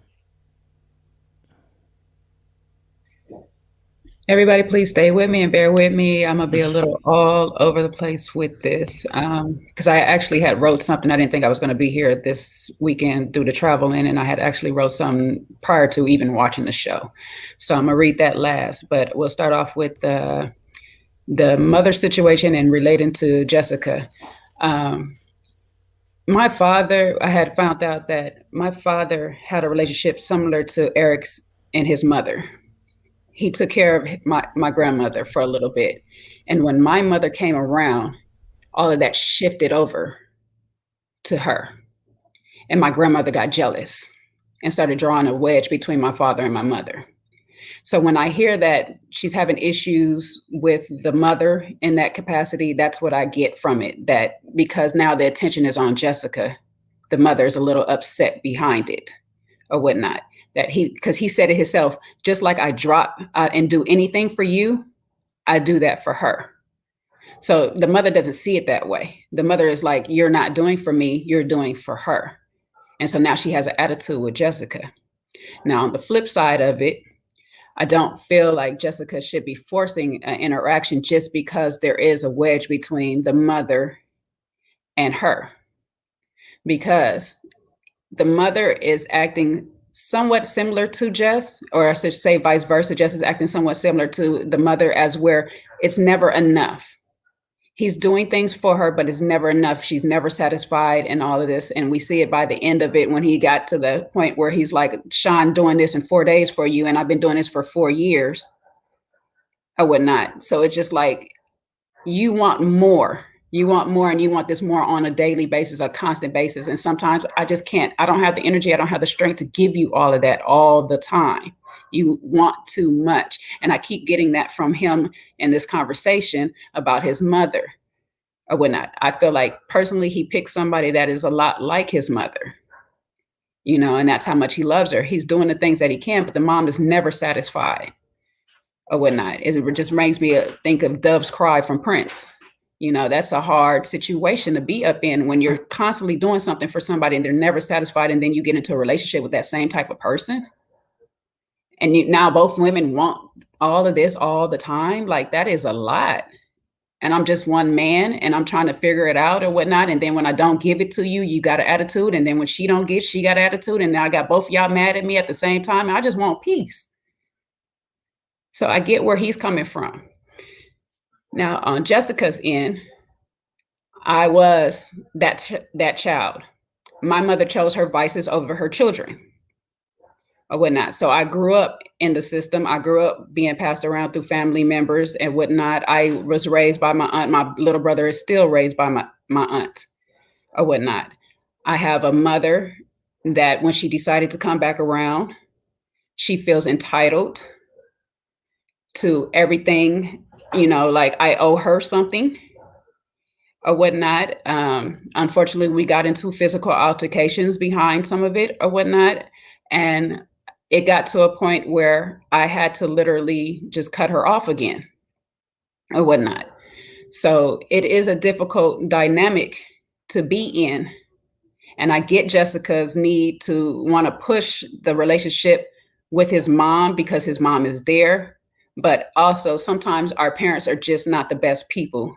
D: Everybody, please stay with me and bear with me. I'm gonna be a little all over the place with this because I actually had wrote something. I didn't think I was gonna be here this weekend due to traveling, and I had actually wrote something prior to even watching the show. So I'm gonna read that last, but we'll start off with the mother situation and relating to Jessica. My father, I had found out that my father had a relationship similar to Eric's and his mother. He took care of my grandmother for a little bit. And when my mother came around, all of that shifted over to her. And my grandmother got jealous and started drawing a wedge between my father and my mother. So when I hear that she's having issues with the mother in that capacity, that's what I get from it. That because now the attention is on Jessica, the mother is a little upset behind it or whatnot. That because he said it himself, just like I drop and do anything for you, I do that for her. So the mother doesn't see it that way. The mother is like, you're not doing for me, you're doing for her. And so now she has an attitude with Jessica. Now, on the flip side of it, I don't feel like Jessica should be forcing an interaction just because there is a wedge between the mother and her. Because the mother is acting somewhat similar to Jess, or I should say vice versa. Jess is acting somewhat similar to the mother, as where it's never enough. He's doing things for her, but it's never enough. She's never satisfied in all of this. And we see it by the end of it when he got to the point where he's like, Sean, doing this in 4 days for you, and I've been doing this for 4 years or whatnot. So it's just like, you want more. You want more, and you want this more on a daily basis, a constant basis. And sometimes I just can't. I don't have the energy. I don't have the strength to give you all of that all the time. You want too much. And I keep getting that from him in this conversation about his mother or whatnot. I feel like personally, he picked somebody that is a lot like his mother, you know, and that's how much he loves her. He's doing the things that he can, but the mom is never satisfied or whatnot. It just makes me think of Dove's Cry from Prince. You know, that's a hard situation to be up in when you're constantly doing something for somebody and they're never satisfied. And then you get into a relationship with that same type of person. And now both women want all of this all the time. Like, that is a lot. And I'm just one man and I'm trying to figure it out or whatnot. And then when I don't give it to you, you got an attitude. And then when she don't get, she got an attitude. And now I got both of y'all mad at me at the same time. And I just want peace. So I get where he's coming from. Now, on Jessica's end, I was that child. My mother chose her vices over her children or whatnot. So I grew up in the system. I grew up being passed around through family members and whatnot. I was raised by my aunt. My little brother is still raised by my aunt or whatnot. I have a mother that when she decided to come back around, she feels entitled to everything. You know, like I owe her something or whatnot. Unfortunately, we got into physical altercations behind some of it or whatnot. And it got to a point where I had to literally just cut her off again or whatnot. So it is a difficult dynamic to be in. And I get Jessica's need to want to push the relationship with his mom because his mom is there. But also sometimes our parents are just not the best people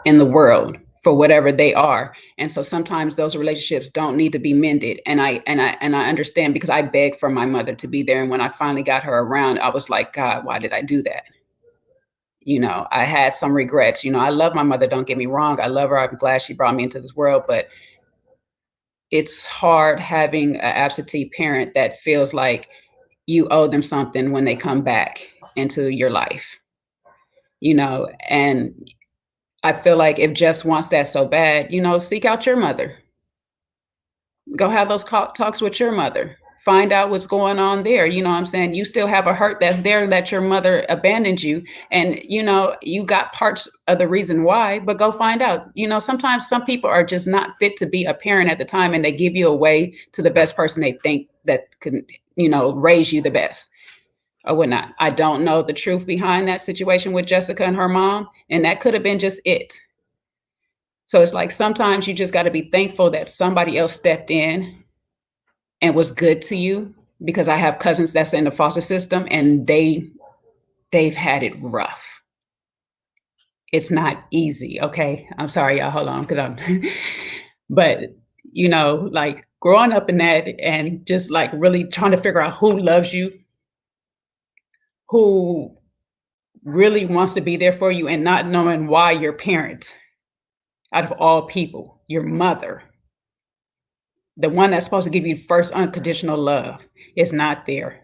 D: in the world for whatever they are. And so sometimes those relationships don't need to be mended. And I understand, because I begged for my mother to be there. And when I finally got her around, I was like, God, why did I do that? You know, I had some regrets. You know, I love my mother, don't get me wrong. I love her. I'm glad she brought me into this world, but it's hard having an absentee parent that feels like you owe them something when they come back into your life, you know. And I feel like if Jess wants that so bad, you know, seek out your mother. Go have those talks with your mother. Find out what's going on there. You know what I'm saying? You still have a hurt that's there that your mother abandoned you. And, you know, you got parts of the reason why, but go find out. You know, sometimes some people are just not fit to be a parent at the time, and they give you away to the best person they think that can, you know, raise you the best or whatnot. I don't know the truth behind that situation with Jessica and her mom, and that could have been just it. So it's like sometimes you just got to be thankful that somebody else stepped in and was good to you, because I have cousins that's in the foster system and they've had it rough. It's not easy. Okay. I'm sorry, y'all. Hold on. But you know, like growing up in that and just like really trying to figure out who loves you, who really wants to be there for you, and not knowing why your parent, out of all people, your mother, the one that's supposed to give you first unconditional love, is not there.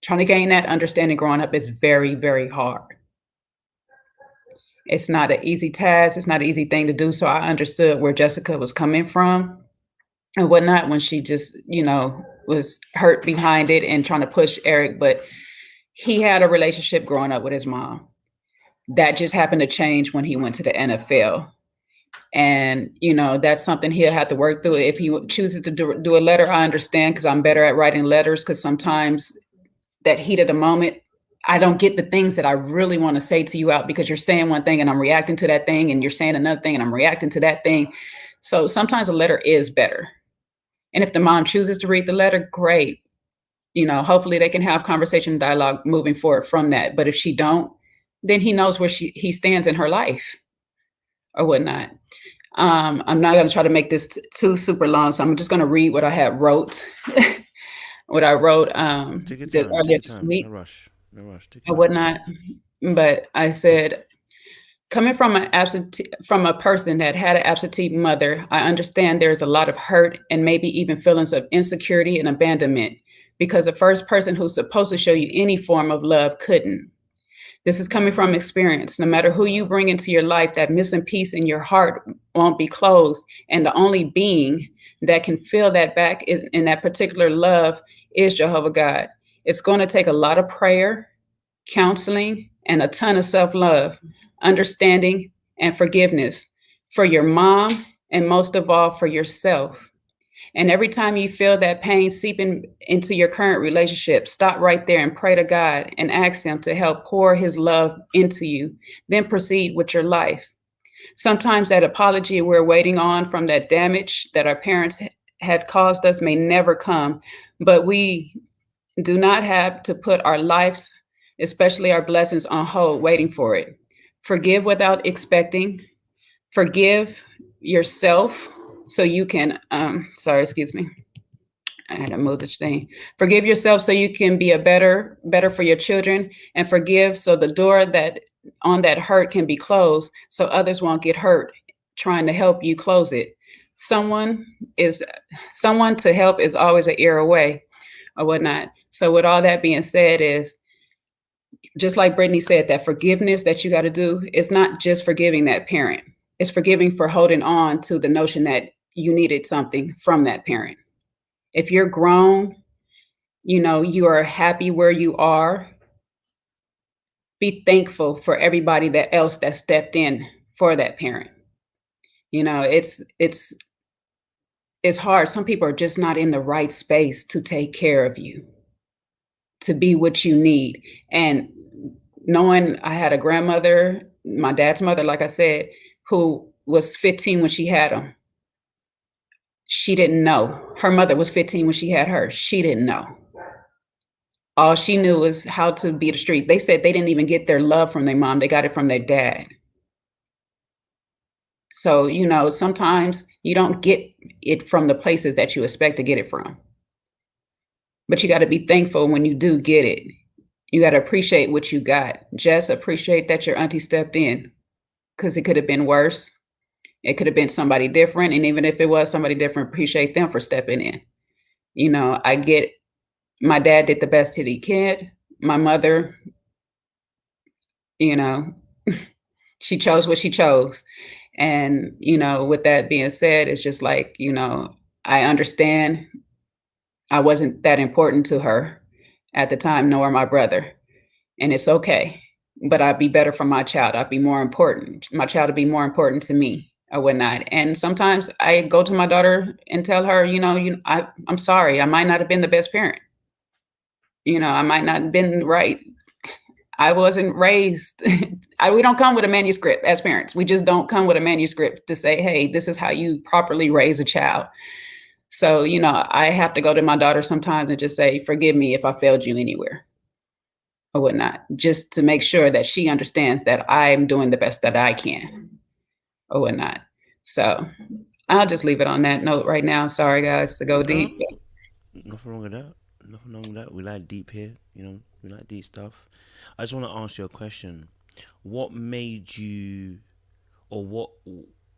D: Trying to gain that understanding growing up is very, very hard. It's not an easy task. It's not an easy thing to do. So I understood where Jessica was coming from and whatnot when she just, you know, was hurt behind it and trying to push Eric. But he had a relationship growing up with his mom. That just happened to change when he went to the NFL. And, you know, that's something he'll have to work through. If he chooses to do a letter, I understand, because I'm better at writing letters, because sometimes that heat of the moment, I don't get the things that I really want to say to you out, because you're saying one thing and I'm reacting to that thing, and you're saying another thing and I'm reacting to that thing. So sometimes a letter is better. And if the mom chooses to read the letter, great. You know, hopefully they can have conversation and dialogue moving forward from that. But if she don't, then he knows where he stands in her life or whatnot. I'm not going to try to make this too super long, so I'm just going to read what I had wrote. What I wrote earlier this week.
A: No rush.
D: I would not, but I said, coming from a person that had an absentee mother, I understand there's a lot of hurt and maybe even feelings of insecurity and abandonment, because the first person who's supposed to show you any form of love couldn't. This is coming from experience. No matter who you bring into your life, that missing piece in your heart won't be closed. And the only being that can fill that back in that particular love is Jehovah God. It's going to take a lot of prayer, counseling, and a ton of self-love, understanding, and forgiveness for your mom, and most of all, for yourself. And every time you feel that pain seeping into your current relationship, stop right there and pray to God and ask him to help pour his love into you. Then proceed with your life. Sometimes that apology we're waiting on from that damage that our parents had caused us may never come, but we do not have to put our lives, especially our blessings, on hold waiting for it. Forgive without expecting. Forgive yourself so you can, excuse me. I had to move this thing. Forgive yourself so you can be a better for your children, and forgive so the door that on that hurt can be closed so others won't get hurt trying to help you close it. Someone to help is always an ear away or whatnot. So with all that being said, is just like Brittany said, that forgiveness that you got to do is not just forgiving that parent. It's forgiving for holding on to the notion that you needed something from that parent. If you're grown, you know, you are happy where you are, be thankful for everybody else that stepped in for that parent. You know, it's hard. Some people are just not in the right space to take care of you, to be what you need. And knowing I had a grandmother, my dad's mother, like I said, who was 15 when she had him. She didn't know. Her mother was 15 when she had her. She didn't know. All she knew was how to be the street. They said they didn't even get their love from their mom. They got it from their dad. So, you know, sometimes you don't get it from the places that you expect to get it from. But you got to be thankful when you do get it. You got to appreciate what you got. Just appreciate that your auntie stepped in, because it could have been worse. It could have been somebody different. And even if it was somebody different, appreciate them for stepping in. You know, I get, my dad did the best that he could. My mother, you know, she chose what she chose. And, you know, with that being said, it's just like, you know, I understand I wasn't that important to her at the time, nor my brother. And it's okay. But I'd be better for my child. I'd be more important. My child would be more important to me or whatnot. And sometimes I go to my daughter and tell her, you know, I'm sorry. I might not have been the best parent. You know, I might not have been right. I wasn't raised. We don't come with a manuscript as parents. We just don't come with a manuscript to say, hey, this is how you properly raise a child. So, you know, I have to go to my daughter sometimes and just say, forgive me if I failed you anywhere or whatnot, just to make sure that she understands that I'm doing the best that I can or whatnot. So I'll just leave it on that note right now. Sorry, guys, to go deep.
A: Nothing wrong with that. Nothing wrong with that. We like deep here, you know, we like deep stuff. I just want to ask you a question. What made you, or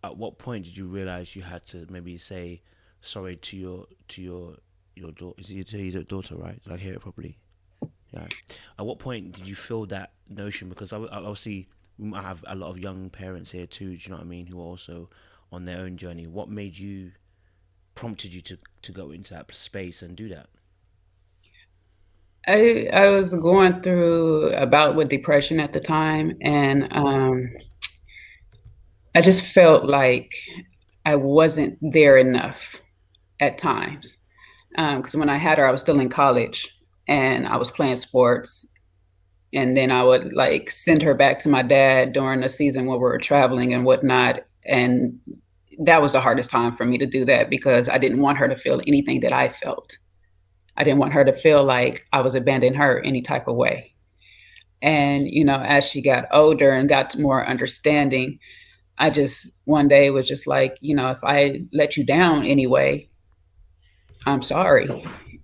A: at what point did you realize you had to maybe say sorry to your daughter? Is it your daughter, right? Did I hear it properly? Yeah. At what point did you feel that notion? Because obviously I have a lot of young parents here too, do you know what I mean, who are also on their own journey. What prompted you to go into that space and do that?
D: I was going through a bout with depression at the time, and I just felt like I wasn't there enough at times. Because when I had her, I was still in college and I was playing sports. And then I would like send her back to my dad during the season when we were traveling and whatnot. And that was the hardest time for me to do that, because I didn't want her to feel anything that I felt. I didn't want her to feel like I was abandoning her any type of way. And, you know, as she got older and got more understanding, I just one day was just like, you know, if I let you down anyway, I'm sorry.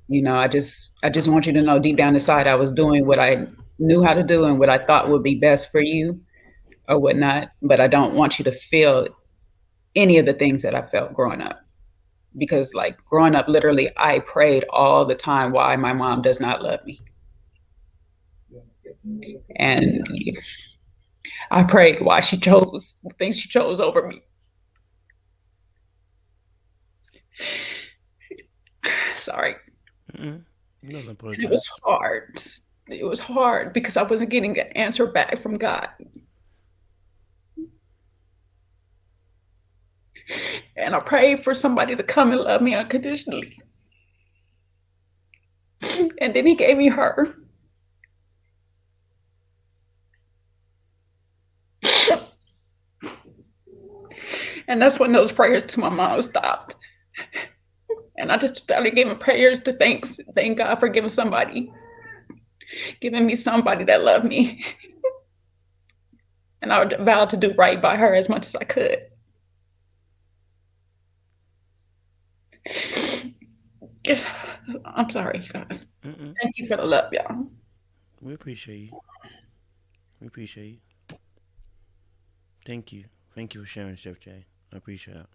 D: You know, I just want you to know deep down inside I was doing what I knew how to do and what I thought would be best for you or whatnot. But I don't want you to feel any of the things that I felt growing up. Because like growing up, literally, I prayed all the time why my mom does not love me. And I prayed why she chose the things she chose over me. Sorry.
A: No,
D: it was hard. It was hard because I wasn't getting an answer back from God. And I prayed for somebody to come and love me unconditionally. And then he gave me her. And that's when those prayers to my mom stopped. And I just started giving prayers to thank God for giving me somebody that loved me. And I vowed to do right by her as much as I could. I'm sorry, you guys. Thank you for the love, y'all.
A: We appreciate you. We appreciate you. Thank you. Thank you for sharing, Chef Jay. I appreciate it.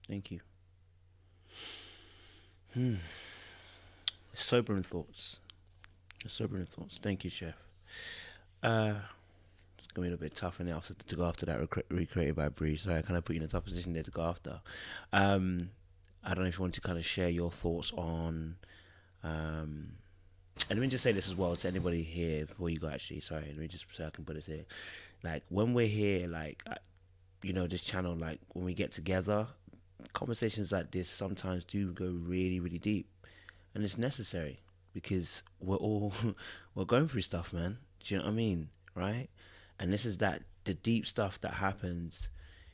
A: Thank you. Sobering thoughts. Sobering thoughts. Thank you, Chef. It's gonna be a little bit tough now to go after that recreated by Bree. So I kind of put you in a tough position there to go after. I don't know if you want to kind of share your thoughts on. And let me just say this as well to anybody here before you go. Actually, sorry. Let me just so I can put this here. Like when we're here, like you know, this channel, like when we get together, conversations like this sometimes do go really, really deep, and it's necessary because we're going through stuff, man. Do you know what I mean, right? And this is the deep stuff that happens.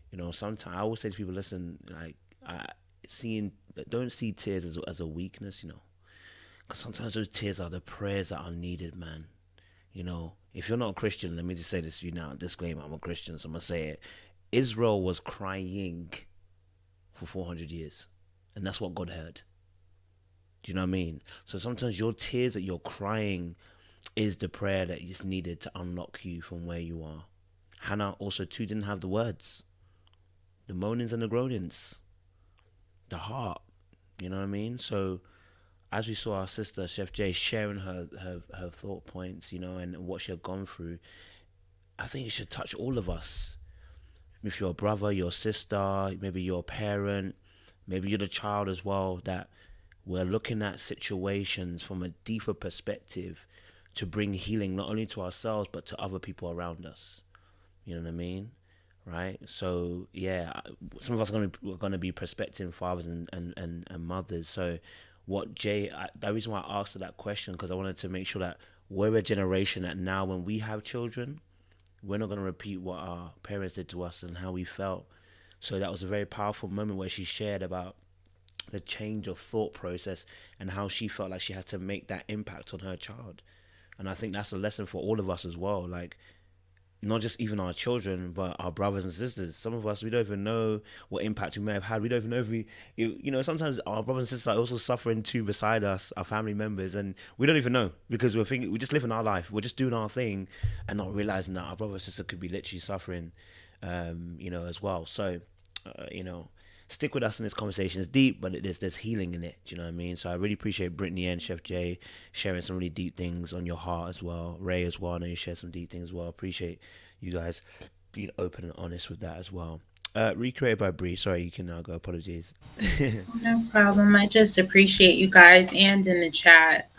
A: You know, sometimes I always say to people, listen, like don't see tears as a weakness, you know, because sometimes those tears are the prayers that are needed, man. You know, if you're not a Christian, let me just say this to you now, disclaimer, I'm a Christian, so I'm gonna say it. Israel was crying for 400 years, and that's what God heard. Do you know what I mean? So sometimes your tears that you're crying is the prayer that is needed to unlock you from where you are. Hannah also too didn't have the words, the moanings and the groanings, the heart. You know what I mean? So as we saw our sister Chef J sharing her thought points, you know, and what she had gone through, I think it should touch all of us. If you're a brother, your sister, maybe you're a parent, maybe you're the child as well, that we're looking at situations from a deeper perspective to bring healing not only to ourselves but to other people around us. You know what I mean? Right? So yeah, some of us are going to be prospecting fathers and mothers. So what the reason why I asked her that question, because I wanted to make sure that we're a generation that now when we have children, we're not going to repeat what our parents did to us and how we felt. So that was a very powerful moment where she shared about the change of thought process and how she felt like she had to make that impact on her child. And I think that's a lesson for all of us as well. Like, not just even our children, but our brothers and sisters. Some of us, we don't even know what impact we may have had. We don't even know if you know, sometimes our brothers and sisters are also suffering too beside us, our family members, and we don't even know because we're just living our life. We're just doing our thing and not realizing that our brother and sister could be literally suffering, you know, as well. So, you know, stick with us in this conversation. It's deep, but there's healing in it. Do you know what I mean? So I really appreciate Brittany and Chef J sharing some really deep things on your heart as well. Ray as well, I know you share some deep things as well. Appreciate you guys being open and honest with that as well. Recreated by Bree. Sorry, you can now go. Apologies.
B: No problem. I just appreciate you guys and in the chat,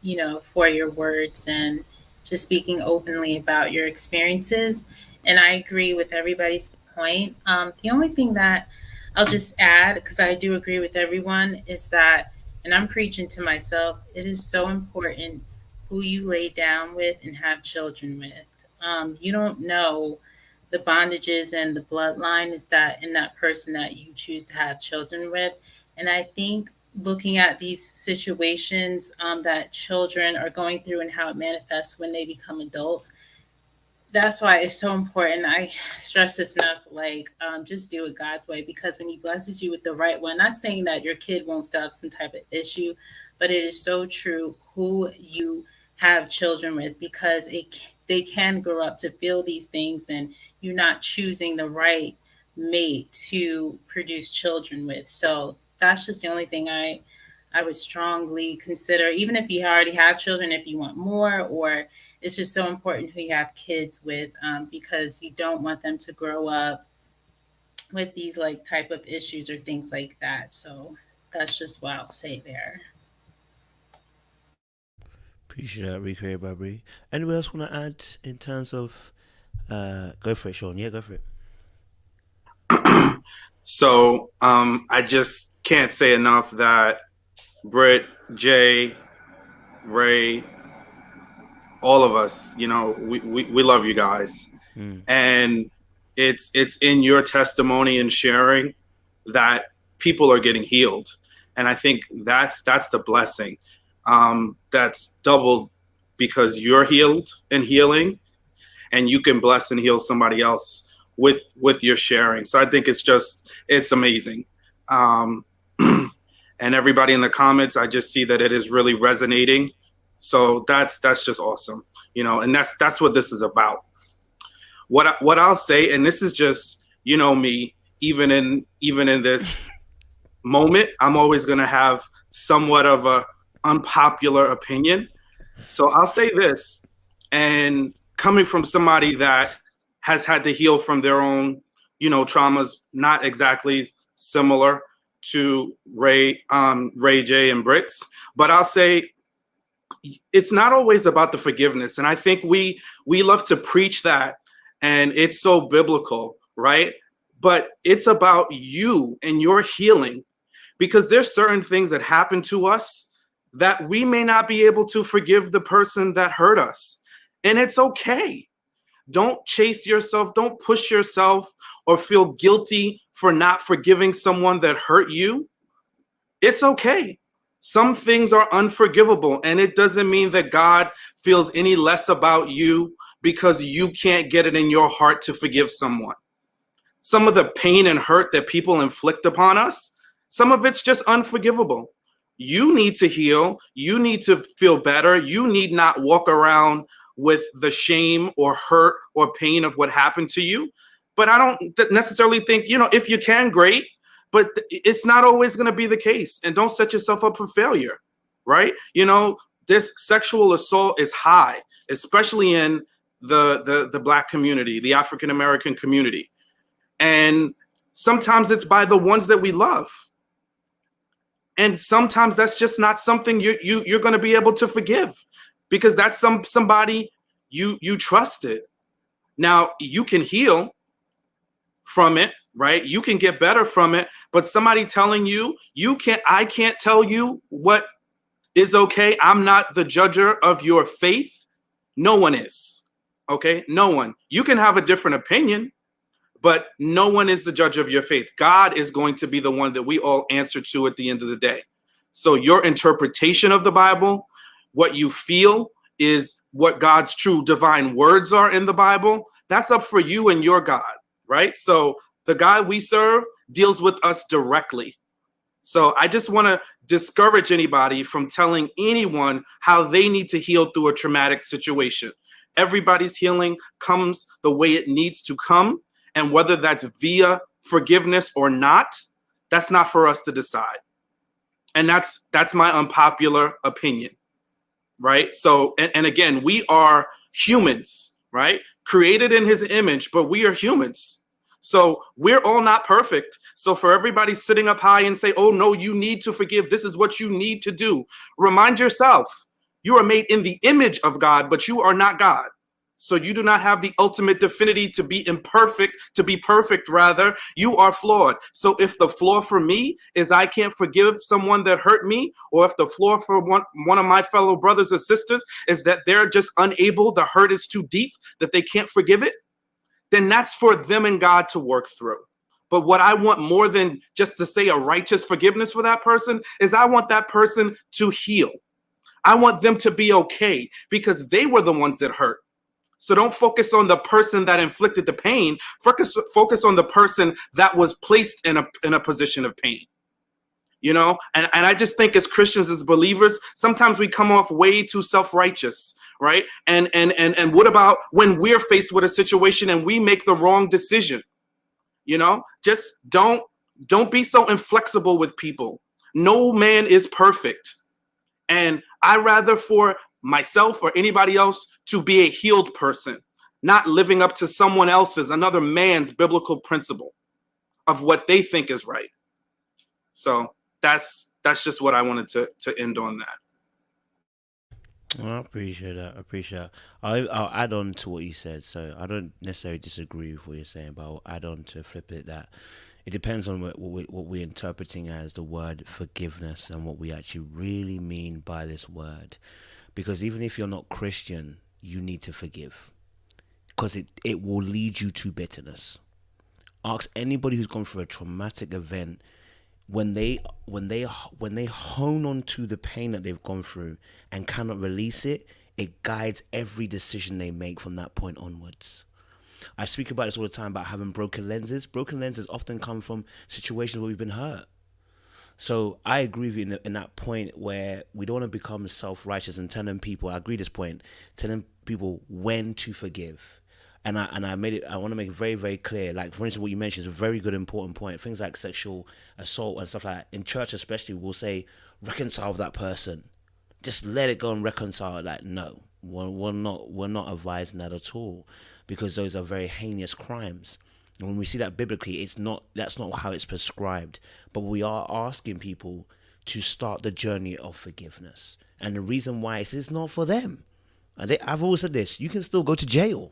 B: you know, for your words and just speaking openly about your experiences. And I agree with everybody's point. The only thing that I'll just add, because I do agree with everyone, is that, and I'm preaching to myself, it is so important who you lay down with and have children with. You don't know the bondages and the bloodline is that in that person that you choose to have children with. And I think looking at these situations that children are going through and how it manifests when they become adults, that's why it's so important. I stress this enough, like, just do it God's way, because when he blesses you with the right one, not saying that your kid won't still have some type of issue, but it is so true who you have children with, because they can grow up to feel these things and you're not choosing the right mate to produce children with. So that's just the only thing I would strongly consider, even if you already have children, if you want more, or it's just so important who you have kids with, because you don't want them to grow up with these like type of issues or things like that. So that's just what I'll say there.
A: Appreciate that, Recreated by Bree. Anyone else want to add in terms of go for it, Sean? Yeah, go for it.
I: So I just can't say enough that Britt, Jay, Ray, all of us, you know, we love you guys. And it's in your testimony and sharing that people are getting healed. And I think that's the blessing. That's doubled because you're healed and healing, and you can bless and heal somebody else with your sharing. So I think it's amazing. And everybody in the comments, I just see that it is really resonating. So that's just awesome, you know, and that's what this is about. What I'll say, and this is just, you know, me, even in this moment, I'm always going to have somewhat of a unpopular opinion. So I'll say this, and coming from somebody that has had to heal from their own, you know, traumas, not exactly similar to Ray J and Britt's, but I'll say it's not always about the forgiveness. And I think we love to preach that, and it's so biblical, right? But it's about you and your healing, because there's certain things that happen to us that we may not be able to forgive the person that hurt us. And it's okay. Don't chase yourself. Don't push yourself or feel guilty for not forgiving someone that hurt you, it's okay. Some things are unforgivable, and it doesn't mean that God feels any less about you because you can't get it in your heart to forgive someone. Some of the pain and hurt that people inflict upon us, some of it's just unforgivable. You need to heal. You need to feel better. You need not walk around with the shame or hurt or pain of what happened to you. But I don't necessarily think, if you can, great. But it's not always going to be the case. And don't set yourself up for failure, right? This sexual assault is high, especially in the Black community, the African-American community. And sometimes it's by the ones that we love. And sometimes that's just not something you're going to be able to forgive, because that's somebody you trusted. Now, you can heal from it, right? You can get better from it, but somebody telling I can't tell you what is okay. I'm not the judger of your faith. No one is, okay? No one. You can have a different opinion, but no one is the judge of your faith. God is going to be the one that we all answer to at the end of the day. So your interpretation of the Bible, what you feel is what God's true divine words are in the Bible. That's up for you and your God, right? So the God we serve deals with us directly. So I just want to discourage anybody from telling anyone how they need to heal through a traumatic situation. Everybody's healing comes the way it needs to come. And whether that's via forgiveness or not, that's not for us to decide. And that's my unpopular opinion, right? So, and again, we are humans, right? Created in his image, but we are humans. So we're all not perfect. So for everybody sitting up high and say, oh, no, you need to forgive. This is what you need to do. Remind yourself, you are made in the image of God, but you are not God. So you do not have the ultimate divinity to be imperfect, to be perfect, rather. You are flawed. So if the flaw for me is I can't forgive someone that hurt me, or if the flaw for one of my fellow brothers or sisters is that they're just unable, the hurt is too deep, that they can't forgive it, then that's for them and God to work through. But what I want more than just to say a righteous forgiveness for that person is I want that person to heal. I want them to be okay because they were the ones that hurt. So don't focus on the person that inflicted the pain. Focus on the person that was placed in a position of pain. And I just think as Christians, as believers, sometimes we come off way too self-righteous, right? And what about when we're faced with a situation and we make the wrong decision? Just don't be so inflexible with people. No man is perfect. And I rather for myself or anybody else to be a healed person, not living up to someone else's, another man's biblical principle of what they think is right. So that's just what I wanted to end on that.
A: Well, I appreciate that. I'll add on to what you said. So I don't necessarily disagree with what you're saying, but I'll add on to flip it that it depends on what we're interpreting as the word forgiveness and what we actually really mean by this word. Because even if you're not Christian, you need to forgive, because it will lead you to bitterness. Ask anybody who's gone through a traumatic event, when they hone on to the pain that they've gone through and cannot release it, it guides every decision they make from that point onwards. I speak about this all the time about having broken lenses. Broken lenses often come from situations where we've been hurt. So I agree with you in that point where we don't want to become self-righteous and telling people, I agree this point, telling people when to forgive. And I want to make it very, very clear. Like, for instance, what you mentioned is a very good, important point. Things like sexual assault and stuff like that. In church especially, we'll say, reconcile with that person. Just let it go and reconcile. Like, no, we're not advising that at all, because those are very heinous crimes. And when we see that biblically, that's not how it's prescribed. But we are asking people to start the journey of forgiveness. And the reason why is it's not for them. I've always said this, you can still go to jail.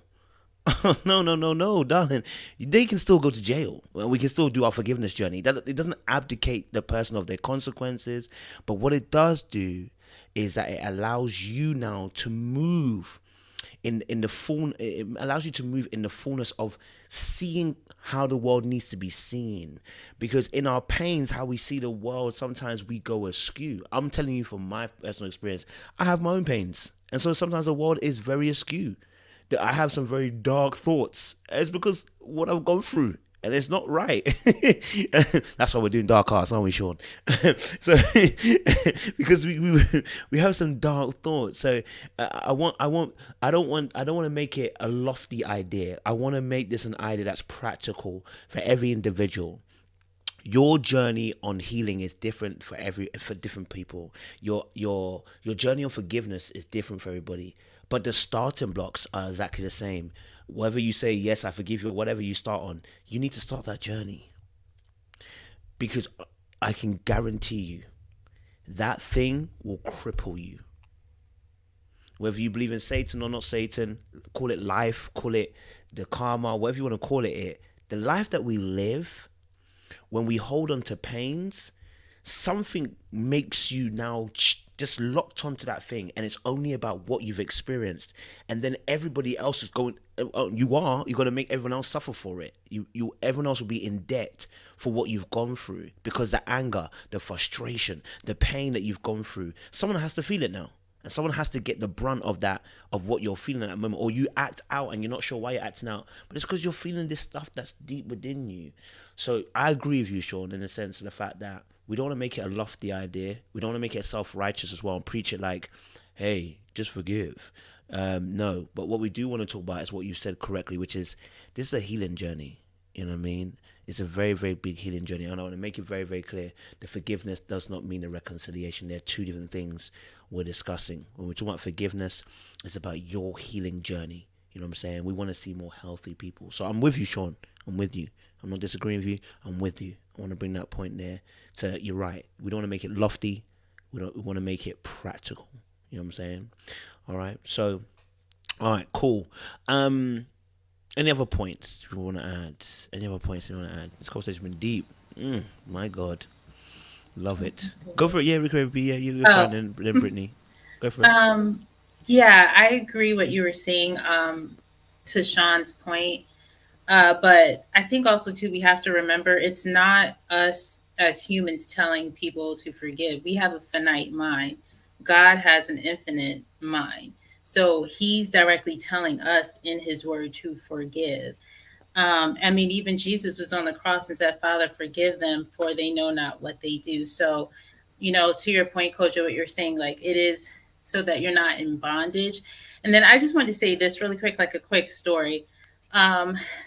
A: No, darling. They can still go to jail. We can still do our forgiveness journey. It doesn't abdicate the person of their consequences. But what it does do is that it allows you now to move in the full. It allows you to move in the fullness of seeing how the world needs to be seen. Because in our pains, how we see the world, sometimes we go askew. I'm telling you from my personal experience, I have my own pains, and so sometimes the world is very askew. That I have some very dark thoughts. It's because what I've gone through, and it's not right. That's why we're doing dark arts, aren't we, Sean? So because we have some dark thoughts. So I don't want to make it a lofty idea. I want to make this an idea that's practical for every individual. Your journey on healing is different for different people. Your journey on forgiveness is different for everybody. But the starting blocks are exactly the same. Whether you say, yes, I forgive you, whatever you start on, you need to start that journey. Because I can guarantee you, that thing will cripple you. Whether you believe in Satan or not Satan, call it life, call it the karma, whatever you want to call it, the life that we live, when we hold on to pains, something makes you now just locked onto that thing, and it's only about what you've experienced, and then everybody else is going. You're going to make everyone else suffer for it. Everyone else will be in debt for what you've gone through, because the anger, the frustration, the pain that you've gone through, someone has to feel it now, and someone has to get the brunt of that, of what you're feeling at that moment. Or you act out and you're not sure why you're acting out, but it's because you're feeling this stuff that's deep within you. So I agree with you, Sean, in the sense of the fact that we don't want to make it a lofty idea. We don't want to make it self-righteous as well and preach it like, hey, just forgive. No, but what we do want to talk about is what you said correctly, which is this is a healing journey. You know what I mean? It's a very, very big healing journey. And I want to make it very, very clear. The forgiveness does not mean the reconciliation. They're two different things we're discussing. When we're talking about forgiveness, it's about your healing journey. You know what I'm saying? We want to see more healthy people. So I'm with you, Sean. I'm with you. I'm not disagreeing with you. I'm with you. I want to bring that point there. So you're right. We don't want to make it lofty. We want to make it practical. You know what I'm saying? All right. So, all right, cool. Any other points you want to add? Any other points you want to add? This conversation's been deep. My God. Love it. Go for it. Yeah, Rick, yeah, you're fine. Then Brittany. Go for it.
B: Yeah, I agree what you were saying to Sean's point. But I think also, too, we have to remember it's not us as humans telling people to forgive. We have a finite mind. God has an infinite mind. So he's directly telling us in his word to forgive. I mean, even Jesus was on the cross and said, Father, forgive them, for they know not what they do. So, you know, to your point, Coach, what you're saying, like, it is so that you're not in bondage. And then I just wanted to say this really quick, like a quick story.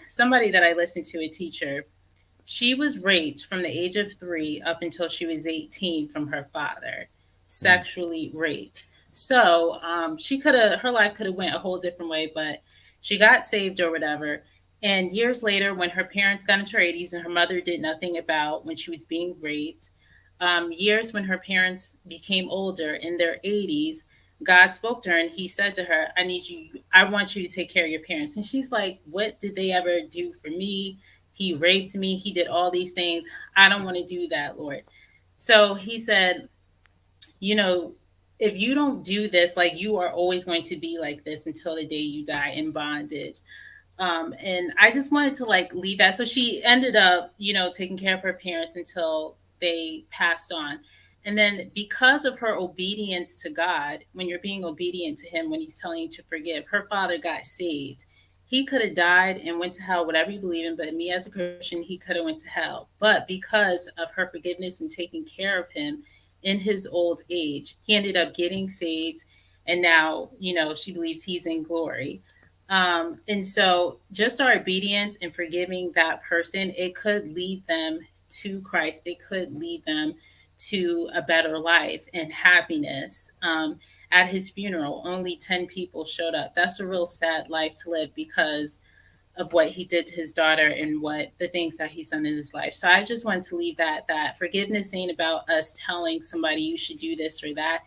B: Somebody that I listened to, a teacher, she was raped from the age of 3 up until she was 18 from her father, sexually raped. So her life could have went a whole different way, but she got saved or whatever. And years later, when her parents got into her 80s and her mother did nothing about when she was being raped, years when her parents became older in their 80s, God spoke to her and he said to her, I want you to take care of your parents. And she's like, what did they ever do for me? He raped me. He did all these things. I don't want to do that, Lord. So he said, you know, if you don't do this, like, you are always going to be like this until the day you die in bondage. And I just wanted to like leave that. So she ended up, you know, taking care of her parents until they passed on. And then because of her obedience to God, when you're being obedient to him, when he's telling you to forgive, her father got saved. He could have died and went to hell, whatever you believe in. But me as a Christian, he could have went to hell. But because of her forgiveness and taking care of him in his old age, he ended up getting saved. And now, you know, she believes he's in glory. And so just our obedience and forgiving that person, it could lead them to Christ. It could lead them to a better life and happiness. At his funeral, only 10 people showed up. That's a real sad life to live because of what he did to his daughter and what the things that he's done in his life. So I just wanted to leave that forgiveness ain't about us telling somebody you should do this or that.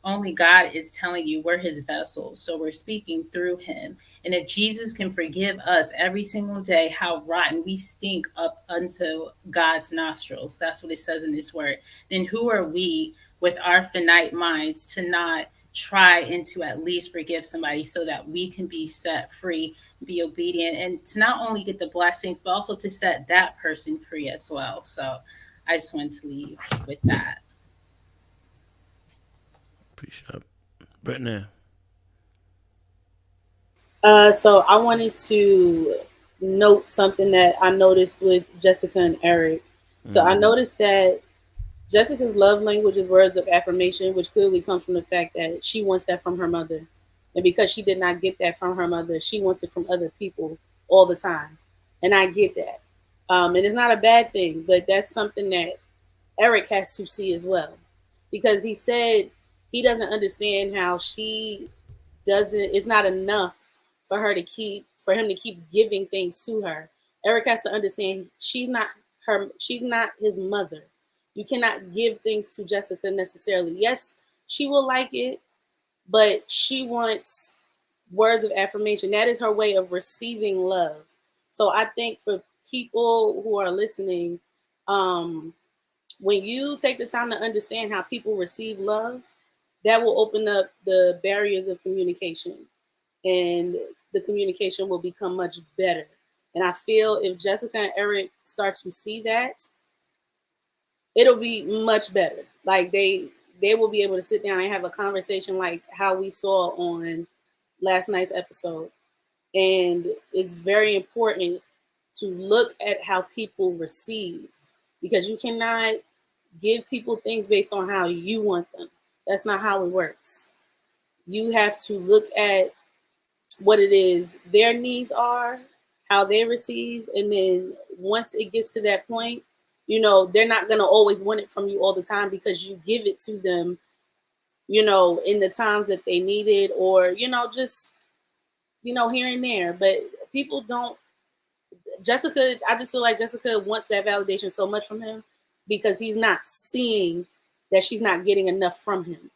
B: Only God is telling you we're his vessels. So we're speaking through him. And if Jesus can forgive us every single day, how rotten we stink up unto God's nostrils, that's what it says in this word, then who are we with our finite minds to not try and to at least forgive somebody so that we can be set free, be obedient, and to not only get the blessings, but also to set that person free as well. So I just wanted to leave with that.
A: Appreciate it. Brittany.
C: So I wanted to note something that I noticed with Jessica and Eric. So I noticed that Jessica's love language is words of affirmation, which clearly comes from the fact that she wants that from her mother. And because she did not get that from her mother, she wants it from other people all the time. And I get that. And it's not a bad thing, but that's something that Eric has to see as well. Because he said he doesn't understand how it's not enough for him to keep giving things to her. Eric has to understand she's not his mother. You cannot give things to Jessica necessarily. Yes, she will like it, but she wants words of affirmation. That is her way of receiving love. So I think for people who are listening, when you take the time to understand how people receive love, that will open up the barriers of communication, and the communication will become much better. And I feel if Jessica and Eric start to see that, it'll be much better. Like they will be able to sit down and have a conversation like how we saw on last night's episode. And it's very important to look at how people receive, because you cannot give people things based on how you want them. That's not how it works. You have to look at what it is their needs are, how they receive, and then once it gets to that point, they're not going to always want it from you all the time because you give it to them, in the times that they need it, or, just, here and there. But people don't, I just feel like Jessica wants that validation so much from him because he's not seeing that she's not getting enough from him.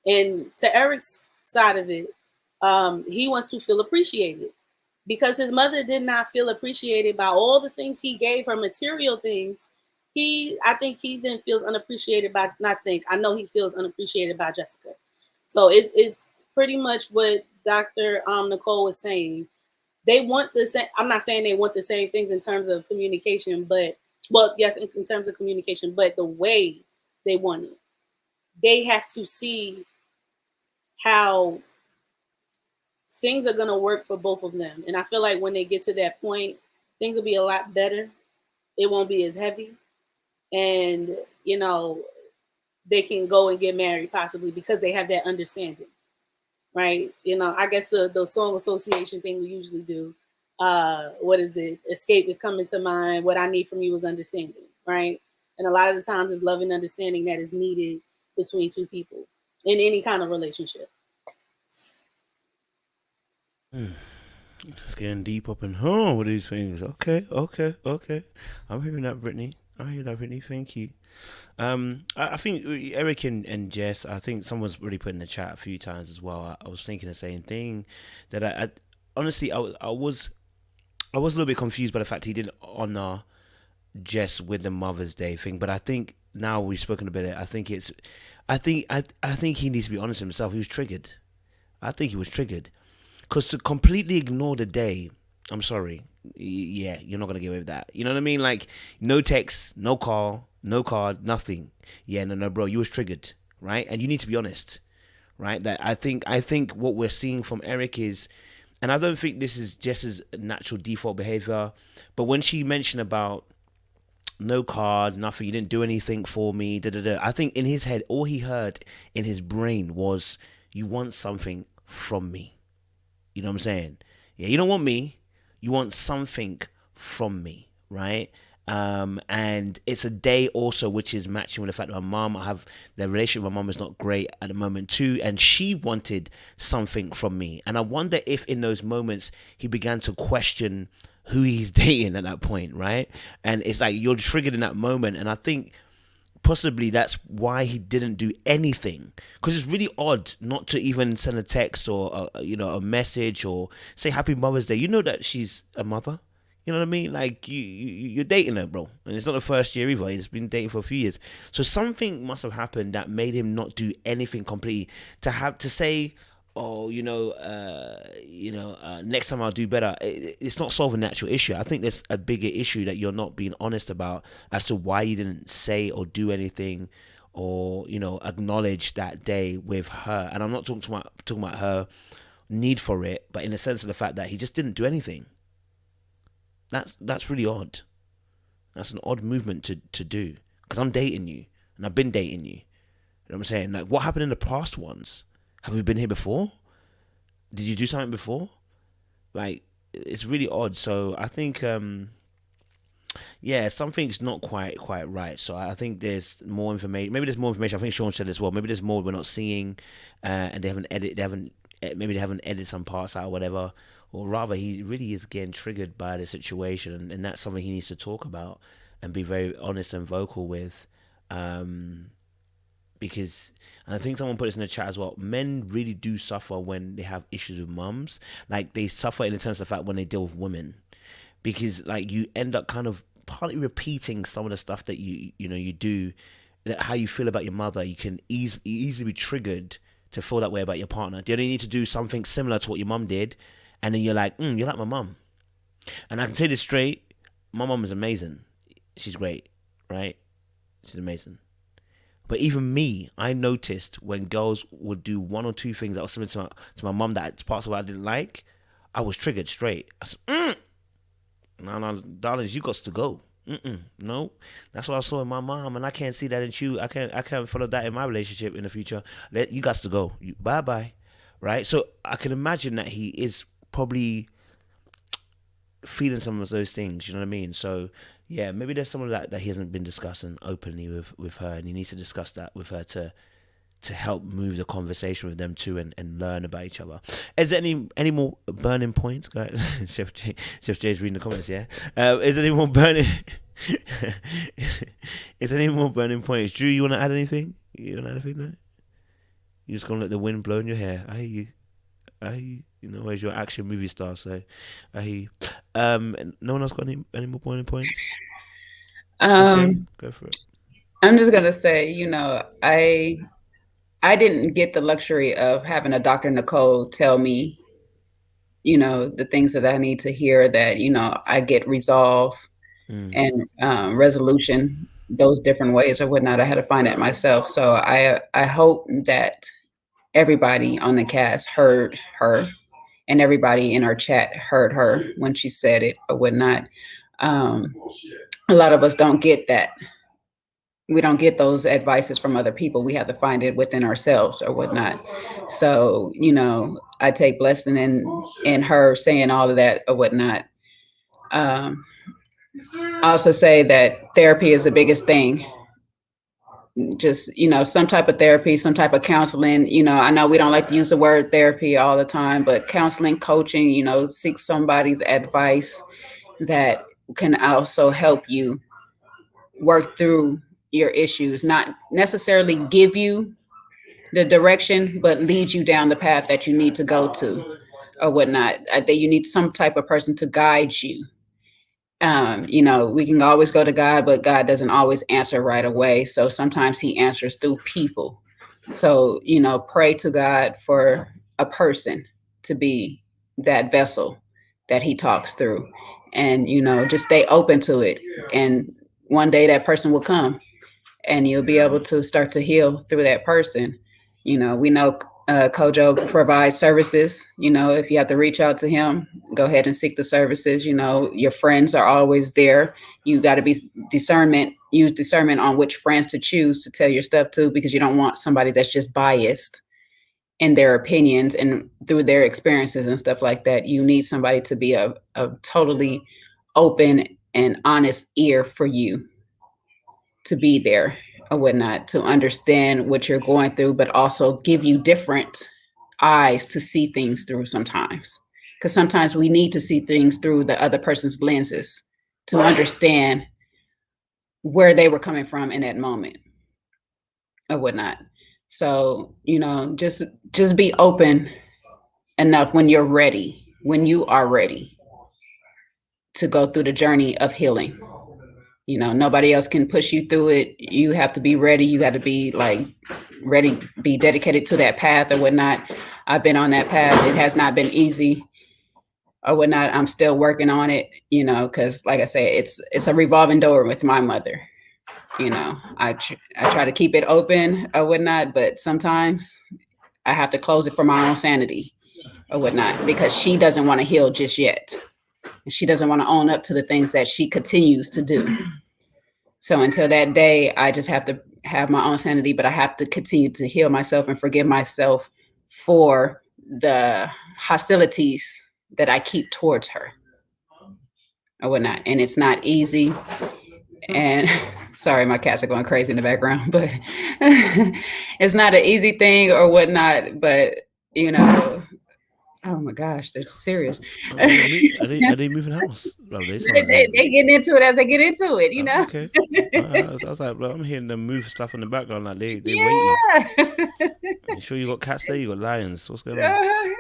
C: And to Eric's side of it, he wants to feel appreciated because his mother did not feel appreciated by all the things he gave her, material things. I think he then feels unappreciated by, I know he feels unappreciated by Jessica. So it's pretty much what Dr. Nicole was saying. They want the same. I'm not saying they want the same things in terms of communication, but, well, yes, in terms of communication, but the way they want it, they have to see how things are going to work for both of them. And I feel like when they get to that point, things will be a lot better. It won't be as heavy. And, they can go and get married possibly because they have that understanding, right? I guess the song association thing we usually do, what is it? Escape is coming to mind. What I need from you is understanding, right? And a lot of the times it's love and understanding that is needed between two people in any kind of relationship.
A: It's getting deep up in home with these things. Okay. I'm hearing that, Brittany. Thank you. I think Eric and Jess, I think someone's really put in the chat a few times as well. I was thinking the same thing, that I honestly, I was a little bit confused by the fact he didn't honor Jess with the Mother's Day thing. But I think now we've spoken about it, I think he needs to be honest with himself. He was triggered. I think he was triggered. Because to completely ignore the day, I'm sorry, yeah, you're not going to get away with that. You know what I mean? Like, no text, no call, no card, nothing. Yeah, no, bro, you was triggered, right? And you need to be honest, right? That I think what we're seeing from Eric is, and I don't think this is Jess's natural default behavior, but when she mentioned about no card, nothing, you didn't do anything for me, I think in his head, all he heard in his brain was, you want something from me. You know what I'm saying? Yeah, you don't want me. You want something from me, right? And it's a day also which is matching with the fact that the relationship with my mom is not great at the moment too, and she wanted something from me. And I wonder if in those moments he began to question who he's dating at that point, right? And it's like you're triggered in that moment, and I think possibly that's why he didn't do anything, because it's really odd not to even send a text or a message or say Happy Mother's Day. You know that she's a mother. You know what I mean? Like you're dating her, bro, and it's not the first year either. He's been dating for a few years, so something must have happened that made him not do anything completely. To say, oh, next time I'll do better. It's not solving the actual issue. I think there's a bigger issue that you're not being honest about as to why you didn't say or do anything, or acknowledge that day with her. And I'm not talking about her need for it, but in the sense of the fact that he just didn't do anything. That's really odd. That's an odd movement to do, because I'm dating you and I've been dating you. You know what I'm saying? Like, what happened in the past ones? Have we been here before? Did you do something before? Like, it's really odd. So I think something's not quite right. So I think there's more information. Maybe there's more information. I think Sean said as well. Maybe there's more we're not seeing, and maybe they haven't edited some parts out or whatever. Or rather, he really is getting triggered by the situation, and that's something he needs to talk about and be very honest and vocal with. Because, and I think someone put this in the chat as well, men really do suffer when they have issues with mums. Like, they suffer in the sense of the fact when they deal with women. Because, like, you end up kind of partly repeating some of the stuff that you do, that how you feel about your mother. You can easily be triggered to feel that way about your partner. You only need to do something similar to what your mum did, and then you're like, you're like my mum. And I can say this straight, my mum is amazing. She's great, right? She's amazing. But even me, I noticed when girls would do one or two things that was similar to my mum, that parts of what I didn't like, I was triggered straight. I said, no, darlings, you got to go. No, that's what I saw in my mom, and I can't see that in you. I can't follow that in my relationship in the future. You got to go. Bye, right? So I can imagine that he is probably feeling some of those things. You know what I mean? So yeah, maybe there's some of that he hasn't been discussing openly with her, and he needs to discuss that with her to help move the conversation with them too, and learn about each other. Is there any more burning points? Go ahead. Chef Jay's reading the comments, yeah? Is there any more burning is there any more burning points? Drew, you want to add anything? You want to add anything? No? You're just going to let the wind blow in your hair. I hear you. You know, as your action movie star, so I hear you. No one else got any more burning points? Chef Jay, go for it.
D: I'm just going to say, I didn't get the luxury of having a Dr. Nicole tell me, the things that I need to hear, that, I get resolve and resolution, those different ways or whatnot. I had to find it myself. So I hope that everybody on the cast heard her, and everybody in our chat heard her when she said it or whatnot. A lot of us don't get that. We don't get those advices from other people. We have to find it within ourselves or whatnot. So, I take blessing in her saying all of that or whatnot. I also say that therapy is the biggest thing. Just, some type of therapy, some type of counseling. I know we don't like to use the word therapy all the time, but counseling, coaching, seek somebody's advice that can also help you work through your issues, not necessarily give you the direction, but lead you down the path that you need to go to or whatnot. I think you need some type of person to guide you. We can always go to God, but God doesn't always answer right away. So sometimes he answers through people. So, pray to God for a person to be that vessel that he talks through, and, just stay open to it. And one day that person will come, and you'll be able to start to heal through that person. We know Kojo provides services. If you have to reach out to him, go ahead and seek the services. Your friends are always there. You got to use discernment on which friends to choose to tell your stuff to, because you don't want somebody that's just biased in their opinions and through their experiences and stuff like that. You need somebody to be a totally open and honest ear for you, to be there or whatnot, to understand what you're going through, but also give you different eyes to see things through sometimes. Because sometimes we need to see things through the other person's lenses to understand where they were coming from in that moment or whatnot. So, just be open enough when you are ready to go through the journey of healing. You know, nobody else can push you through it. You have to be ready. You got to be like ready, be dedicated to that path or whatnot. I've been on that path. It has not been easy or whatnot. I'm still working on it, you know, because like I say, it's a revolving door with my mother. You know, I try to keep it open or whatnot, but sometimes I have to close it for my own sanity or whatnot, because she doesn't want to heal just yet. And she doesn't want to own up to the things that she continues to do. So until that day, I just have to have my own sanity, but I have to continue to heal myself and forgive myself for the hostilities that I keep towards her or whatnot. And it's not easy. And sorry, my cats are going crazy in the background, but it's not an easy thing or whatnot. But, you know, oh my gosh, they're serious.
A: Are they moving house? Bro,
D: they getting into it as they get into it, you know?
A: Okay. I was like, bro, I'm hearing them move stuff in the background, like they waiting. You sure you got cats there? You got lions? What's going on?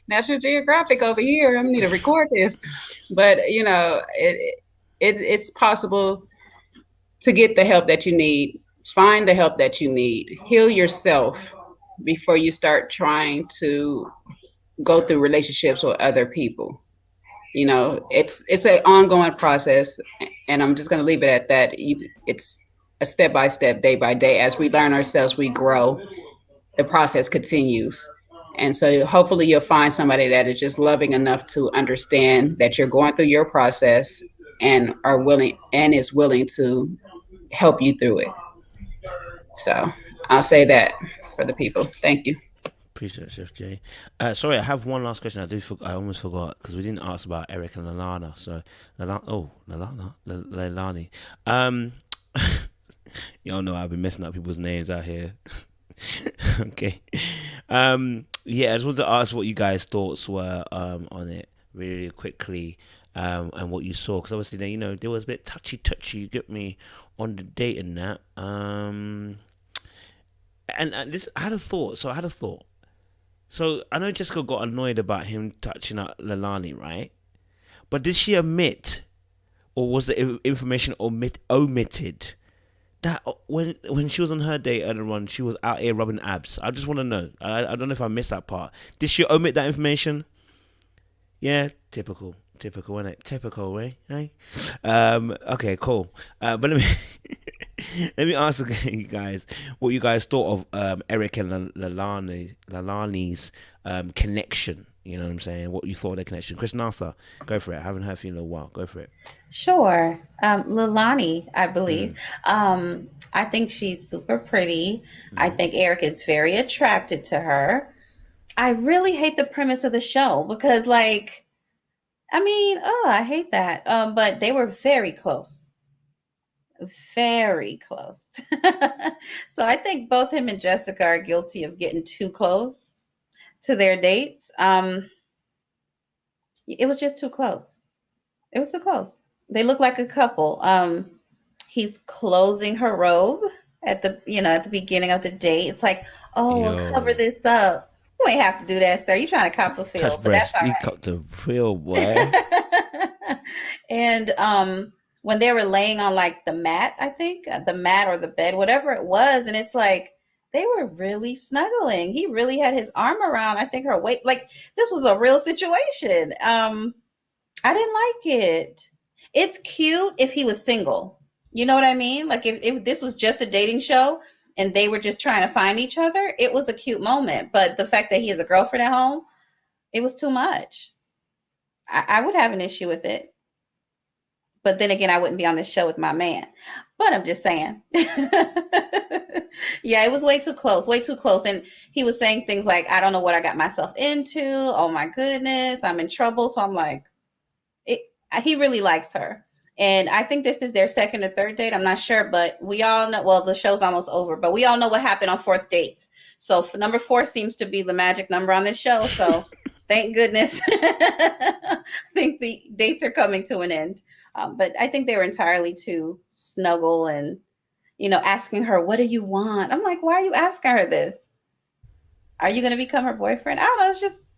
D: National Geographic over here. I need to record this. But, you know, it's possible to get the help that you need. Find the help that you need. Heal yourself before you start trying to go through relationships with other people. You know, it's an ongoing process, and I'm just going to leave it at that. It's a step by step, day by day. As we learn ourselves, we grow. The process continues. And so hopefully you'll find somebody that is just loving enough to understand that you're going through your process and is willing to help you through it. So I'll say that for the people. Thank you.
A: Appreciate it, Chef Jay. Sorry, I have one last question. I almost forgot because we didn't ask about Eric and Leilani. So, Leilani. Y'all know I've been messing up people's names out here. Okay. Yeah, I just wanted to ask what you guys' thoughts were on it really quickly, and what you saw, because obviously, you know, there was a bit touchy. You get me on the date and that. And this, I had a thought. So I know Jessica got annoyed about him touching up Leilani, right? But did she admit, or was the information omitted, that when she was on her date earlier on, she was out here rubbing abs? I just want to know. I don't know if I missed that part. Did she omit that information? Yeah, typical, isn't it? Typical, right? Hey? Okay, cool. But let me ask you guys what you guys thought of Eric and Leilani's connection. You know what I'm saying? What you thought of their connection. Chris Arthur, go for it. I haven't heard from you in a while. Go for it.
G: Sure. Leilani, I believe. I think she's super pretty. I think Eric is very attracted to her. I really hate the premise of the show because, like, I hate that. But they were very close. Very close. So I think both him and Jessica are guilty of getting too close to their dates. It was just too close. It was too close. They look like a couple. He's closing her robe at the beginning of the date. It's like, we'll cover this up. You ain't have to do that, sir. You trying to cop a feel, but that's all right.
A: He copped the feel, boy.
G: And when they were laying on like the mat, I think the mat or the bed, whatever it was, and it's like they were really snuggling. He really had his arm around, I think, her waist. Like, this was a real situation. I didn't like it. It's cute if he was single. You know what I mean? Like if this was just a dating show and they were just trying to find each other, it was a cute moment. But the fact that he has a girlfriend at home, it was too much. I would have an issue with it. But then again, I wouldn't be on this show with my man. But I'm just saying. Yeah, it was way too close. And he was saying things like, I don't know what I got myself into. Oh, my goodness, I'm in trouble. So I'm like, he really likes her. And I think this is their second or third date. I'm not sure, but we all know, well, the show's almost over, but we all know what happened on fourth dates. So number 4 seems to be the magic number on this show. So thank goodness. I think the dates are coming to an end. But I think they were entirely too snuggle and, asking her, what do you want? I'm like, why are you asking her this? Are you going to become her boyfriend? I don't know. It's just,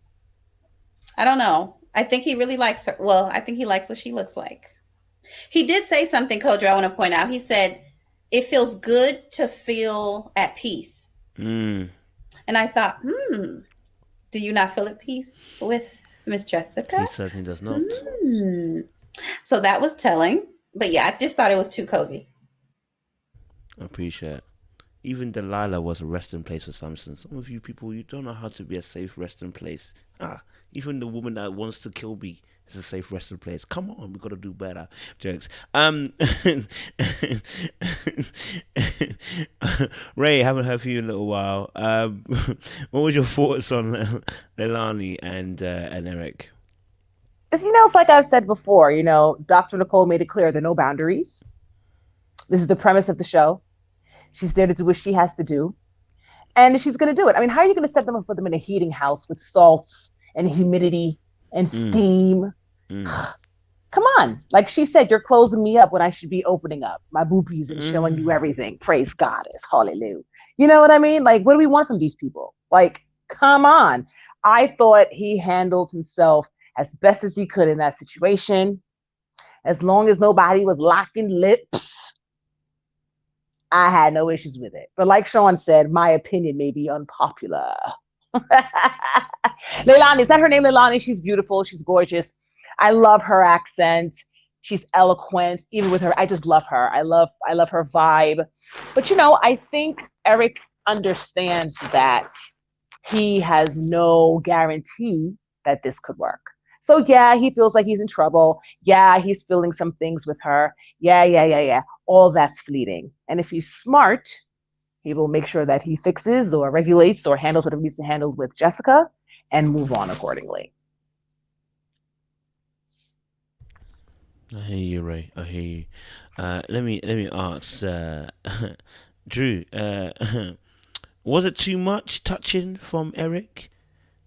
G: I don't know. I think he really likes her. Well, I think he likes what she looks like. He did say something, Kojo, I want to point out. He said, it feels good to feel at peace.
A: Mm.
G: And I thought, do you not feel at peace with Miss Jessica?
A: He certainly does not.
G: So that was telling. But yeah, I just thought it was too cozy.
A: I appreciate it. Even Delilah was a resting place for Samson. Some of you people, you don't know how to be a safe resting place. Even the woman that wants to kill me is a safe resting place. Come on, we gotta do better. Jokes. Ray, haven't heard from you in a little while. What was your thoughts on Leilani and Eric?
E: It's, it's like I've said before, Dr. Nicole made it clear there are no boundaries. This is the premise of the show. She's there to do what she has to do. And she's going to do it. I mean, how are you going to set them up, put them in a heating house with salts and humidity and steam? Come on. Like she said, you're closing me up when I should be opening up my boobies and showing you everything. Praise Goddess. Hallelujah. You know what I mean? Like, what do we want from these people? Like, come on. I thought he handled himself as best as he could in that situation. As long as nobody was locking lips, I had no issues with it. But like Sean said, my opinion may be unpopular. Leilani, is that her name, Leilani? She's beautiful. She's gorgeous. I love her accent. She's eloquent. Even with her, I just love her. I love her vibe. But, I think Eric understands that he has no guarantee that this could work. So yeah, he feels like he's in trouble. Yeah, he's feeling some things with her. Yeah. All that's fleeting. And if he's smart, he will make sure that he fixes or regulates or handles what he needs to handle with Jessica and move on accordingly.
A: I hear you, Ray. I hear you. Let me ask, Drew. Was it too much touching from Eric?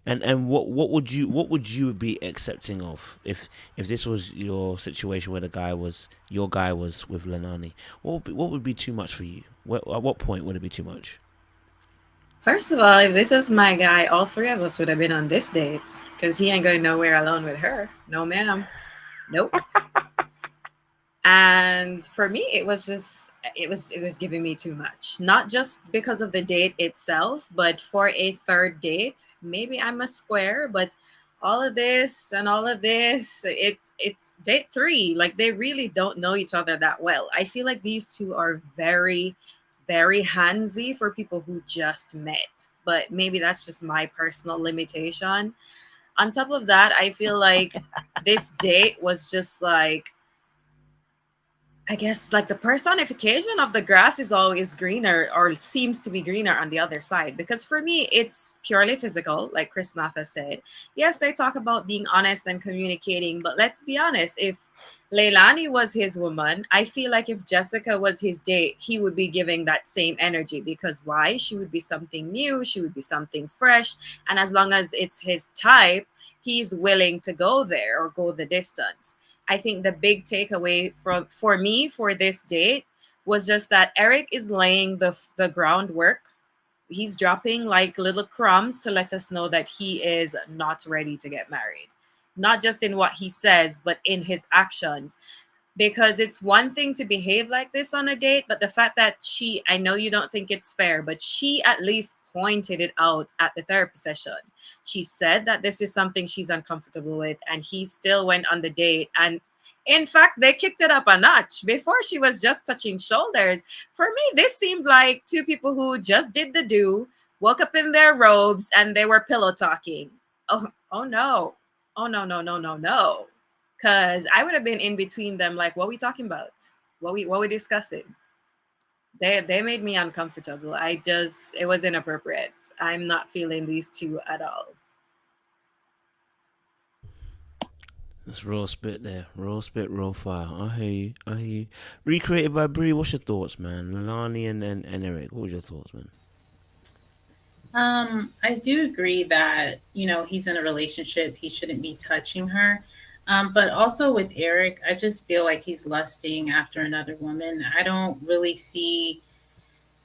A: And what would you be accepting of if this was your situation where your guy was with Leilani? What would be too much for you? At what point would it be too much?
F: First of all, if this was my guy, all three of us would have been on this date because he ain't going nowhere alone with her. No, ma'am. Nope. And for me, it was giving me too much. Not just because of the date itself, but for a third date, maybe I'm a square, but all of this, it's date 3. Like, they really don't know each other that well. I feel like these two are very, very handsy for people who just met. But maybe that's just my personal limitation. On top of that, I feel like this date was just like, I guess, like, the personification of the grass is always greener, or seems to be greener on the other side. Because for me, it's purely physical, like Chris Natha said. Yes, they talk about being honest and communicating, but let's be honest. If Leilani was his woman, I feel like if Jessica was his date, he would be giving that same energy. Because why? She would be something new. She would be something fresh. And as long as it's his type, he's willing to go there or go the distance. I think the big takeaway for me for this date was just that Eric is laying the groundwork. He's dropping like little crumbs to let us know that he is not ready to get married. Not just in what he says, but in his actions. Because it's one thing to behave like this on a date, but the fact that I know you don't think it's fair, but she at least pointed it out at the therapy session. She said that this is something she's uncomfortable with, and he still went on the date. And in fact, they kicked it up a notch. Before, she was just touching shoulders. For me, this seemed like two people who just did the do, woke up in their robes, and they were pillow talking. Oh no. Oh, no. Because I would have been in between them, like, what we talking about? What we discussing? They made me uncomfortable. It was inappropriate. I'm not feeling these two at all.
A: That's raw spit there. Raw spit, raw fire. I hear you. Recreated by Bree. What's your thoughts, man? Leilani and Eric. What was your thoughts, man?
B: I do agree that, he's in a relationship. He shouldn't be touching her. But also with Eric, I just feel like he's lusting after another woman. I don't really see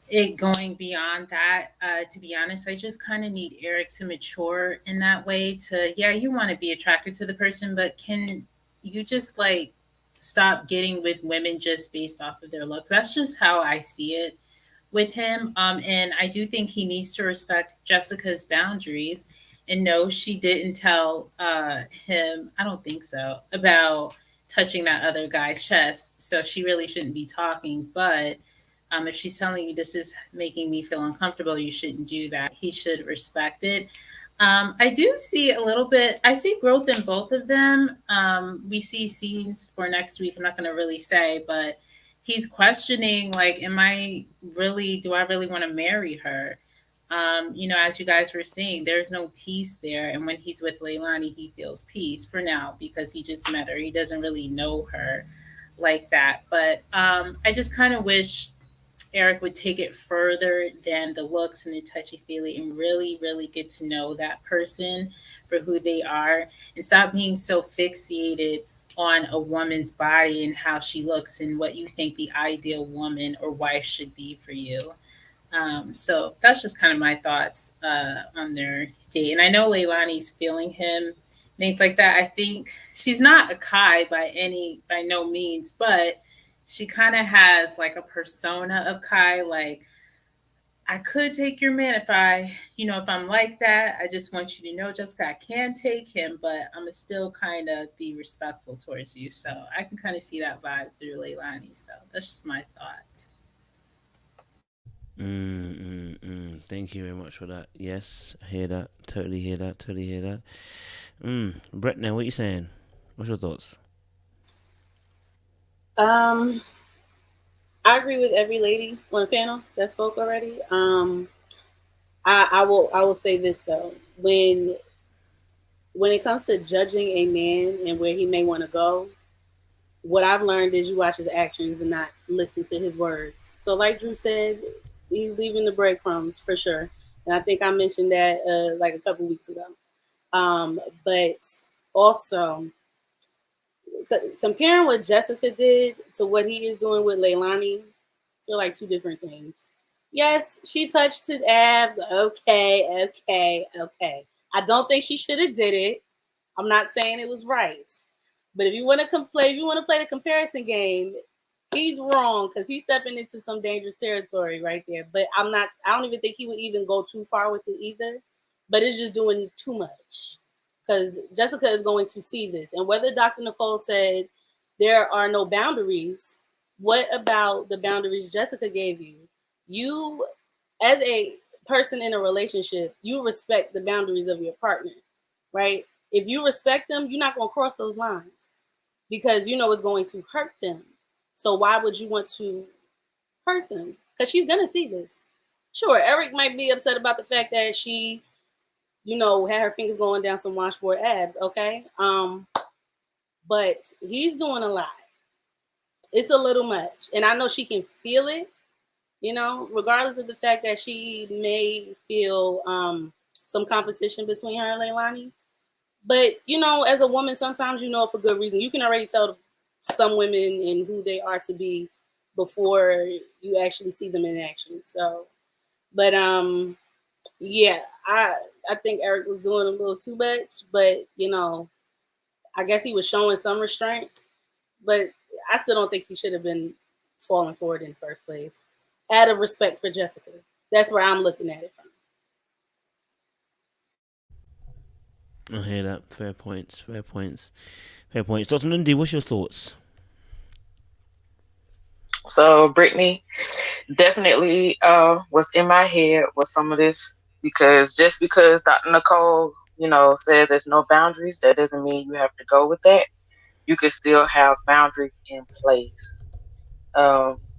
B: it going beyond that. To be honest, I just kind of need Eric to mature in that way. To yeah, you want to be attracted to the person, but can you just like stop getting with women just based off of their looks? That's just how I see it with him. And I do think he needs to respect Jessica's boundaries. And no, she didn't tell him, I don't think so, about touching that other guy's chest. So she really shouldn't be talking. But if she's telling you this is making me feel uncomfortable, you shouldn't do that. He should respect it. I do see a little bit, I see growth in both of them. We see scenes for next week. I'm not going to really say, but he's questioning, like, do I really want to marry her? As you guys were saying, there's no peace there. And when he's with Leilani, he feels peace for now because he just met her. He doesn't really know her like that. But I just kind of wish Eric would take it further than the looks and the touchy feely and really, really get to know that person for who they are and stop being so fixated on a woman's body and how she looks and what you think the ideal woman or wife should be for you. So that's just kind of my thoughts on their date. And I know Leilani's feeling him, things like that. I think she's not a Kai by no means, but she kind of has like a persona of Kai. Like, I could take your man if I'm like that. I just want you to know, Jessica, I can take him, but I'm gonna still kind of be respectful towards you. So I can kind of see that vibe through Leilani. So that's just my thoughts.
A: Thank you very much for that. Yes, I hear that. Totally hear that. Totally hear that. Brett, now what are you saying? What's your thoughts?
C: I agree with every lady on the panel that spoke already. I will say this though, when it comes to judging a man and where he may want to go, what I've learned is you watch his actions and not listen to his words. So, like Drew said, he's leaving the breadcrumbs for sure, and I think I mentioned that like a couple weeks ago. But also, comparing what Jessica did to what he is doing with Leilani, feel like two different things. Yes, she touched his abs. Okay. I don't think she should have did it. I'm not saying it was right. But if you want to play the comparison game, he's wrong because he's stepping into some dangerous territory right there. But I don't even think he would even go too far with it either. But it's just doing too much because Jessica is going to see this. And whether Dr. Nicole said there are no boundaries, what about the boundaries Jessica gave you? You, as a person in a relationship, you respect the boundaries of your partner, right? If you respect them, you're not going to cross those lines because you know it's going to hurt them. So why would you want to hurt them? Because she's going to see this. Sure, Eric might be upset about the fact that she, had her fingers going down some washboard abs, okay? But he's doing a lot. It's a little much. And I know she can feel it, regardless of the fact that she may feel some competition between her and Leilani. But, as a woman, sometimes for good reason. You can already tell some women and who they are to be before you actually see them in action. So, but yeah, I think Eric was doing a little too much, but, I guess he was showing some restraint. But I still don't think he should have been falling for it in the first place. Out of respect for Jessica. That's where I'm looking at it from.
A: I hear that. Fair points. Dr. Lundy, what's your thoughts?
H: So Brittany definitely was in my head with some of this because just because Dr. Nicole, said there's no boundaries, that doesn't mean you have to go with that. You can still have boundaries in place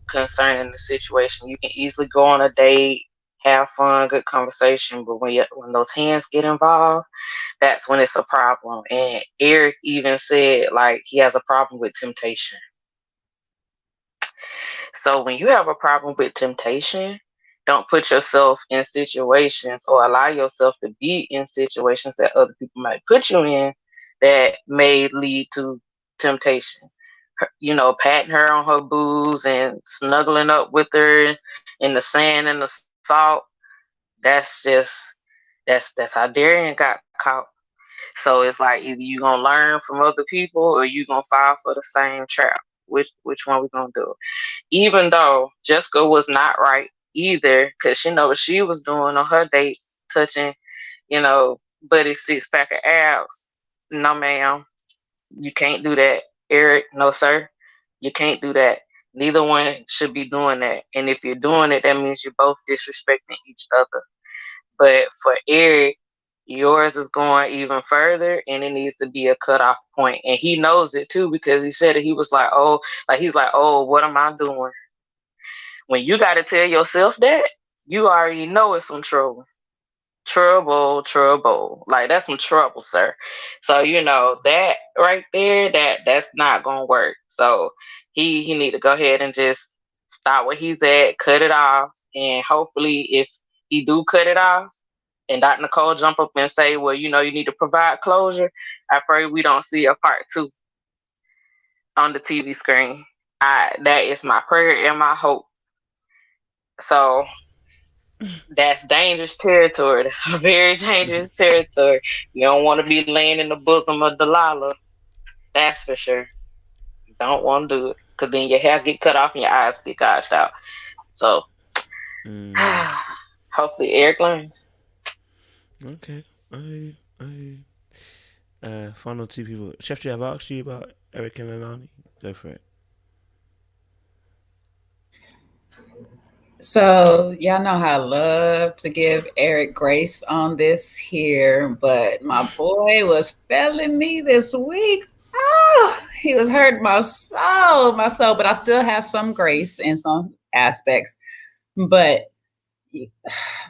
H: concerning the situation. You can easily go on a date, have fun, good conversation, but when those hands get involved, that's when it's a problem. And Eric even said like he has a problem with temptation. So when you have a problem with temptation, don't put yourself in situations or allow yourself to be in situations that other people might put you in that may lead to temptation. you know, patting her on her boobs and snuggling up with her in the sand and the salt. That's how Darian got caught. So it's like either you gonna learn from other people or you gonna fall for the same trap. Which one we gonna do? Even though Jessica was not right either, because you know what she was doing on her dates, touching, you know, Buddy's 6-pack of abs. No, ma'am, you can't do that. Eric, no, sir, you can't do that. Neither one should be doing that. And if you're doing it, that means you're both disrespecting each other. But for Eric, yours is going even further, and it needs to be a cutoff point. And he knows it too, because he said it. He was like, oh, what am I doing? When you got to tell yourself that, you already know it's some trouble. Trouble. Like, that's some trouble, sir. So, you know, that right there, that's not going to work. So he need to go ahead and just stop where he's at, cut it off. And hopefully if he do cut it off and Dr. Nicole jump up and say, well, you know, you need to provide closure, I pray we don't see a part 2 on the TV screen. That is my prayer and my hope. So that's dangerous territory. That's a very dangerous territory. You don't want to be laying in the bosom of Delilah. That's for sure. You don't want to do it, because then your hair get cut off and your eyes get gouged out. So hopefully Eric learns.
A: Okay. Final 2 people. Chef, do you have asked you about Eric and Leilani? Go for it.
D: So y'all know how I love to give Eric grace on this here, but my boy was failing me this week. Oh, he was hurting my soul. But I still have some grace in some aspects. But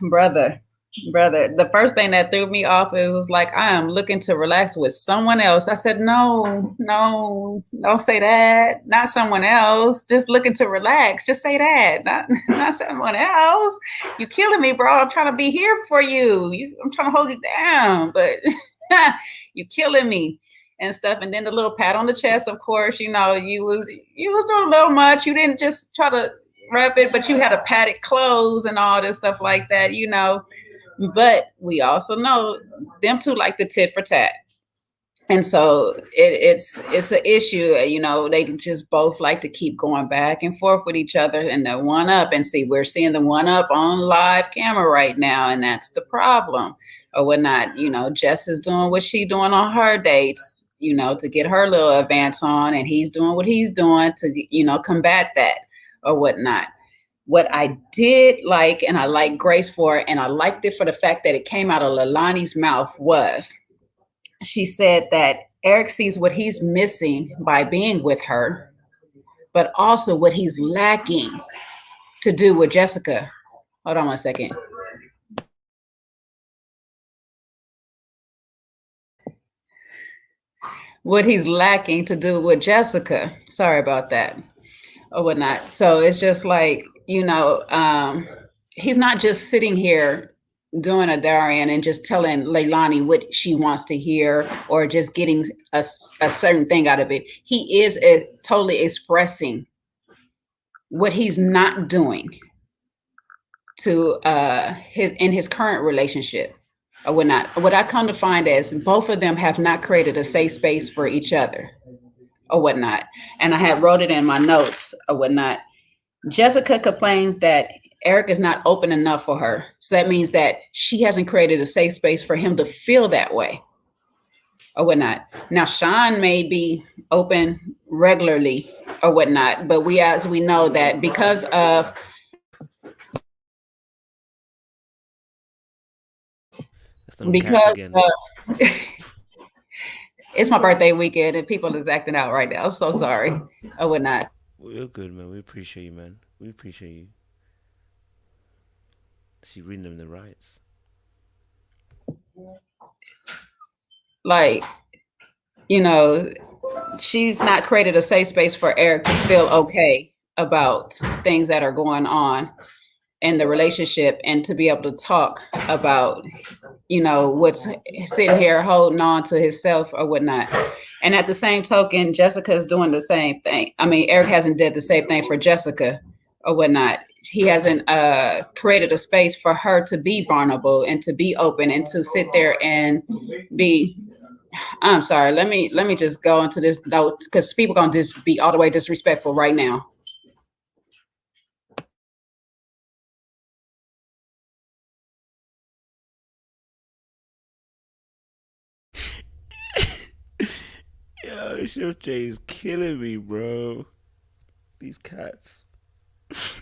D: brother, the first thing that threw me off, it was like, I am looking to relax with someone else. I said, no, don't say that. Not someone else. Just looking to relax. Just say that. Not someone else. You killing me, bro. I'm trying to be here for you. I'm trying to hold you down, but you killing me and stuff. And then the little pat on the chest, of course, you know, you was doing a little much. You didn't just try to rub it, but you had a padded clothes and all this stuff like that, you know. But we also know them two like the tit for tat. And so it's an issue, you know, they just both like to keep going back and forth with each other and the one up. And see, we're seeing the one up on live camera right now, and that's the problem. Or whatnot, you know, Jess is doing what she's doing on her dates, you know, to get her little advance on, and he's doing what he's doing to, you know, combat that or whatnot. What I did like, and I like Grace for, and I liked it for the fact that it came out of Leilani's mouth, was she said that Eric sees what he's missing by being with her, but also what he's lacking to do with Jessica. Hold on one second. What he's lacking to do with Jessica. Sorry about that. Or whatnot. So it's just like, you know, he's not just sitting here doing a Darian and just telling Leilani what she wants to hear or just getting a certain thing out of it. He is totally expressing what he's not doing to his current relationship or whatnot. What I come to find is both of them have not created a safe space for each other or whatnot. And I had wrote it in my notes or whatnot. Jessica complains that Eric is not open enough for her. So that means that she hasn't created a safe space for him to feel that way or whatnot. Now, Sean may be open regularly or whatnot, but we know that because of it's my birthday weekend and people is acting out right now. I'm so sorry or whatnot.
A: We're good, man. We appreciate you, man. We appreciate you. She reading them the rights.
D: Like, you know, she's not created a safe space for Eric to feel okay about things that are going on in the relationship and to be able to talk about, you know, what's sitting here holding on to himself or whatnot. And at the same token, Jessica is doing the same thing. I mean, Eric hasn't did the same thing for Jessica or whatnot. He hasn't created a space for her to be vulnerable and to be open and to sit there and be. I'm sorry. Let me just go into this note because people gonna just be all the way disrespectful right now.
A: Yo, Chef J is killing me, bro. These cats.
D: Okay.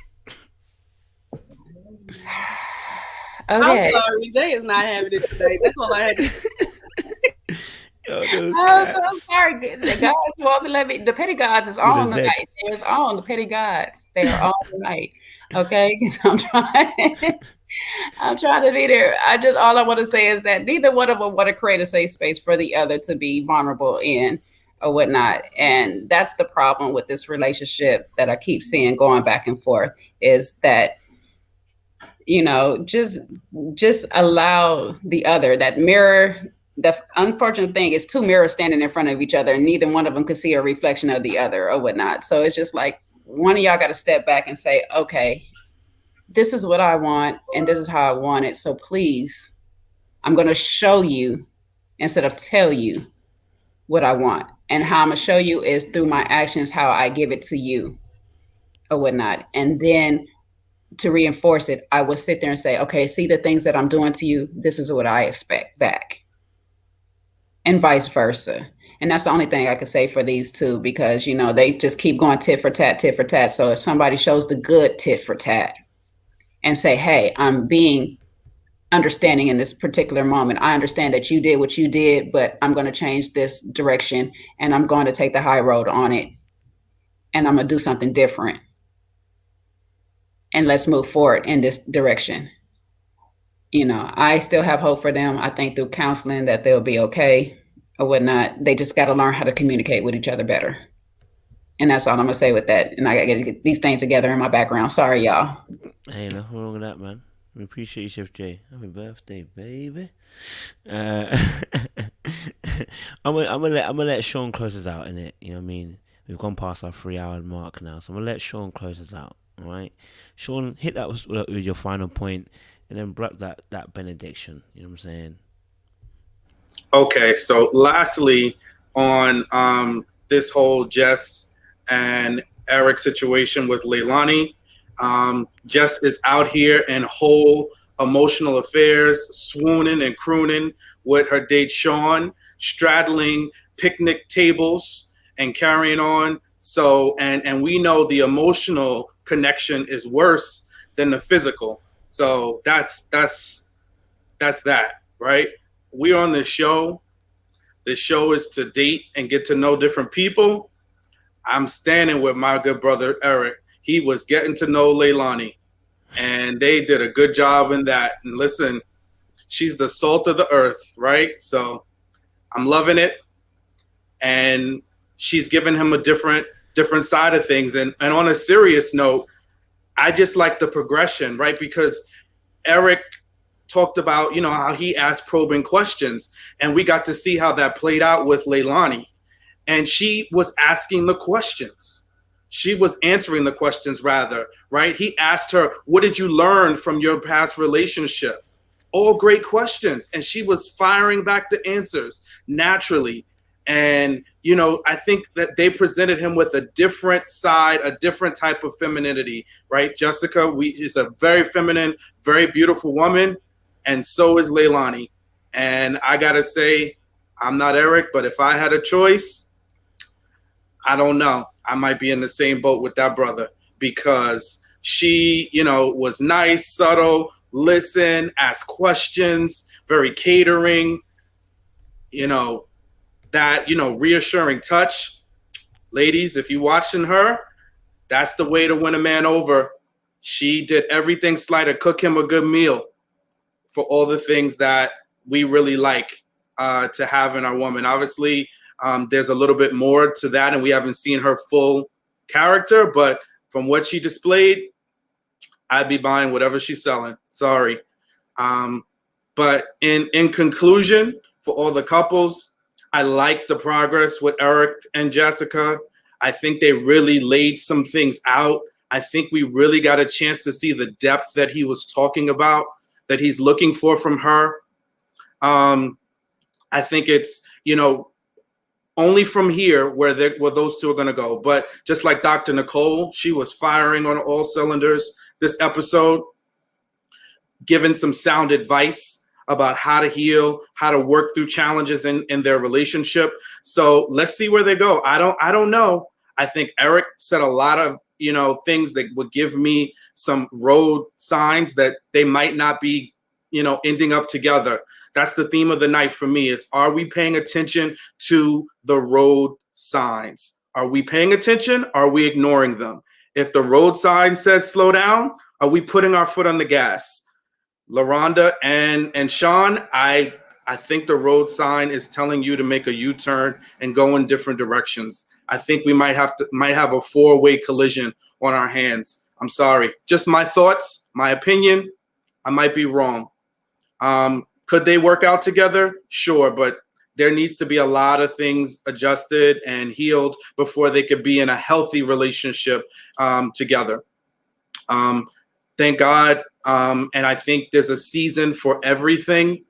C: I'm sorry, Jay is not having it today. That's all I had to say.
A: Yo,
D: I'm sorry. The gods won't let me. The petty gods is on tonight. It's on. The petty gods. They are on tonight. Okay. I'm trying to be there. All I want to say is that neither one of them want to create a safe space for the other to be vulnerable in or whatnot. And that's the problem with this relationship that I keep seeing going back and forth is that, you know, just allow the other, that mirror. The unfortunate thing is two mirrors standing in front of each other and neither one of them can see a reflection of the other or whatnot. So it's just like one of y'all got to step back and say, okay, this is what I want and this is how I want it. So please, I'm going to show you instead of tell you what I want. And how I'm going to show you is through my actions, how I give it to you or whatnot. And then to reinforce it, I will sit there and say, okay, see the things that I'm doing to you. This is what I expect back. And vice versa. And that's the only thing I could say for these two, because, you know, they just keep going tit for tat, tit for tat. So if somebody shows the good tit for tat and say, hey, I'm being understanding in this particular moment. I understand that you did what you did, but I'm going to change this direction and I'm going to take the high road on it. And I'm going to do something different. And let's move forward in this direction. You know, I still have hope for them. I think through counseling that they'll be okay or whatnot. They just got to learn how to communicate with each other better. And that's all I'm going to say with that. And I got to get these things together in my background. Sorry, y'all.
A: Hey, nothing wrong with that, man. We appreciate you, Chef J. Happy birthday, baby. I'm gonna let Sean close us out, innit? You know what I mean? We've gone past our 3-hour mark now. So I'm going to let Sean close us out, all right? Sean, hit that with your final point. And then brought that benediction. You know what I'm saying?
I: Okay, so lastly, on this whole Jess and Eric situation with Leilani, Jess is out here in whole emotional affairs, swooning and crooning with her date Sean, straddling picnic tables and carrying on. So, and we know the emotional connection is worse than the physical. So that's that, right? We're on this show. This show is to date and get to know different people. I'm standing with my good brother, Eric. He was getting to know Leilani, and they did a good job in that. And listen, she's the salt of the earth, right? So I'm loving it. And she's giving him a different side of things. And on a serious note, I just like the progression, right? Because Eric talked about, you know, how he asked probing questions, and we got to see how that played out with Leilani. And she was asking the questions. She was answering the questions, rather, right? He asked her, what did you learn from your past relationship? All great questions. And she was firing back the answers naturally. And, you know, I think that they presented him with a different side, a different type of femininity, right? Jessica is a very feminine, very beautiful woman. And so is Leilani. And I got to say, I'm not Eric, but if I had a choice, I don't know. I might be in the same boat with that brother, because she, you know, was nice, subtle, listen, ask questions, very catering, you know, that, you know, reassuring touch. Ladies, if you're watching her, that's the way to win a man over. She did everything slight to cook him a good meal for all the things that we really like to have in our woman. Obviously, there's a little bit more to that, and we haven't seen her full character, but from what she displayed, I'd be buying whatever she's selling. Sorry. But in conclusion, for all the couples, I like the progress with Eric and Jessica. I think they really laid some things out. I think we really got a chance to see the depth that he was talking about, that he's looking for from her. I think it's, only from here where those two are going to go. But just like Dr. Nicole, she was firing on all cylinders this episode, giving some sound advice about how to heal, how to work through challenges in their relationship. So let's see where they go. I don't know. I think Eric said a lot of, things that would give me some road signs that they might not be, ending up together. That's the theme of the night for me. It's, are we paying attention to the road signs? Are we paying attention? Are we ignoring them? If the road sign says slow down, are we putting our foot on the gas? LaRhonda and Sean, I think the road sign is telling you to make a U-turn and go in different directions. I think we might have a 4-way collision on our hands. I'm sorry. Just my thoughts, my opinion. I might be wrong. Could they work out together? Sure, but there needs to be a lot of things adjusted and healed before they could be in a healthy relationship together. Thank God. And I think there's a season for everything.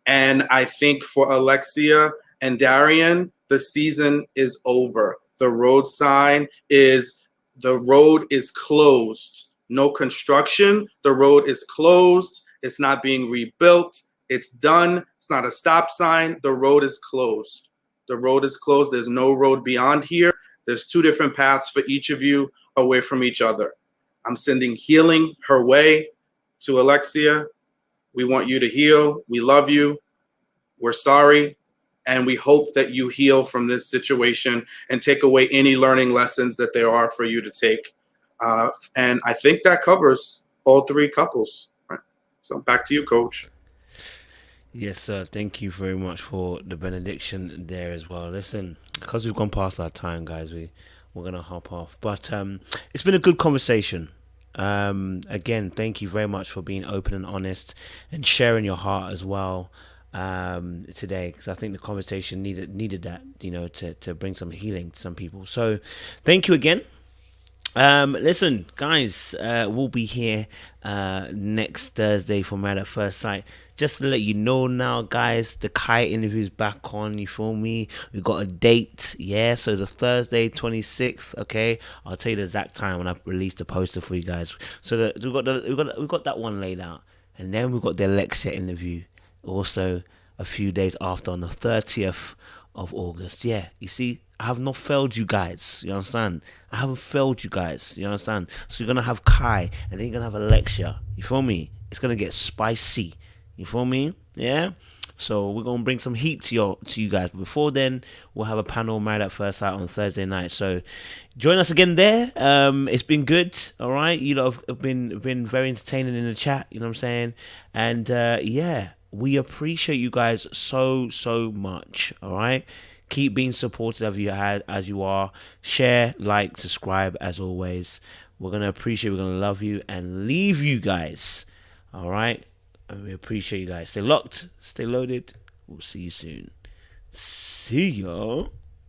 I: And I think for Alexia and Darian, the season is over. The road sign is, the road is closed. No construction. The road is closed. It's not being rebuilt. It's done. It's not a stop sign. The road is closed. The road is closed. There's no road beyond here. There's 2 different paths for each of you away from each other. I'm sending healing her way to Alexia. We want you to heal. We love you. We're sorry. And we hope that you heal from this situation and take away any learning lessons that there are for you to take. And I think that covers all 3 couples. Right. So back to you, Coach.
A: Yes, sir. Thank you very much for the benediction there as well. Listen, because we've gone past our time, guys, we're going to hop off. But it's been a good conversation. Again, thank you very much for being open and honest and sharing your heart as well today, because I think the conversation needed that, to bring some healing to some people. So thank you again. Listen, guys, we'll be here next Thursday for Married at First Sight. Just to let you know now, guys, the Kai interview is back on. You feel me? We got a date, yeah. So it's a Thursday, 26th. Okay, I'll tell you the exact time when I release the poster for you guys. So we got that one laid out, and then we got the Alexia interview also a few days after on the 30th of August. Yeah, you see, I have not failed you guys. You understand? I haven't failed you guys. You understand? So you're gonna have Kai, and then you're gonna have Alexia. You feel me? It's gonna get spicy. You feel me? Yeah. So we're gonna bring some heat to you guys. But before then, we'll have a panel Married at First Sight on Thursday night. So join us again there. It's been good. All right. You lot have been very entertaining in the chat. You know what I'm saying? And yeah, we appreciate you guys so much. All right. Keep being supportive as you are. Share, like, subscribe as always. We're gonna appreciate. We're gonna love you and leave you guys. All right. And we appreciate you guys. Stay locked, stay loaded. We'll see you soon. See ya.